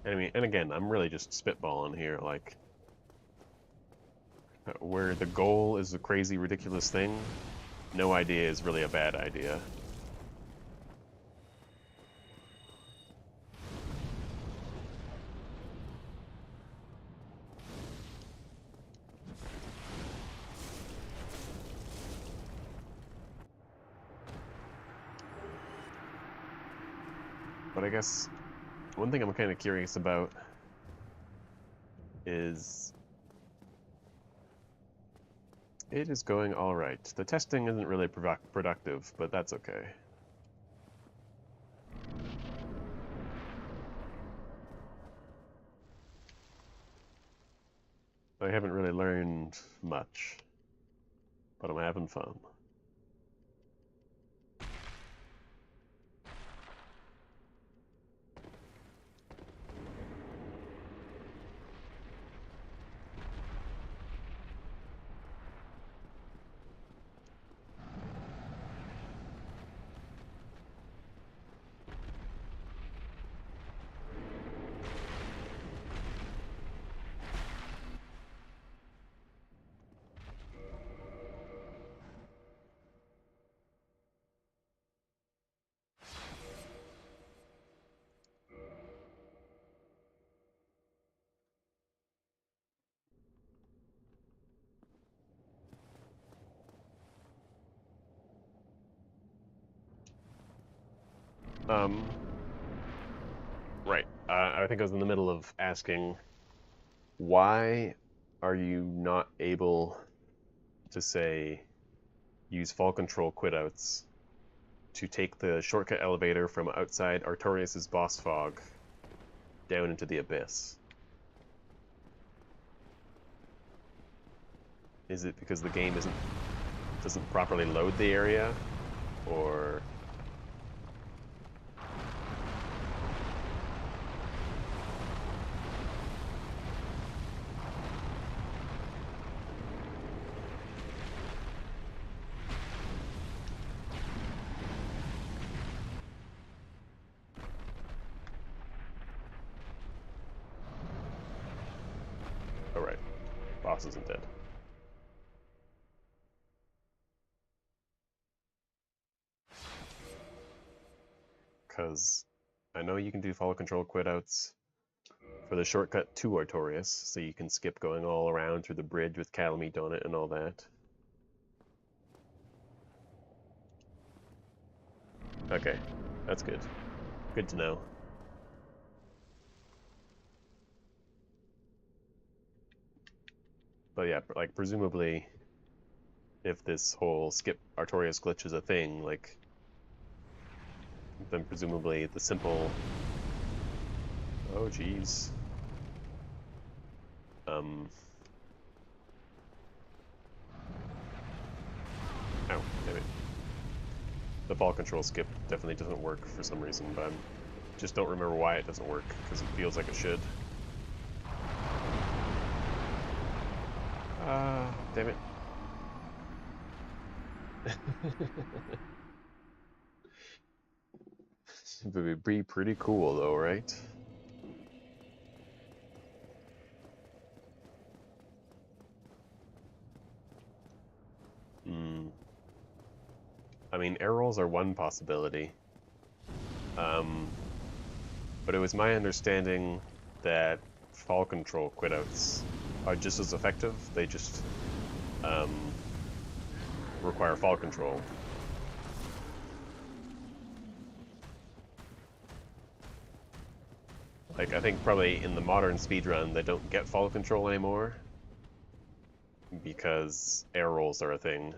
I mean, and again, I'm really just spitballing here, like where the goal is a crazy, ridiculous thing. No idea is really a bad idea. But I guess one thing I'm kind of curious about is it is going all right. The testing isn't really productive, but that's okay. I haven't really learned much, but I'm having fun. Right. I think I was in the middle of asking, why are you not able to say use fall control quitouts to take the shortcut elevator from outside Artorias' boss fog down into the abyss? Is it because the game doesn't properly load the area, or oh right, boss isn't dead. Because I know you can do follow control quitouts for the shortcut to Artorias, so you can skip going all around through the bridge with Calamite on it and all that. Okay, that's good. Good to know. But yeah, like presumably, if this whole skip Artorias glitch is a thing, like, then presumably the simple... Oh, jeez. Ow, damn it. The ball control skip definitely doesn't work for some reason, but I just don't remember why it doesn't work, because it feels like it should. Damn it. It would be pretty cool though, right? I mean, air rolls are one possibility. But it was my understanding that fall control quitouts are just as effective. They just require fall control. Like, I think probably in the modern speedrun they don't get fall control anymore because air rolls are a thing.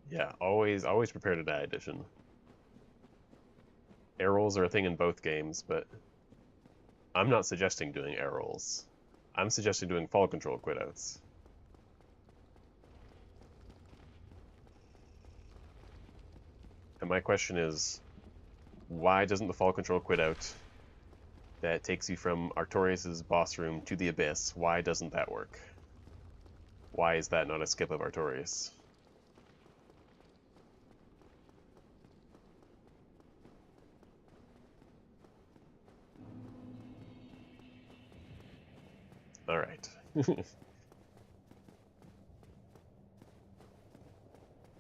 Yeah, always prepare to die edition. Air rolls are a thing in both games, but I'm not suggesting doing air rolls. I'm suggesting doing fall control quitouts. And my question is, why doesn't the fall control quitout that takes you from Artorias' boss room to the abyss, why doesn't that work? Why is that not a skip of Artorias? Alright.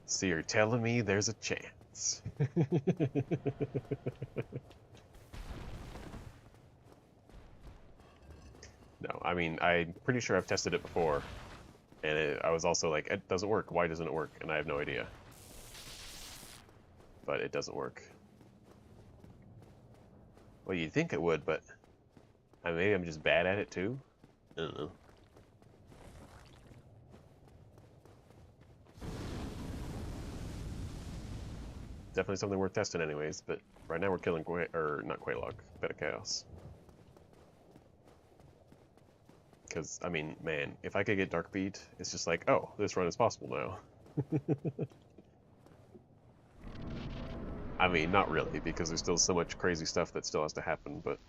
So you're telling me there's a chance. No, I mean, I'm pretty sure I've tested it before, and I was also like, it doesn't work. Why doesn't it work? And I have no idea. But it doesn't work. Well, you'd think it would, but maybe I'm just bad at it too? I don't know. Definitely something worth testing anyways, but right now we're killing not Quaylog, Beta Chaos. Because, I mean, man, if I could get Dark Bead, it's just like, oh, this run is possible now. I mean, not really, because there's still so much crazy stuff that still has to happen, but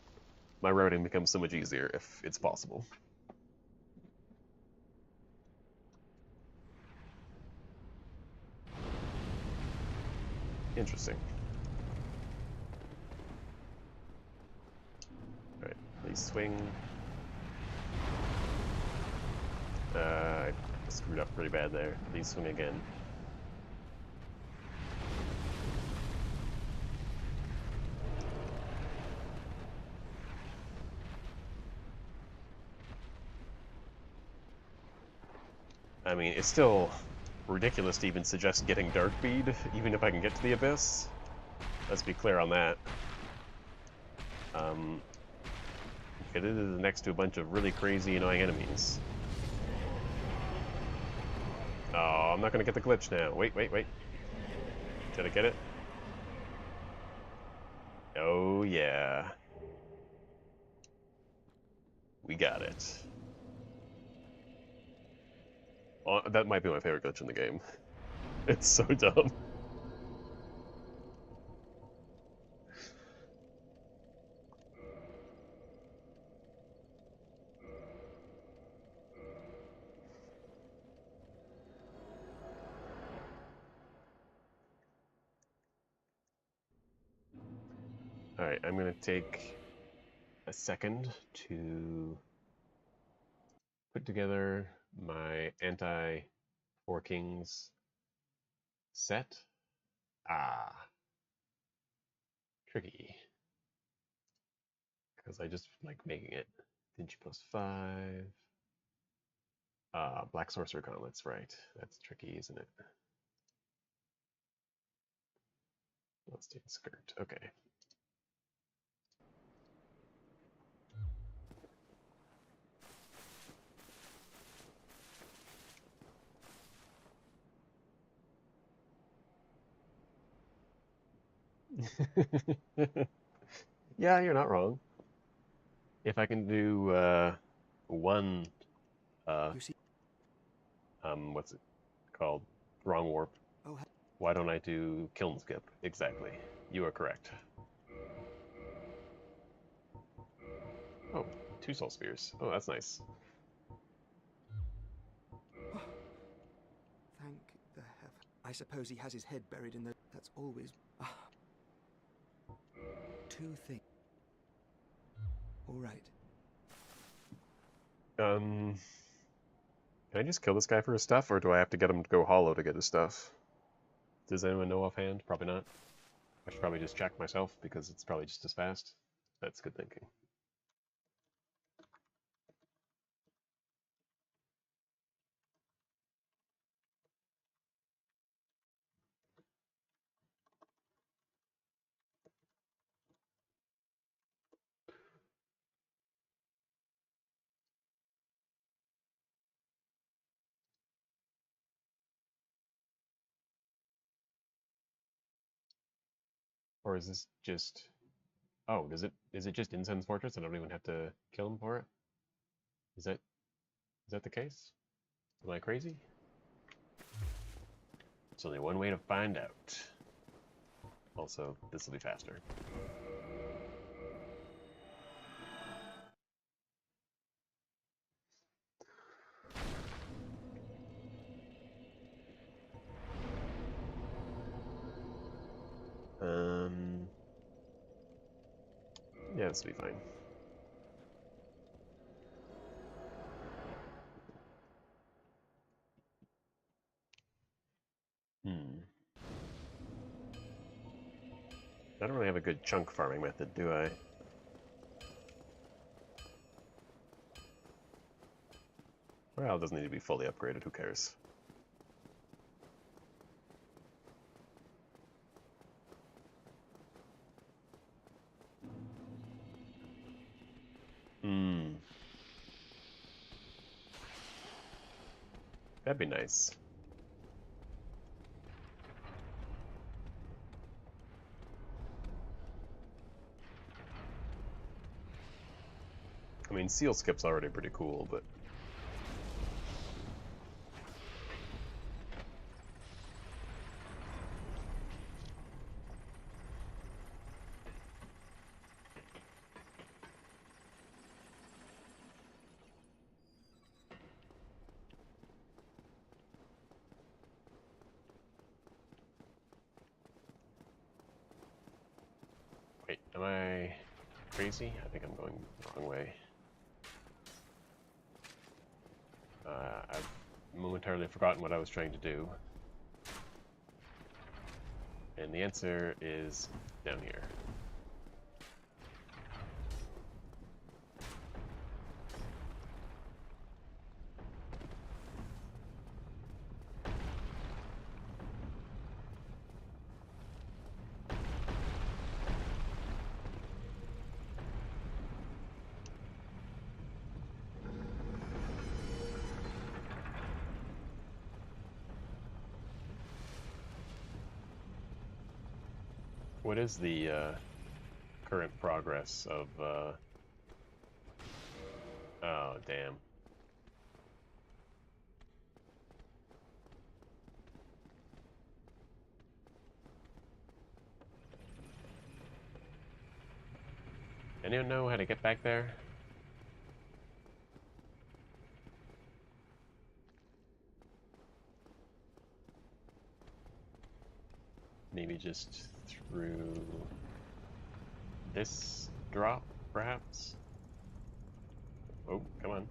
my routing becomes so much easier if it's possible. Interesting. Alright, please swing. I screwed up pretty bad there. Please swing again. I mean, it's still ridiculous to even suggest getting Dark Bead, even if I can get to the Abyss. Let's be clear on that. It is next to a bunch of really crazy, annoying enemies. Oh, I'm not gonna get the glitch now. Wait. Did I get it? Oh, yeah. We got it. Oh, that might be my favorite glitch in the game. It's so dumb. Alright, I'm gonna take a second to put together my anti-Four Kings set. Ah. Tricky. Because I just like making it. Dingy +5. Black Sorcerer Gauntlets, right. That's tricky, isn't it? Let's do skirt. Okay. Yeah, you're not wrong. If I can do one, You see? what's it called? Wrong warp. Oh, Why don't I do kiln skip? Exactly. You are correct. Oh, 2 soul spears. Oh, that's nice. thank the heaven. I suppose he has his head buried in the. That's always. Two things. All right. Can I just kill this guy for his stuff, or do I have to get him to go hollow to get his stuff? Does anyone know offhand? Probably not. I should probably just check myself, because it's probably just as fast. That's good thinking. Or is this just... Oh, is it just Incense Fortress? I don't even have to kill him for it? Is that the case? Am I crazy? There's only one way to find out. Also, this will be faster. Yeah, this will be fine. I don't really have a good chunk farming method, do I? Well, it doesn't need to be fully upgraded, who cares? That'd be nice. I mean, seal skip's already pretty cool, but crazy? I think I'm going the wrong way. I've momentarily forgotten what I was trying to do. And the answer is down here. What is the current progress of, oh, damn. Anyone know how to get back there? Maybe just through this drop, perhaps? Oh, come on.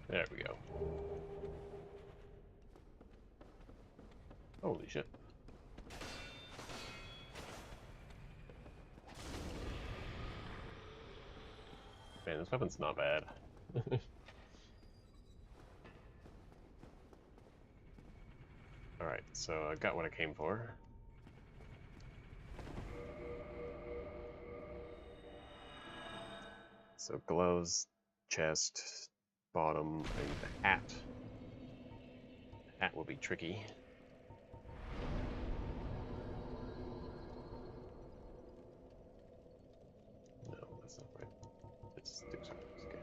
There we go. Holy shit. Man, this weapon's not bad. Alright, so I got what I came for. So gloves, chest, bottom, and the hat. The hat will be tricky. No, that's not right. Let's do something. Okay.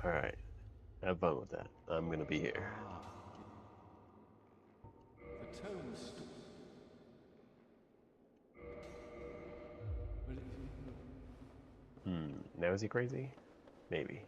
Alright. Have fun with that. I'm gonna be here. The tombstone. Now is he crazy? Maybe.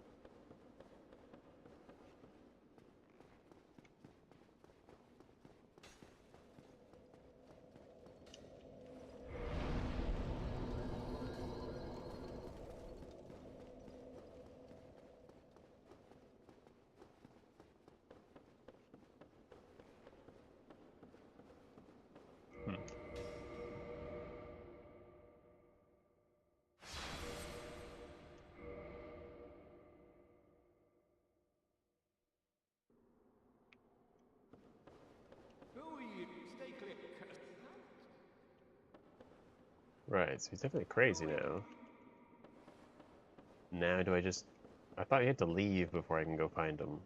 Right, so he's definitely crazy now. Now do I just... I thought he had to leave before I can go find him.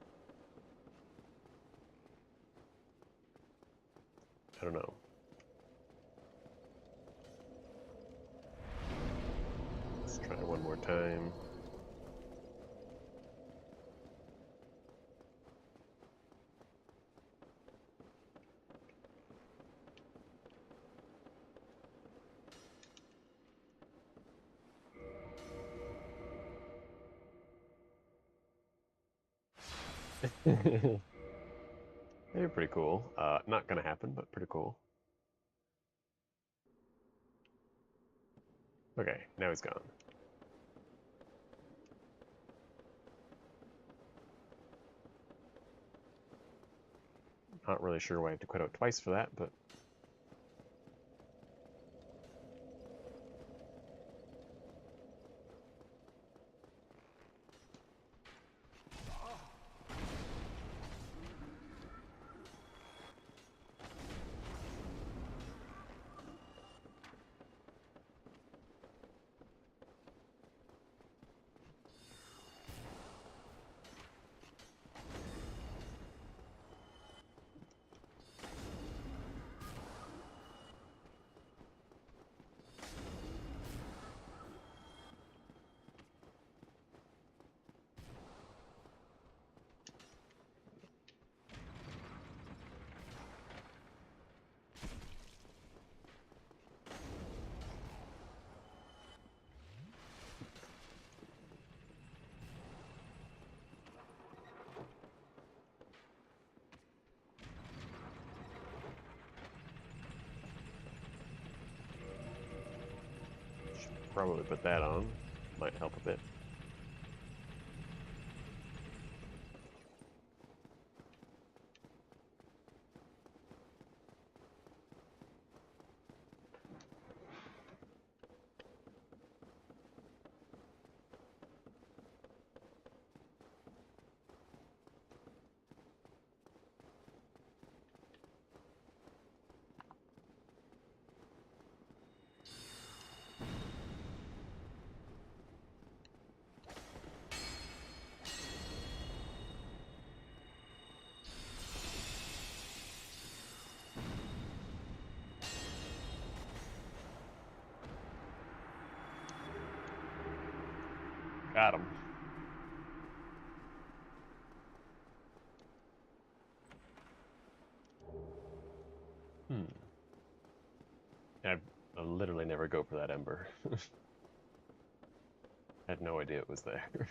I don't know. Let's try one more time. They're pretty cool. Not gonna happen, but pretty cool. Okay, now he's gone. Not really sure why I have to quit out twice for that, but... Probably put that on. Might help a bit. Got him. I literally never go for that ember. I had no idea it was there.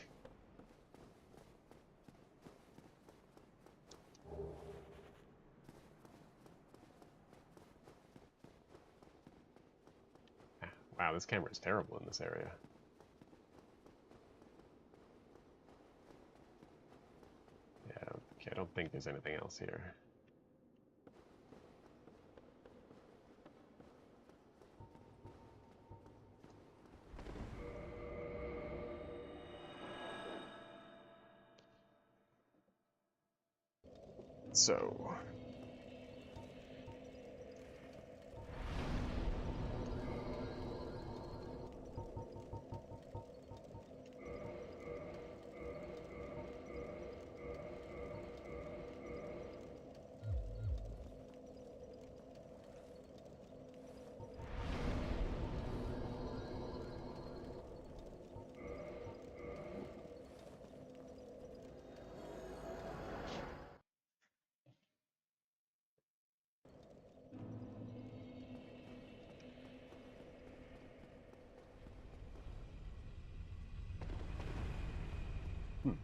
Wow, this camera is terrible in this area. Yeah, okay, I don't think there's anything else here. So...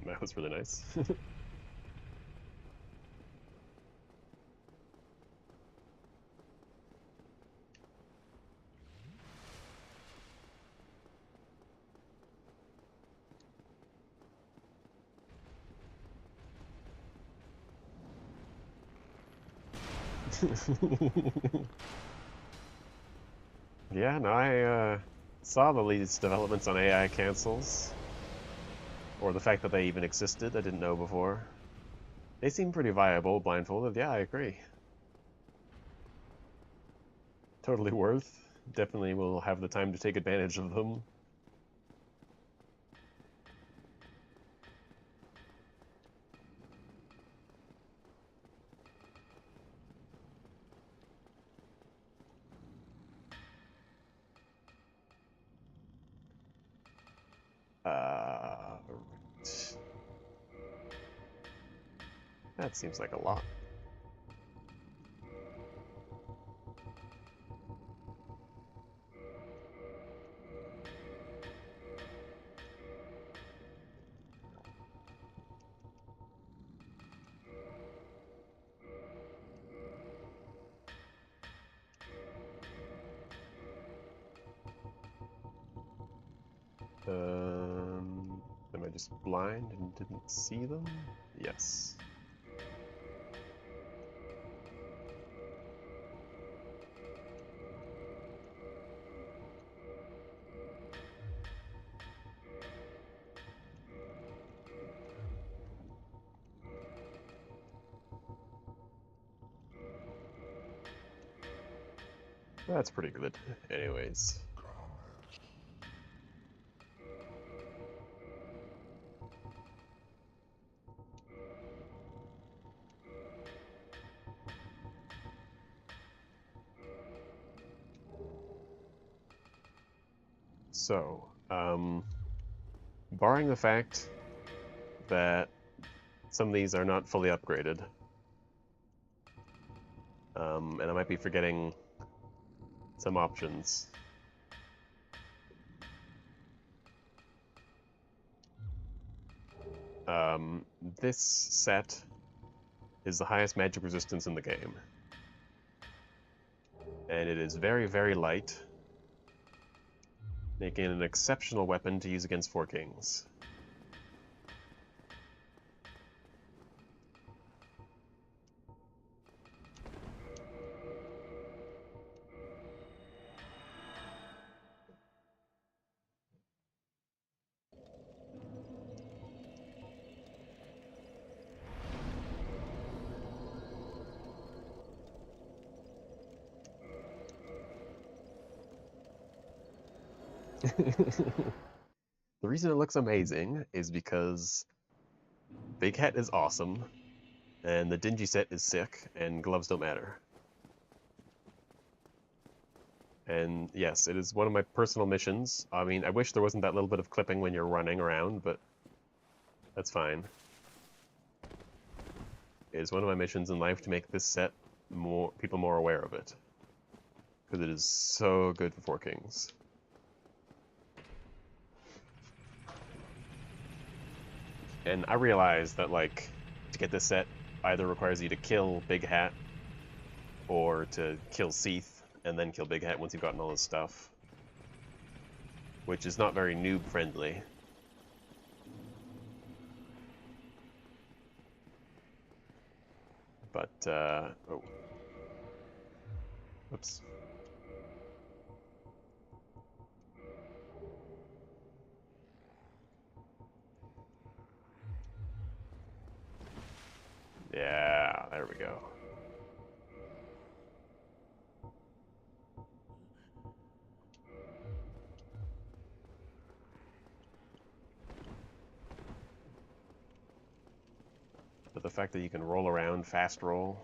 that was really nice. Yeah, no, I saw the latest developments on AI cancels. Or the fact that they even existed, I didn't know before. They seem pretty viable, blindfolded. Yeah, I agree. Totally worth. Definitely will have the time to take advantage of them. Right. That seems like a lot. Am I just blind and didn't see them? Yes. That's pretty good. Anyways. So, barring the fact that some of these are not fully upgraded, and I might be forgetting some options. This set is the highest magic resistance in the game. And it is very, very light. making it an exceptional weapon to use against Four Kings. The reason it looks amazing is because Big Hat is awesome, and the Dingy set is sick, and gloves don't matter. And yes, it is one of my personal missions. I mean, I wish there wasn't that little bit of clipping when you're running around, but that's fine. It is one of my missions in life to make this set people more aware of it. Because it is so good for Four Kings. And I realize that, like, to get this set either requires you to kill Big Hat or to kill Seath and then kill Big Hat once you've gotten all his stuff. Which is not very noob-friendly. But, oh. Oops. Yeah, there we go. But the fact that you can roll around, fast roll,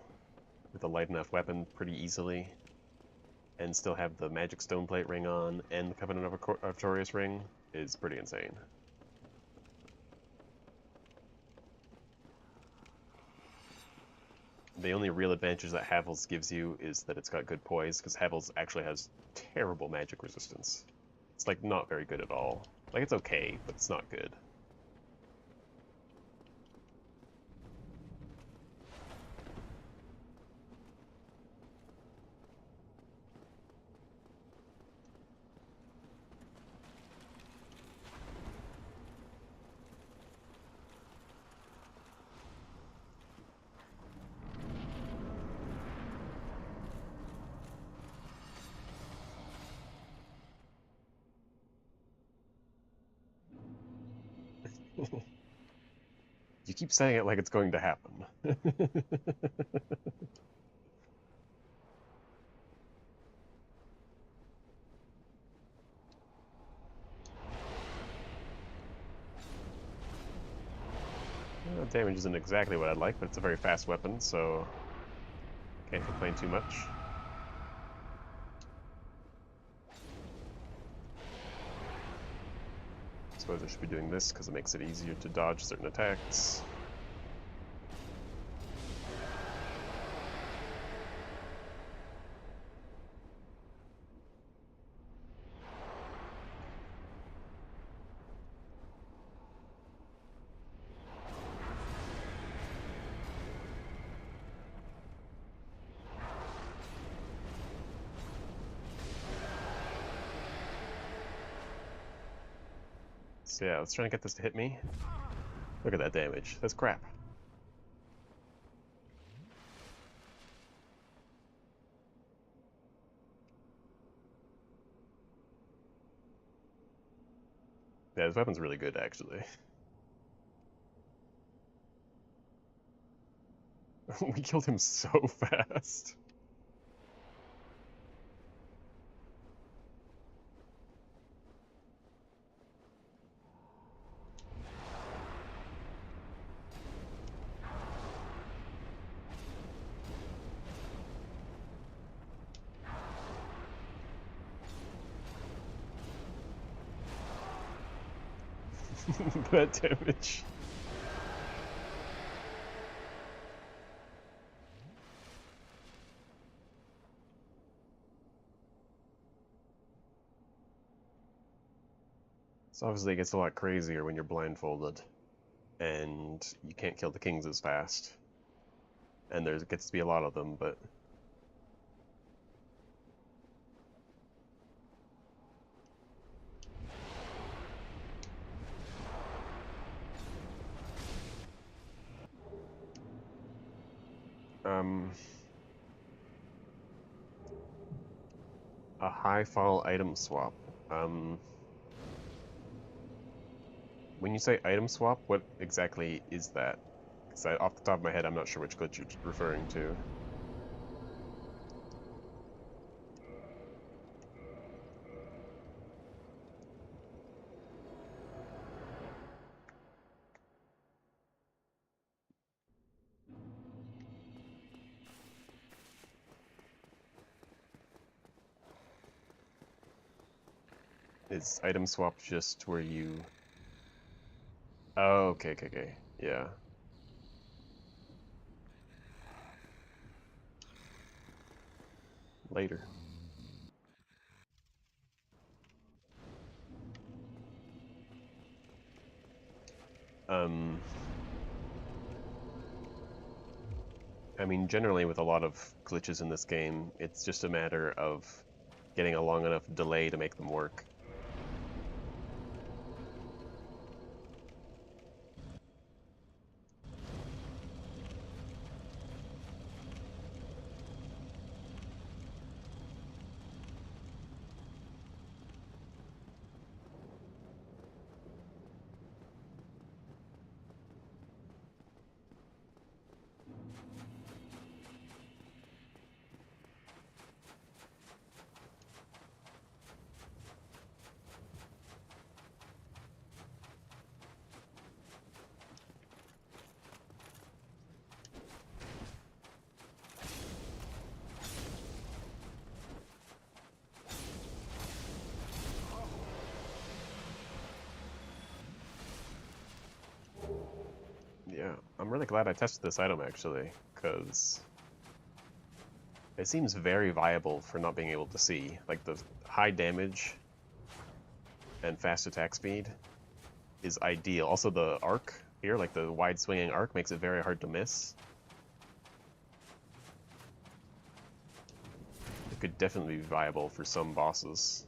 with a light enough weapon pretty easily, and still have the Magic Stone Plate ring on, and the Covenant of Artorias ring, is pretty insane. The only real advantage that Havel's gives you is that it's got good poise, because Havel's actually has terrible magic resistance. It's, like, not very good at all. Like, it's okay, but it's not good. You keep saying it like it's going to happen. Damage isn't exactly what I'd like, but it's a very fast weapon, so can't complain too much. I suppose I should be doing this because it makes it easier to dodge certain attacks. So yeah, let's try and get this to hit me. Look at that damage. That's crap. Yeah, this weapon's really good, actually. We killed him so fast. That damage. So obviously it gets a lot crazier when you're blindfolded, and you can't kill the kings as fast. And there gets to be a lot of them, but A high fall item swap. Um, when you say item swap, what exactly is that? Because off the top of my head, I'm not sure which glitch you're referring to. Is item swap just where you... Oh, okay. Yeah. Later. I mean, generally with a lot of glitches in this game, it's just a matter of getting a long enough delay to make them work. Yeah, I'm really glad I tested this item actually, because it seems very viable for not being able to see. Like the high damage and fast attack speed is ideal. Also the arc here, like the wide swinging arc, makes it very hard to miss. It could definitely be viable for some bosses.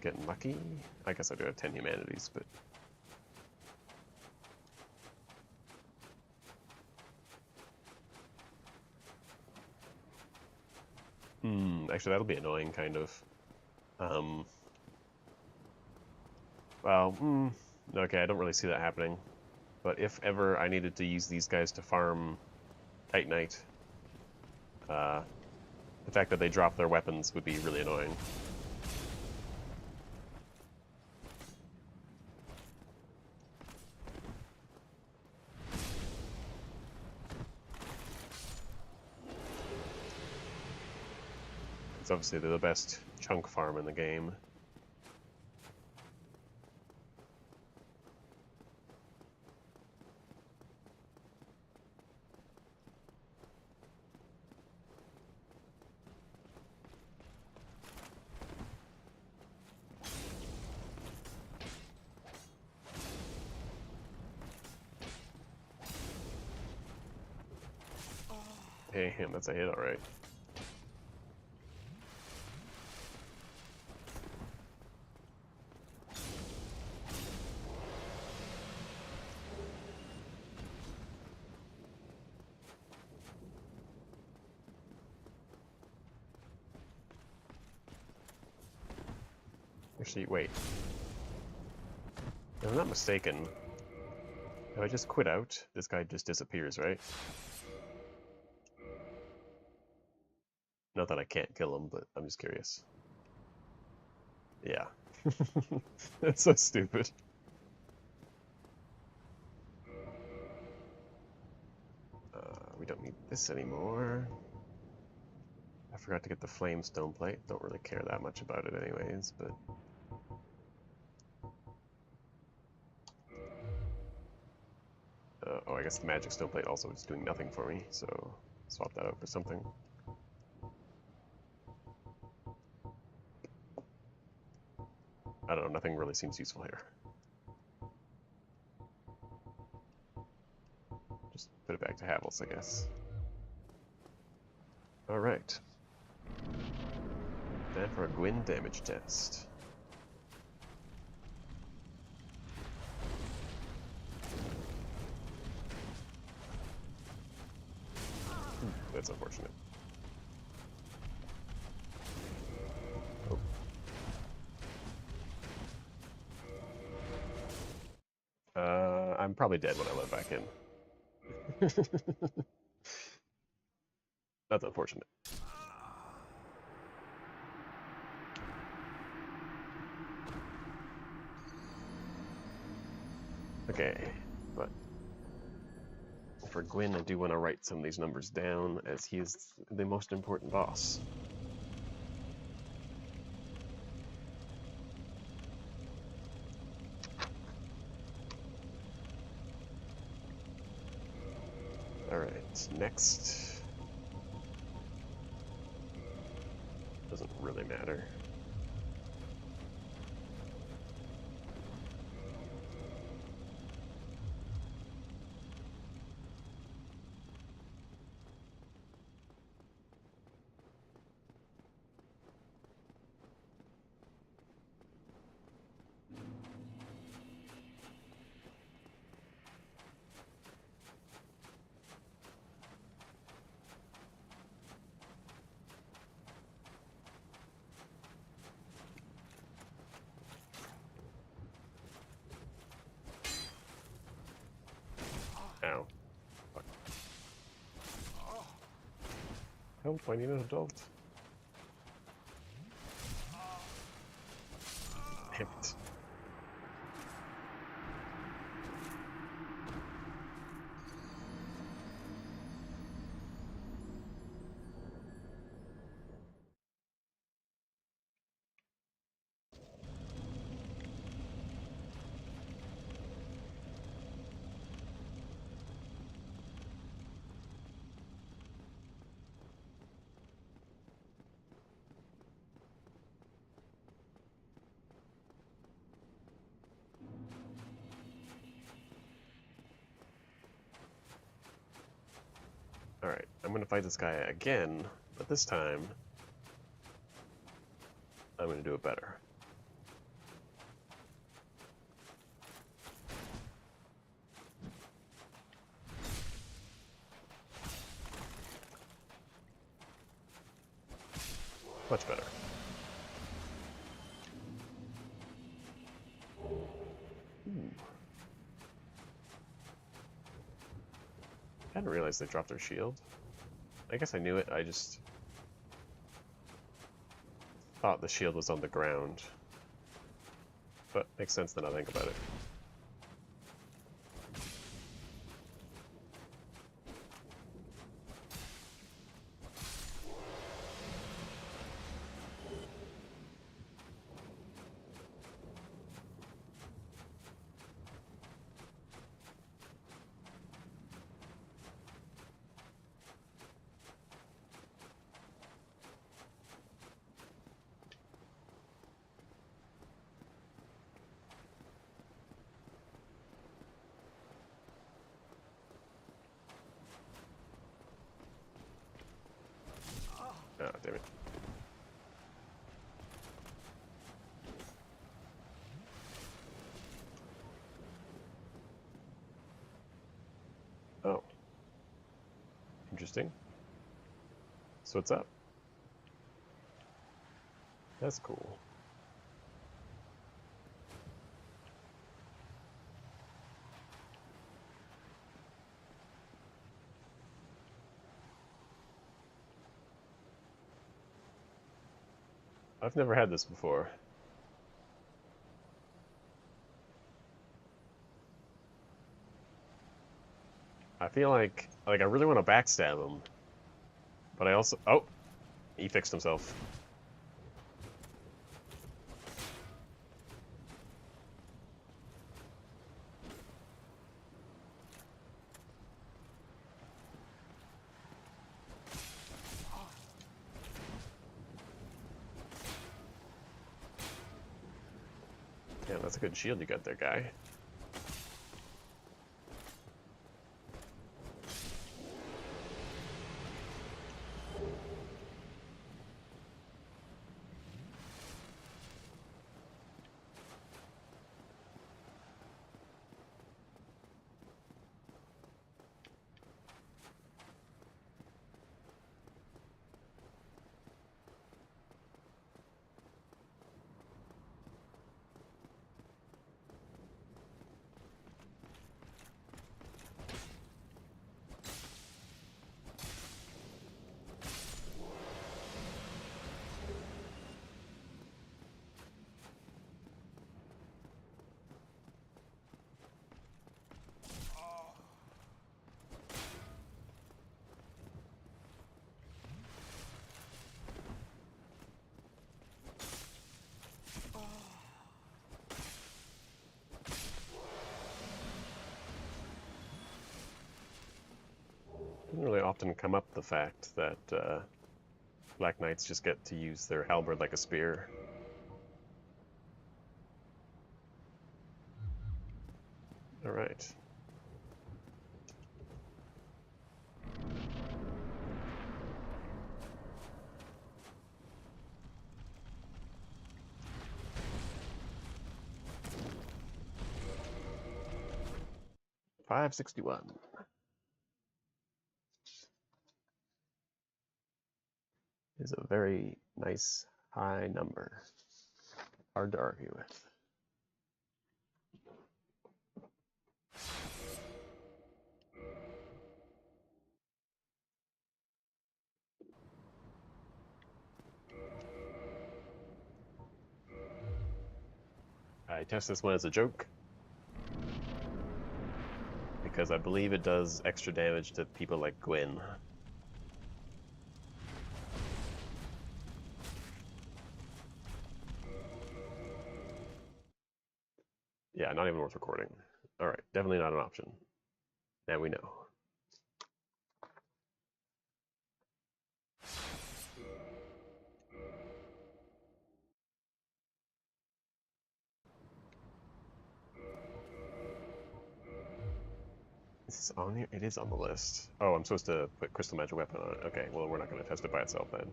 Getting lucky? I guess I do have 10 humanities, but... actually that'll be annoying, kind of. Well, okay, I don't really see that happening. But if ever I needed to use these guys to farm Titanite, the fact that they drop their weapons would be really annoying. It's obviously they're the best chunk farm in the game. Hey, that's a hit, alright. Actually, wait. If I'm not mistaken, if I just quit out, this guy just disappears, right? Not that I can't kill him, but I'm just curious. Yeah. That's so stupid. We don't need this anymore. I forgot to get the flame stone plate. Don't really care that much about it anyways, but... oh, I guess the magic stone plate also is doing nothing for me, so swap that out for something. I don't know, nothing really seems useful here. Just put it back to Havel's, I guess. Alright. Time for a Gwyn damage test. That's unfortunate. I'm probably dead when I let back in. That's unfortunate. Okay, but for Gwyn, I do want to write some of these numbers down as he is the most important boss. Alright, next. Doesn't really matter. Ow. Fuck. Help, I need an adult. Damn it. Alright, I'm gonna fight this guy again, but this time I'm gonna do it better. Much better. Ooh. I didn't realize they dropped their shield. I guess I knew it, I just thought the shield was on the ground. But makes sense then I think about it. Ah, damn it. Oh. Interesting. So what's up? That's cool. I've never had this before. I feel like I really want to backstab him, but I also he fixed himself. Yeah, that's a good shield you got there, guy. often come up the fact that Black Knights just get to use their halberd like a spear. Alright. $561 is a very nice high number. Hard to argue with. I test this one as a joke because I believe it does extra damage to people like Gwyn. Yeah, not even worth recording. Alright, definitely not an option. Now we know. Is this on here? It is on the list. Oh, I'm supposed to put Crystal Magic Weapon on it. Okay, well, we're not going to test it by itself then.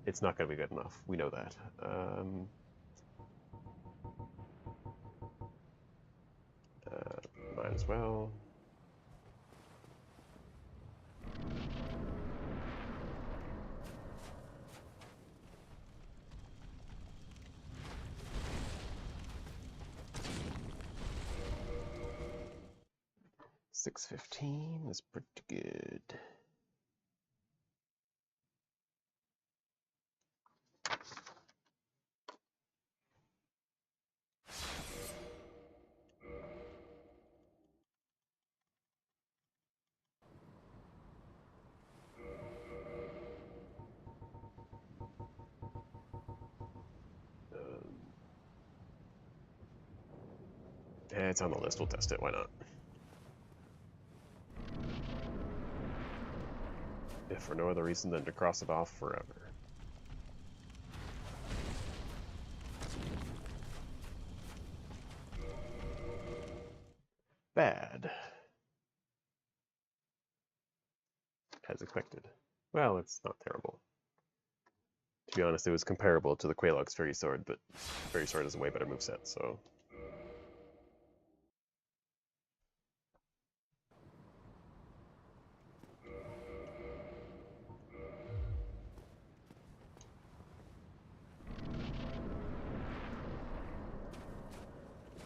It's not going to be good enough. We know that. Might as well. $615 is pretty good. It's on the list. We'll test it. Why not? If for no other reason than to cross it off forever. Bad. As expected. Well, it's not terrible. To be honest, it was comparable to the Quaylog's Fairy Sword, but Fairy Sword is a way better moveset, so...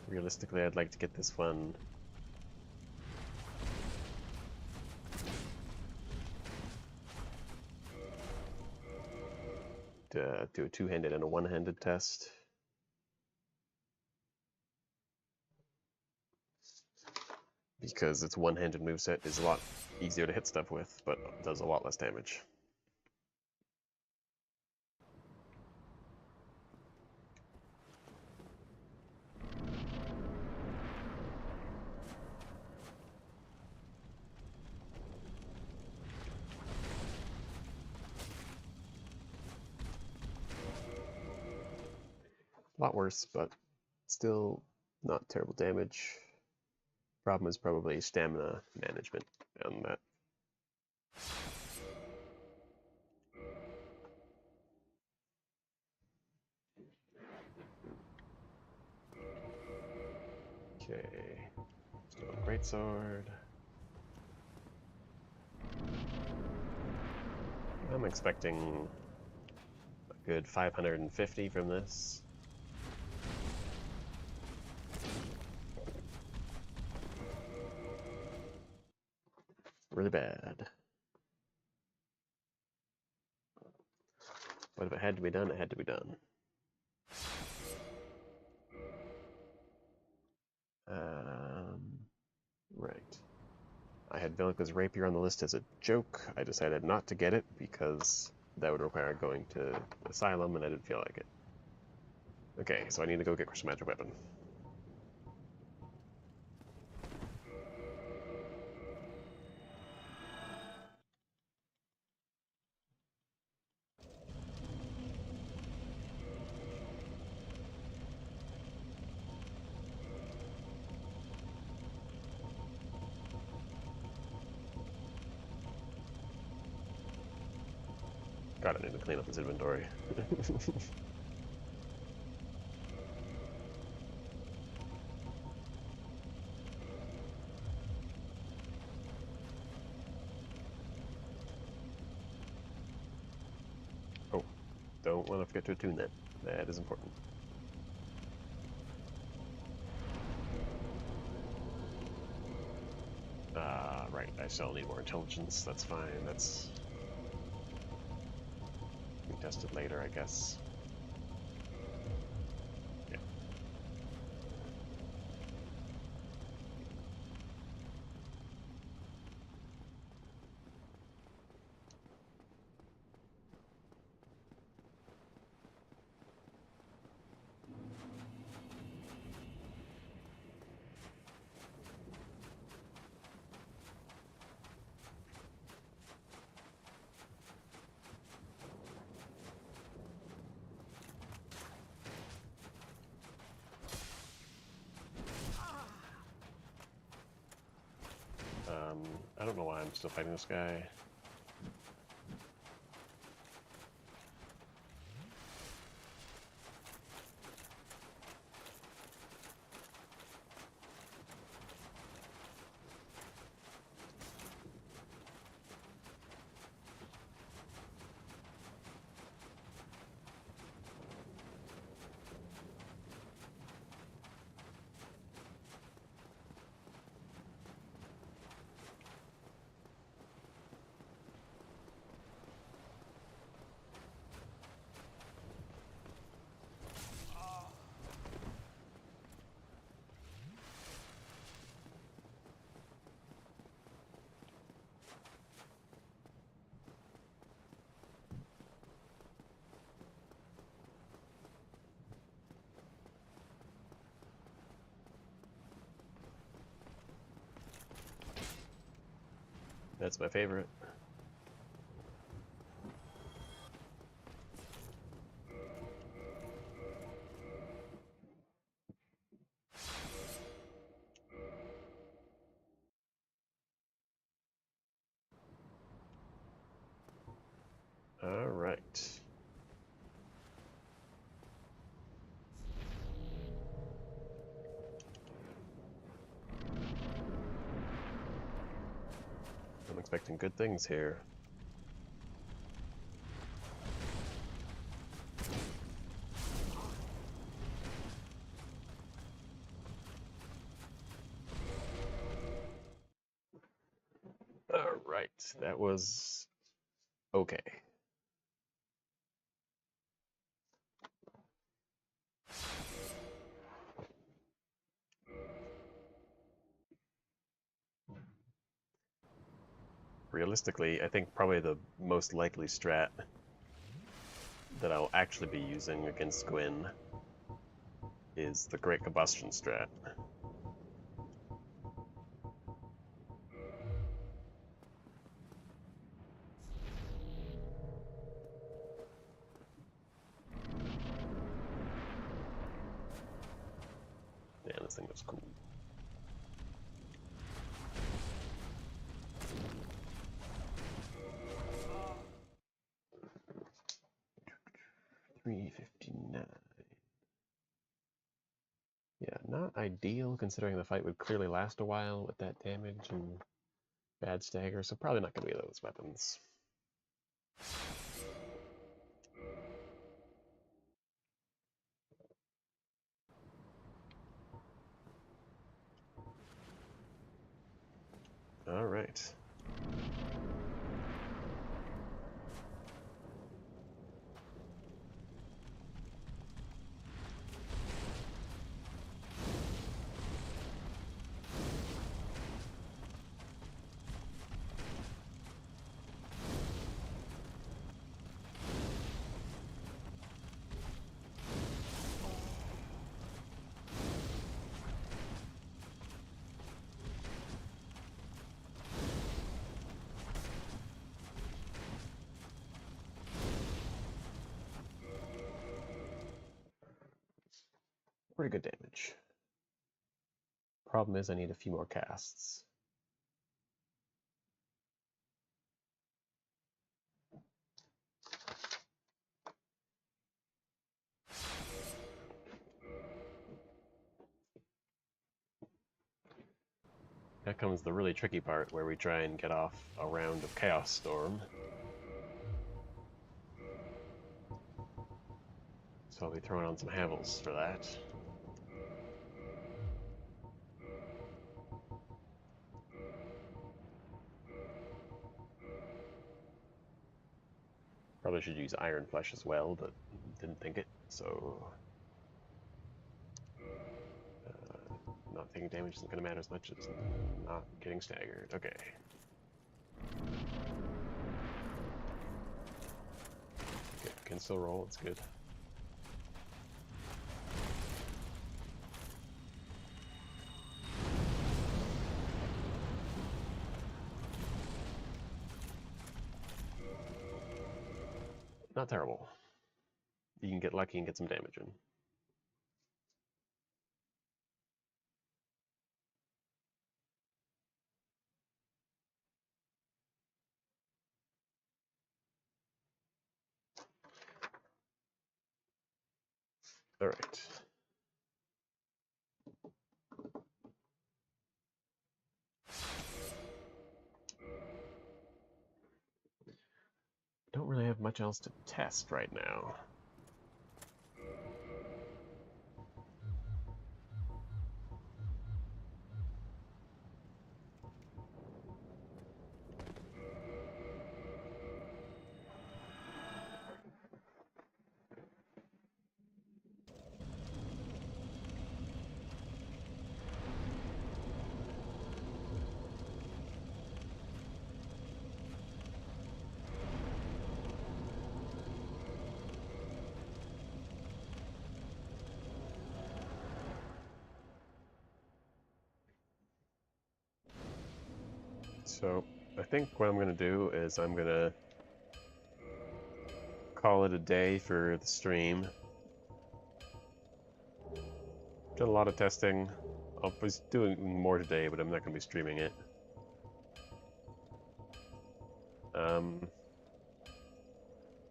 Realistically, I'd like to get this one to do a two-handed and a one-handed test. Because its one-handed moveset is a lot easier to hit stuff with, but does a lot less damage. A lot worse, but still not terrible damage. Problem is probably stamina management on that. Okay, still a greatsword. I'm expecting a good 550 from this. Really bad. But if it had to be done, it had to be done. Right. I had Velica's Rapier on the list as a joke. I decided not to get it because that would require going to Asylum, and I didn't feel like it. Okay, so I need to go get Crystal Magic Weapon. God, I need to clean up this inventory. Oh, don't want to forget to attune that. That is important. Right, I still need more intelligence. That's fine. That's... we can test it later, I guess. Yeah. I don't know why I'm still fighting this guy. That's my favorite. All right. I'm expecting good things here. All right, that was okay. Realistically, I think probably the most likely strat that I'll actually be using against Gwyn is the Great Combustion strat. Yeah, this thing was cool. $359. Yeah, not ideal considering the fight would clearly last a while with that damage and bad stagger, so probably not going to be those weapons. All right. Pretty good damage. Problem is I need a few more casts. That comes the really tricky part where we try and get off a round of Chaos Storm. So I'll be throwing on some Havels for that. Probably should use Iron Flesh as well, but didn't think it, so... not taking damage isn't going to matter as much as not getting staggered. Okay. Okay, can still roll, it's good. Not terrible. You can get lucky and get some damage in. Alright. Don't really have much else to test right now. So, I think what I'm going to do is I'm going to call it a day for the stream. Did a lot of testing. I was doing more today, but I'm not going to be streaming it.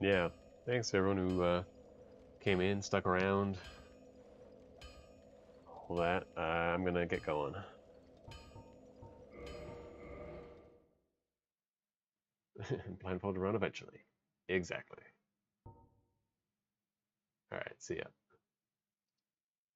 Yeah, thanks to everyone who came in, stuck around. All that. I'm going to get going. Blindfolded run eventually. Exactly. Alright, see ya.